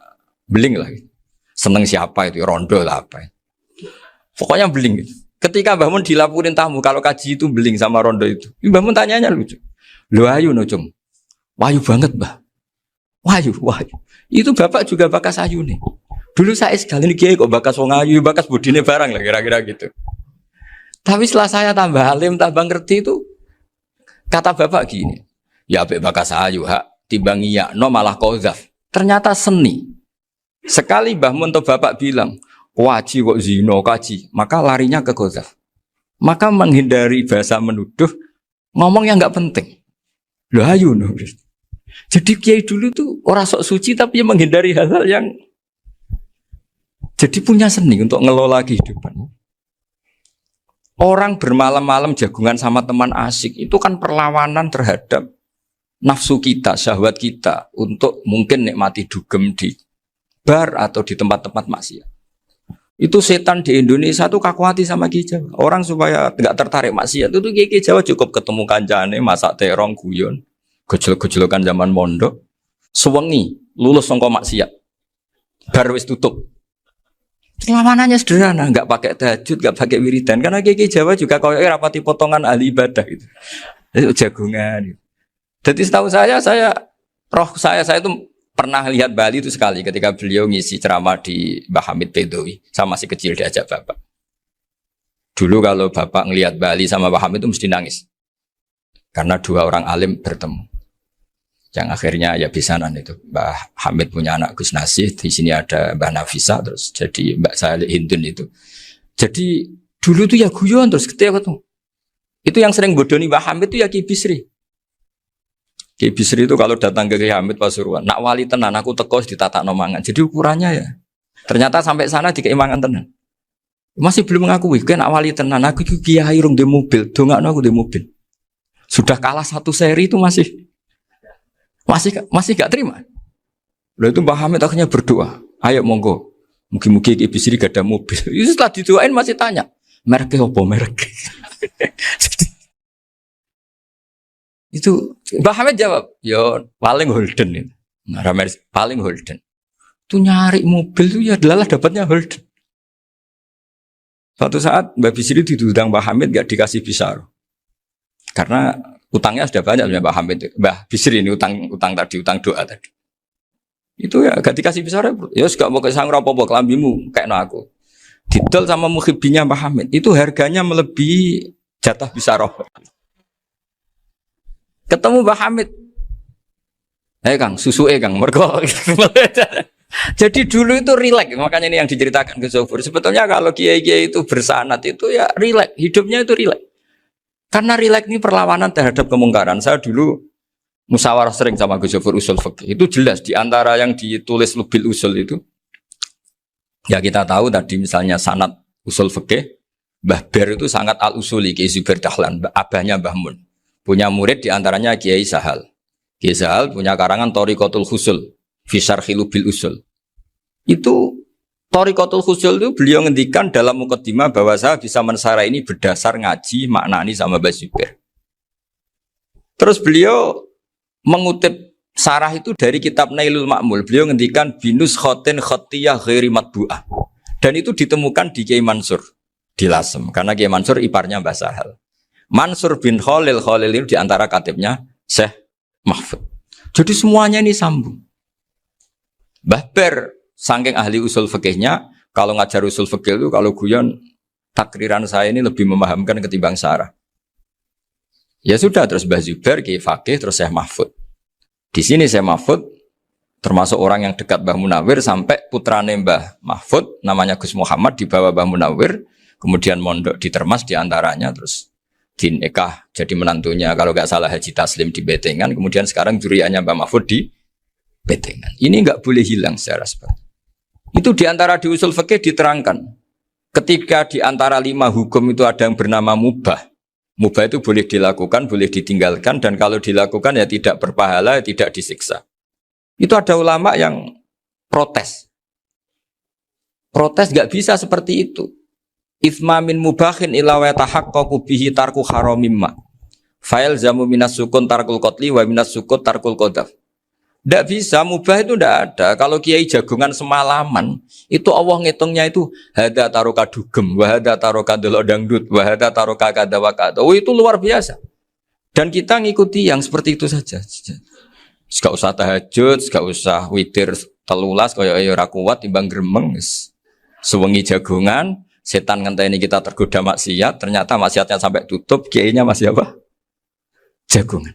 beling lah. Seneng siapa itu, rondo lah apa. Pokoknya beling gitu. Ketika Mbah Mun dilaporin tamu kalau kaji itu beling sama rondo itu, Mbah Mun tanyanya lucu. Lho ayu no cung. Wahyu banget Mbah. Wahyu. Itu bapak juga bakas ayu nih. Dulu saya sekali nih kiai kok bakas wong ayu, bakas budine barang lah kira-kira gitu. Tapi setelah saya tambah alim, tambah ngerti itu, kata bapak gini, ya apik bakas ayu hak timbang iya no malah qadzaf. Ternyata seni. Sekali Mbah Mun atau bapak bilang, waji kok zino kaji, maka larinya ke qadzaf. Maka menghindari bahasa menuduh, ngomong yang enggak penting. Lho ayu no. Jadi kiai dulu tuh orang sok suci tapi menghindari hal-hal yang Jadi punya seni untuk ngelola kehidupan. Orang bermalam-malam jagungan sama teman asik itu kan perlawanan terhadap nafsu kita, syahwat kita untuk mungkin nikmati dugem di bar atau di tempat-tempat maksiat. Itu setan di Indonesia tuh kakuati sama Ki Jawa. Orang supaya nggak tertarik maksiat itu Ki Jawa cukup ketemu kancane masak terong guyon, gejol-gejolokan zaman mondok, sewengi lulus sangka maksiat. Bar wis tutup. Perlawanannya sederhana, nggak pakai tahajud, nggak pakai wiridan, karena Ki Jawa juga kau rapati potongan ahli ibadah itu, jagungan. Gitu. Jadi setahu saya itu pernah lihat Bali itu sekali ketika beliau ngisi ceramah di Mbah Hamid Bedowi, saya masih kecil diajak bapak. Dulu kalau bapak ngelihat Bali sama Mbah Hamid itu mesti nangis, karena dua orang alim bertemu. Yang akhirnya ya bisanan itu Mbah Hamid punya anak Gus Nasih, di sini ada Mbah Nafisa, terus jadi Mbak Salih Hindun itu. Jadi dulu tuh ya guyon terus ketika ketemu. Itu yang sering bodoni Mbah Hamid itu ya Ki Bisri. Ki Bisri itu kalau datang ke Ki Hamid Pasuruan, nak wali tenan aku teko ditata nomangan. Jadi ukurannya ya. Ternyata sampai sana dikeimangan tenan. Masih belum mengakui, kan nak wali tenan aku kiai rung di mobil, dongakno aku di mobil. Sudah kalah satu seri itu masih gak terima. Lalu itu Mbah Hamid akhirnya berdoa, ayo monggo, mungkin Ki Bisri gak ada mobil. Itu setelah didoain masih tanya, mereknya apa merek? Itu Mbah Hamid jawab, yo paling Holden itu, paling Holden. Itu nyari mobil itu ya adalah dapatnya Holden. Suatu saat Mbah Bisri diundang Mbah Hamid gak dikasih bisar, karena utangnya sudah banyak Mbah Hamid, Mbah Bisri ini utang doa tadi. Itu ya gak dikasih besar ya gak mau kesang apa-apa kelambimu kayak aku. Didol sama muhibbinya Mbah Hamid, itu harganya melebihi jatah bisaroh. Ketemu Mbah Hamid, Kang, susu Kang, mergo. Jadi dulu itu rileks, makanya ini yang diceritakan ke Zofur. Sebetulnya kalau kiai-kiai itu bersanat itu ya rileks, hidupnya itu rileks. Karena rileks ini perlawanan terhadap kemungkaran. Saya dulu musyawarah sering sama Gus Zofur usul fikih. Itu jelas di antara yang ditulis Lubil Usul itu. Ya kita tahu tadi misalnya sanad usul fikih, Mbah Ber itu sangat al-usuli, Kiai Zubair Dahlan, abahnya Mbah Mun. Punya murid di antaranya Kiai Sahal. Kiai Sahal punya karangan Thariqatul Husul, fi syarhi Lubil Usul. Itu Thariqatul Husul itu beliau ngendikan dalam mukaddimah bahwa saya bisa mensara ini berdasar ngaji maknani sama Mbah Zubair. Terus beliau mengutip sarah itu dari kitab Nailul Ma'mul. Beliau ngendikan binus khotin khotiyah ghairi matbu'ah. Dan itu ditemukan di Kiai Mansur di Lasem, karena Kiai Mansur iparnya Mbah Sahal. Mansur bin Khalil itu diantara katibnya Syekh Mahfud. Jadi semuanya ini sambung. Mbah Ber saking ahli usul fikihnya, kalau ngajar usul fikih itu kalau guyon takriran saya ini lebih memahamkan ketimbang sarah. Ya sudah, terus Mbah Zubair Kiai Fakih, terus Syekh Mahfud. Di sini Syekh Mahfud termasuk orang yang dekat Mbah Munawir, sampai putrane Mbah Mahfud namanya Gus Muhammad dibawa Mbah Munawir, kemudian mondok di Termas diantaranya, terus dinikah jadi menantunya kalau nggak salah Haji Taslim di Betengan, kemudian sekarang juriannya Mbah Mahfud di Betengan. Ini nggak boleh hilang secara seperti itu. Diantara di usul fikih diterangkan, ketika diantara 5 hukum itu ada yang bernama mubah. Mubah itu boleh dilakukan, boleh ditinggalkan, dan kalau dilakukan ya tidak berpahala, tidak disiksa. Itu ada ulama yang protes. Protes nggak bisa seperti itu. Itsma min mubahin ila wa tahaqqaqu bihi tarku haramimma. Fa'il zamu minas sukun tarkul qatli wa minas sukut tarkul qadaf. Tidak bisa, mubah itu tidak ada. Kalau kiai jagungan semalaman, itu Allah ngitungnya itu hada taroka dugem, wahada taroka delok dangdut, wahada taroka kada wakada. Oh, itu luar biasa. Dan kita ngikuti yang seperti itu saja. Gak usah tahajud, gak usah witir telulas, kaya ora kuat timbang gremeng. Sewengi jagungan, setan ngenteni kita tergoda maksiat, ternyata maksiatnya sampai tutup, kiainya masih apa? Jagungan.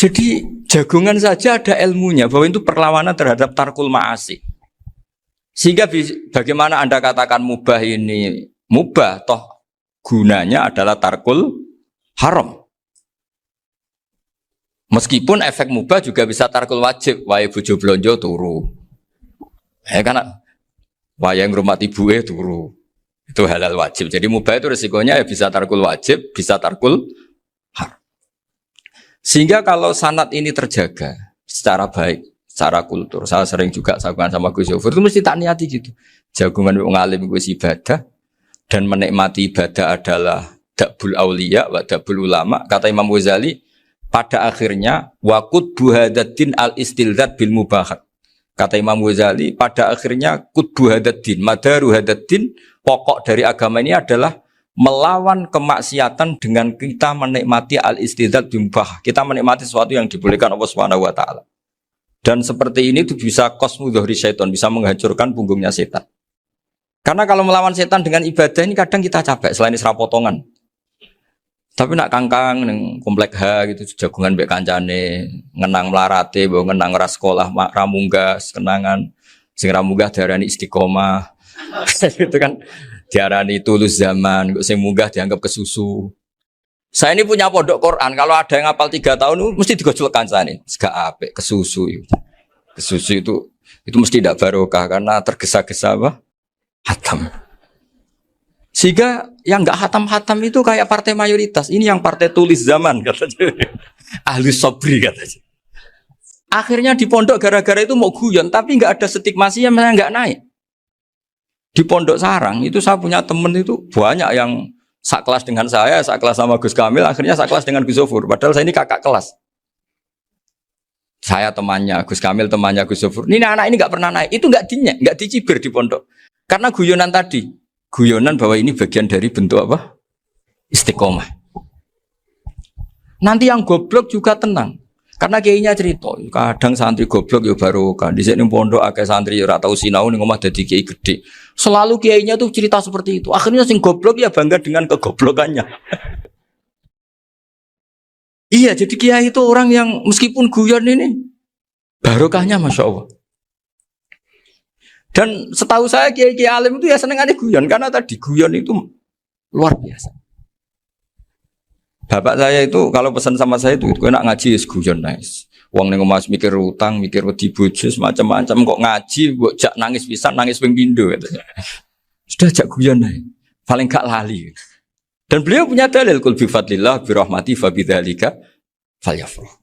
Jadi jagungan saja ada ilmunya bahwa itu perlawanan terhadap tarkul ma'asi. Sehingga bagaimana Anda katakan mubah ini mubah, toh gunanya adalah tarkul haram. Meskipun efek mubah juga bisa tarkul wajib, wae bojo blonjo turu. Karena Wayang ngurmati ibuke turu. Itu halal wajib. Jadi mubah itu resikonya ya bisa tarkul wajib, bisa tarkul haram. Sehingga kalau sanad ini terjaga secara baik, secara kultur, saya sering juga sakuan sama Gus Yofur, itu mesti tak niati gitu. Jagungan wong alim Gus ibadah dan menikmati ibadah adalah dabul auliya wa dabul ulama. Kata Imam Ghazali, pada akhirnya waqud buhadatin al istilzat bil mubahat. Kata Imam Ghazali, pada akhirnya qutbu hadaddin, madaru hadaddin, pokok dari agama ini adalah melawan kemaksiatan dengan kita menikmati al-istidzat bimubah. Kita menikmati sesuatu yang dibolehkan Allah Subhanahu wa taala. Dan seperti ini itu bisa qasmu dhuhri syaitan, bisa menghancurkan punggungnya setan. Karena kalau melawan setan dengan ibadah ini kadang kita capek selain isra potongan. Tapi nak kangkang neng komplek H gitu jagungan mbek kancane, ngenang melarate, mbok ngenang ora sekolah ramunggah, kenangan sing ramunggah diarani istiqomah. Itu kan diarani tulus zaman, kok sing munggah dianggap kesusu. Saya ini punya pondok Quran, kalau ada yang hafal 3 tahun mesti digojol kancane. Gak apik kesusu itu. Kesusu itu mesti tidak barokah karena tergesa-gesa apa? Hatam. Sehingga yang nggak hatam-hatam itu kayak partai mayoritas. Ini yang partai tulis zaman katanya. Ahli sobri katanya. Akhirnya di pondok gara-gara itu mau guyon, tapi nggak ada stigmasi yang nggak naik. Di pondok sarang itu saya punya temen itu banyak yang sekelas dengan saya, sekelas sama Gus Kamil, akhirnya sekelas dengan Gus Zofur. Padahal saya ini kakak kelas. Saya temannya Gus Kamil, temannya Gus Zofur. Ini anak ini nggak pernah naik. Itu nggak dicibir di pondok. Karena guyonan tadi. Guyonan bahwa ini bagian dari bentuk apa? Istiqomah. Nanti yang goblok juga tenang. Karena kiainya cerita, kadang santri goblok ya baru kan. Di sini pondok akeh santri ora tau sinau ning omah dadi kiai gede. Selalu kiainya tuh cerita seperti itu. Akhirnya sing goblok ya bangga dengan kegoblokannya. Iya, jadi kiai itu orang yang meskipun guyon ini barokahnya Masya Allah. Dan setahu saya kiai-kiai alim itu ya senengannya guyon karena tadi guyon itu luar biasa. Bapak saya itu kalau pesan sama saya itu enak ngaji is guyon nice. Wong ning omah mikir utang, mikir wedi bojo macam-macam kok ngaji kok jak nangis pisan, nangis ping pindho katanya. Sudah jak guyon nice. Paling gak lali. Dan beliau punya dalil kul bi fadlillah bi rahmati fa bidzalika falyafrah.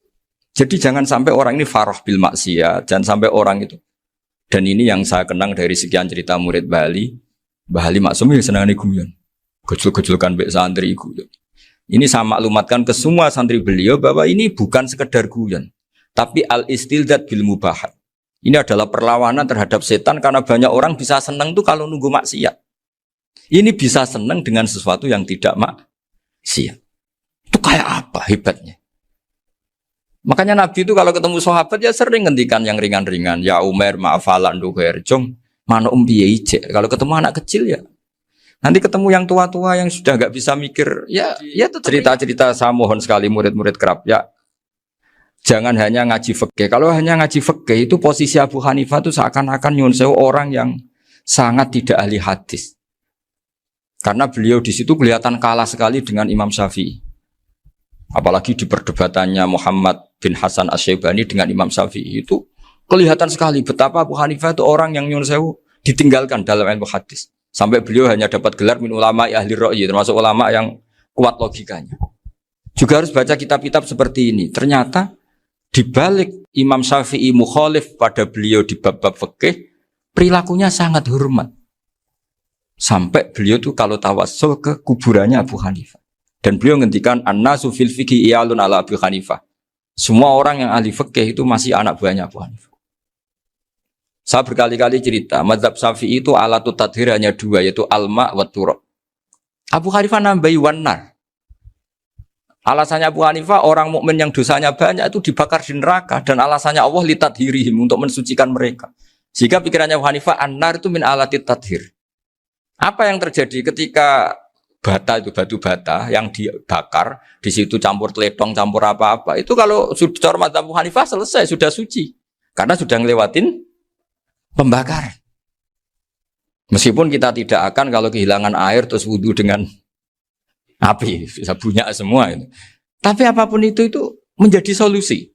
Jadi jangan sampai orang ini farah bil maksiyat, jangan sampai orang itu. Dan ini yang saya kenang dari sekian cerita murid Bali. Mbah Ali Maksum ya senangane guyon. Gojol-gojolkan mbek santri guyon. Ini saya maklumatkan ke semua santri beliau bahwa ini bukan sekedar guyon, tapi al-istildzat bil mubahat. Ini adalah perlawanan terhadap setan karena banyak orang bisa senang tuh kalau nunggu maksiat. Ini bisa senang dengan sesuatu yang tidak maksiat. Itu kayak apa hebatnya? Makanya Nabi itu kalau ketemu sahabat ya sering ngendikan yang ringan-ringan. Ya Umar ma'afalan duher jong mana piye. Kalau ketemu anak kecil ya. Nanti ketemu yang tua-tua yang sudah nggak bisa mikir ya cerita-cerita saya mohon sekali murid-murid kerap ya. Jangan hanya ngaji fikih. Kalau hanya ngaji fikih itu posisi Abu Hanifah itu seakan-akan nyuwun sewu orang yang sangat tidak ahli hadis. Karena beliau di situ kelihatan kalah sekali dengan Imam Syafi'i. Apalagi di perdebatannya Muhammad bin Hasan Asy-Syaibani dengan Imam Syafi'i itu kelihatan sekali betapa Abu Hanifah itu orang yang nyuwun sewu ditinggalkan dalam ilmu hadis. Sampai beliau hanya dapat gelar min ulama ahli ra'yi, termasuk ulama yang kuat logikanya. Juga harus baca kitab-kitab seperti ini. Ternyata di balik Imam Syafi'i mukhalif pada beliau di bab-bab fikih, perilakunya sangat hormat. Sampai beliau tuh kalau tawassul ke kuburannya Abu Hanifah. Dan beliau ngendikan an-nasu fil fiqhi iyalun ala Abu Hanifah. Semua orang yang ahli fikih itu masih anak buahnya Abu Hanifah. Saya berkali-kali cerita, mazhab Syafi'i itu alatut tadhir hanya 2, yaitu alma wa turab. Abu Hanifah nambahi wanar. Alasannya Abu Hanifah orang mukmin yang dosanya banyak itu dibakar di neraka dan alasannya Allah litadhirihim untuk mensucikan mereka. Sehingga pikirannya Abu Hanifah an-nar itu min alatit tadhir. Apa yang terjadi ketika bata itu batu bata yang dibakar, di situ campur teledong, campur apa-apa. Itu kalau sudah mazhab Abu Hanifah selesai, sudah suci. Karena sudah ngelewatin pembakaran. Meskipun kita tidak akan kalau kehilangan air terus wudu dengan api, bisa bunyak semua itu. Tapi apapun itu menjadi solusi.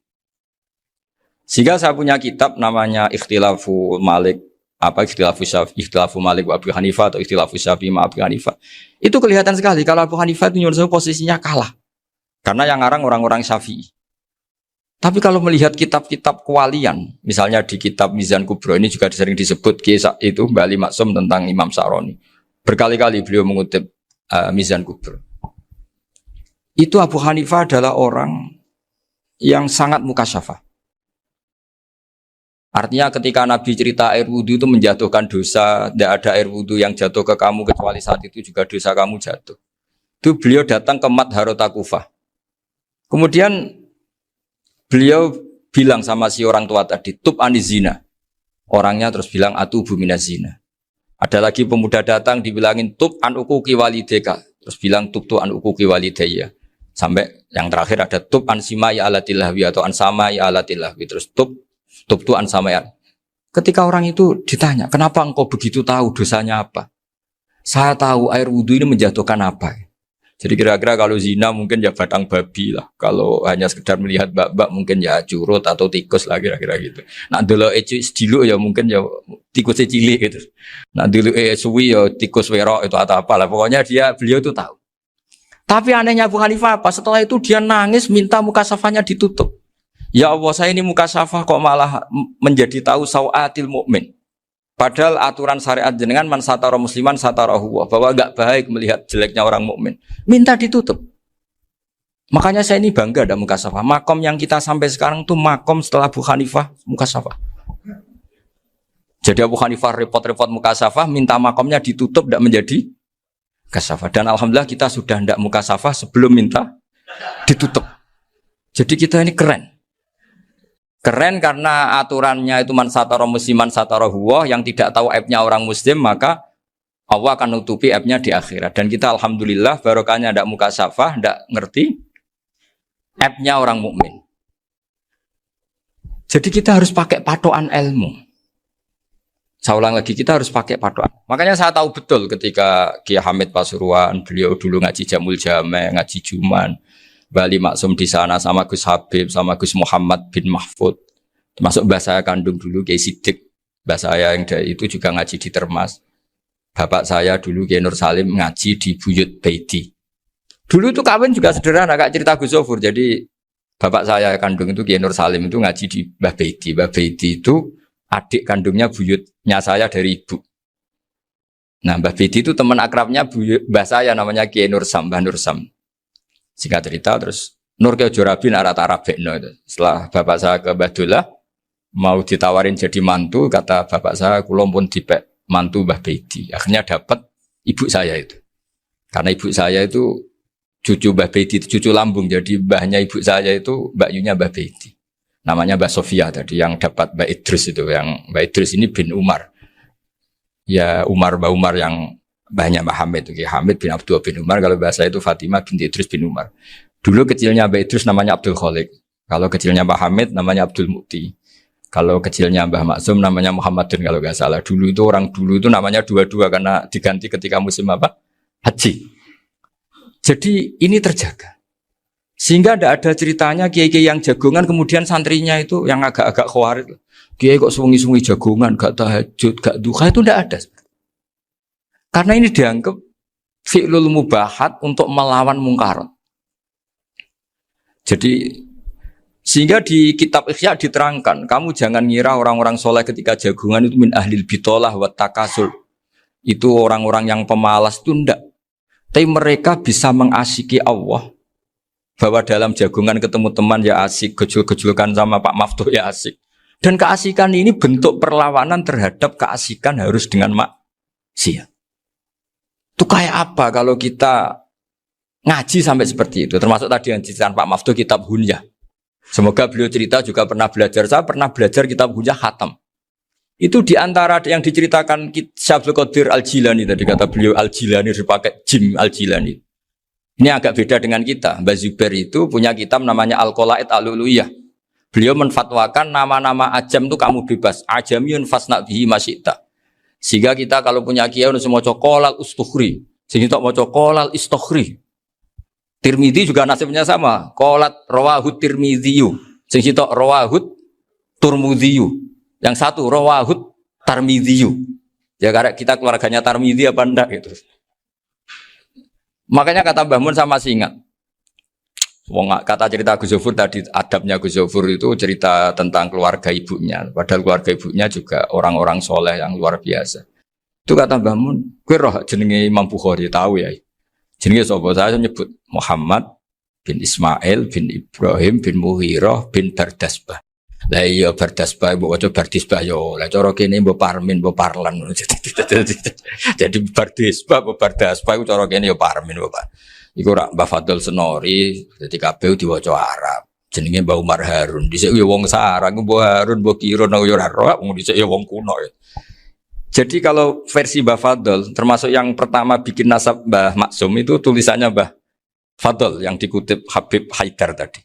Sehingga saya punya kitab namanya Ikhtilafu Malik Apa ikhtilafu Malik wa Abu Hanifah atau ikhtilafu Syafi'i ma Abu Hanifah. Itu kelihatan sekali kalau Abu Hanifah itu nyuruh posisinya kalah. Karena yang ngarang orang-orang Syafi'i. Tapi kalau melihat kitab-kitab kewalian, misalnya di kitab Mizan Kubro ini juga sering disebut kisah itu Mbak Ali Maksum tentang Imam Sa'roni. Berkali-kali beliau mengutip Mizan Kubro. Itu Abu Hanifah adalah orang yang sangat mukasyafah. Artinya ketika Nabi cerita air wudhu itu menjatuhkan dosa, tidak ada air wudhu yang jatuh ke kamu kecuali saat itu juga dosa kamu jatuh. Itu beliau datang ke Madharota Kufah. Kemudian beliau bilang sama si orang tua tadi, tub anizina. Orangnya terus bilang atubu minazina. Ada lagi pemuda datang dibilangin tub an ukuki walideka. Terus bilang tub tu an ukuki walidaya. Sampai yang terakhir ada tub an simai alatilahwi atau an samai alatilahwi. Terus tub tu an samai. Ketika orang itu ditanya, kenapa engkau begitu tahu dosanya apa? Saya tahu air wudhu ini menjatuhkan apa. Jadi kira-kira kalau zina mungkin ya batang babi lah. Kalau hanya sekedar melihat bak-bak mungkin ya curut atau tikus lah kira-kira gitu. Nah dulu sediluk ya mungkin ya tikus cilik gitu. Nah dulu suwi ya tikus werok itu atau apalah. Pokoknya beliau itu tahu. Tapi anehnya Abu Hanifah apa? Setelah itu dia nangis minta muka safahnya ditutup. Ya Allah, saya ini muka safah kok malah menjadi tahu sawatil mukmin. Padahal aturan syariat jenengan man satara musliman satarahu, bahwa enggak baik melihat jeleknya orang mukmin. Minta ditutup. Makanya saya ini bangga ada muka safah. Makom yang kita sampai sekarang tuh makom setelah Abu Hanifah muka safah. Jadi Abu Hanifah repot-repot muka safah, minta makomnya ditutup enggak menjadi muka safah. Dan alhamdulillah kita sudah enggak muka safah sebelum minta ditutup. Jadi kita ini keren. Keren karena aturannya itu man satara musliman satara huwa, yang tidak tahu aibnya orang muslim maka Allah akan nutupi aibnya di akhirat. Dan kita alhamdulillah barokahnya ndak muka syafah, ndak ngerti aibnya orang mukmin. Jadi kita harus pakai patokan ilmu. Saya ulang lagi, kita harus pakai patokan. Makanya saya tahu betul ketika Kiai Hamid Pasuruan, beliau dulu ngaji Jamul Jame, ngaji Juman, Bali Maksum di sana sama Gus Habib, sama Gus Muhammad bin Mahfud. Termasuk mbah saya kandung dulu Kiai Sidik. Mbah saya yang dari itu juga ngaji di Termas. Bapak saya dulu Kiai Nur Salim ngaji di Buyut Baiti. Dulu itu kawin juga sederhana, Kak, cerita Gus Zofur. Jadi bapak saya kandung itu Kiai Nur Salim itu ngaji di Mbah Baiti. Mbah Baiti itu adik kandungnya buyutnya saya dari ibu. Nah, Mbah Baiti itu teman akrabnya mbah saya namanya Kiai Nur Sam, Mbah Nur Sam. Singkat cerita terus Nur ke Jorabi narata Arabekno itu. Setelah bapak saya ke Badullah mau ditawarin jadi mantu, kata bapak saya kula pun dipek mantu Mbah Baiti. Akhirnya dapat ibu saya itu. Karena ibu saya itu cucu Mbah Baiti, cucu lambung. Jadi mbahnya ibu saya itu Mbak Yunya Mbah Baiti. Namanya Mbah Sofia tadi yang dapat Mbak Idris itu, yang Mbak Idris ini bin Umar. Ya Mbah Umar yang banyak Mbah Hamid, Hamid bin Abdul bin Umar, kalau bahasa itu Fatimah binti Idris bin Umar. Dulu kecilnya Mbah Idris namanya Abdul Khalik. Kalau kecilnya Mbah Hamid namanya Abdul Mukti. Kalau kecilnya Mbah Maksum namanya Muhammadun kalau nggak salah. Dulu itu orang dulu itu namanya dua-dua karena diganti ketika musim apa? Haji. Jadi ini terjaga. Sehingga tidak ada ceritanya kiai-kiai yang jagongan kemudian santrinya itu yang agak-agak khawatir. Kiai kok sungi-sungi jagongan, gak tahajud, gak duha, itu tidak ada. Karena ini dianggap fi'lul mubahat untuk melawan mungkarat. Jadi sehingga di kitab Ihya diterangkan, kamu jangan ngira orang-orang soleh ketika jagungan itu min ahlil bitolah wa takasul. Itu orang-orang yang pemalas itu enggak. Tapi mereka bisa mengasiki Allah. Bahwa dalam jagungan ketemu teman ya asik, gejul-gejulkan sama Pak Maftuh ya asik. Dan keasikan ini bentuk perlawanan terhadap keasikan harus dengan maksiat. Itu kayak apa kalau kita ngaji sampai seperti itu. Termasuk tadi yang diceritakan Pak Maftuh kitab Hunyah. Semoga beliau cerita juga pernah belajar. Saya pernah belajar kitab Hunyah khatam. Itu diantara yang diceritakan Syabdul Qadir Al-Jilani. Tadi kata beliau Al-Jilani dipakai Jim Al-Jilani. Ini agak beda dengan kita. Mbak Zubair itu punya kitab namanya Al-Qolaid Al-Uluyah. Beliau menfatwakan nama-nama ajam itu kamu bebas. Ajamiyun fasna bihi masyita. Sehingga kita kalau punya kiai harus mau cokolal ustukhri, sehingga mau cokolal istukhri. Tirmidzi juga nasibnya sama. Kolat rawahut Tirmidziyu, sehingga rawahut Turmudziyu. Yang satu rawahut Tarmidhiyu. Ya karena kita keluarganya Tarmidhi apa enggak gitu. Makanya kata Mbah Mun sama masih ingat. Wong kata cerita Gus Zofur tadi, adabnya Gus Zofur itu cerita tentang keluarga ibunya. Padahal keluarga ibunya juga orang-orang soleh yang luar biasa. Itu kata Mbah Mun, kowe roh jenenge Imam Bukhari tahu ya. Jenenge sapa? Saya nyebut Muhammad bin Ismail bin Ibrahim bin Muhirah bin Bardasbah. Lah iya Bardasbah mbok waca Bardisbah yo. Lah cara kene mbok Parmin mbok Parlan. Jadi Bardisbah mbok Bardasbah iku cara kene yo Parmin mbok. Iku rak Mbah Fadl Senori, dadi kabeh diwaca Arab. Jenenge Mbah Umar Harun. Dhisik yo wong sarang Mbah Harun mbok kira nang yo ora roh, wong dhisik yo wong kuno ya. Jadi kalau versi Mbah Fadl, termasuk yang pertama bikin nasab Mbah Maksum itu tulisannya Mbah Fadl yang dikutip Habib Haidar tadi.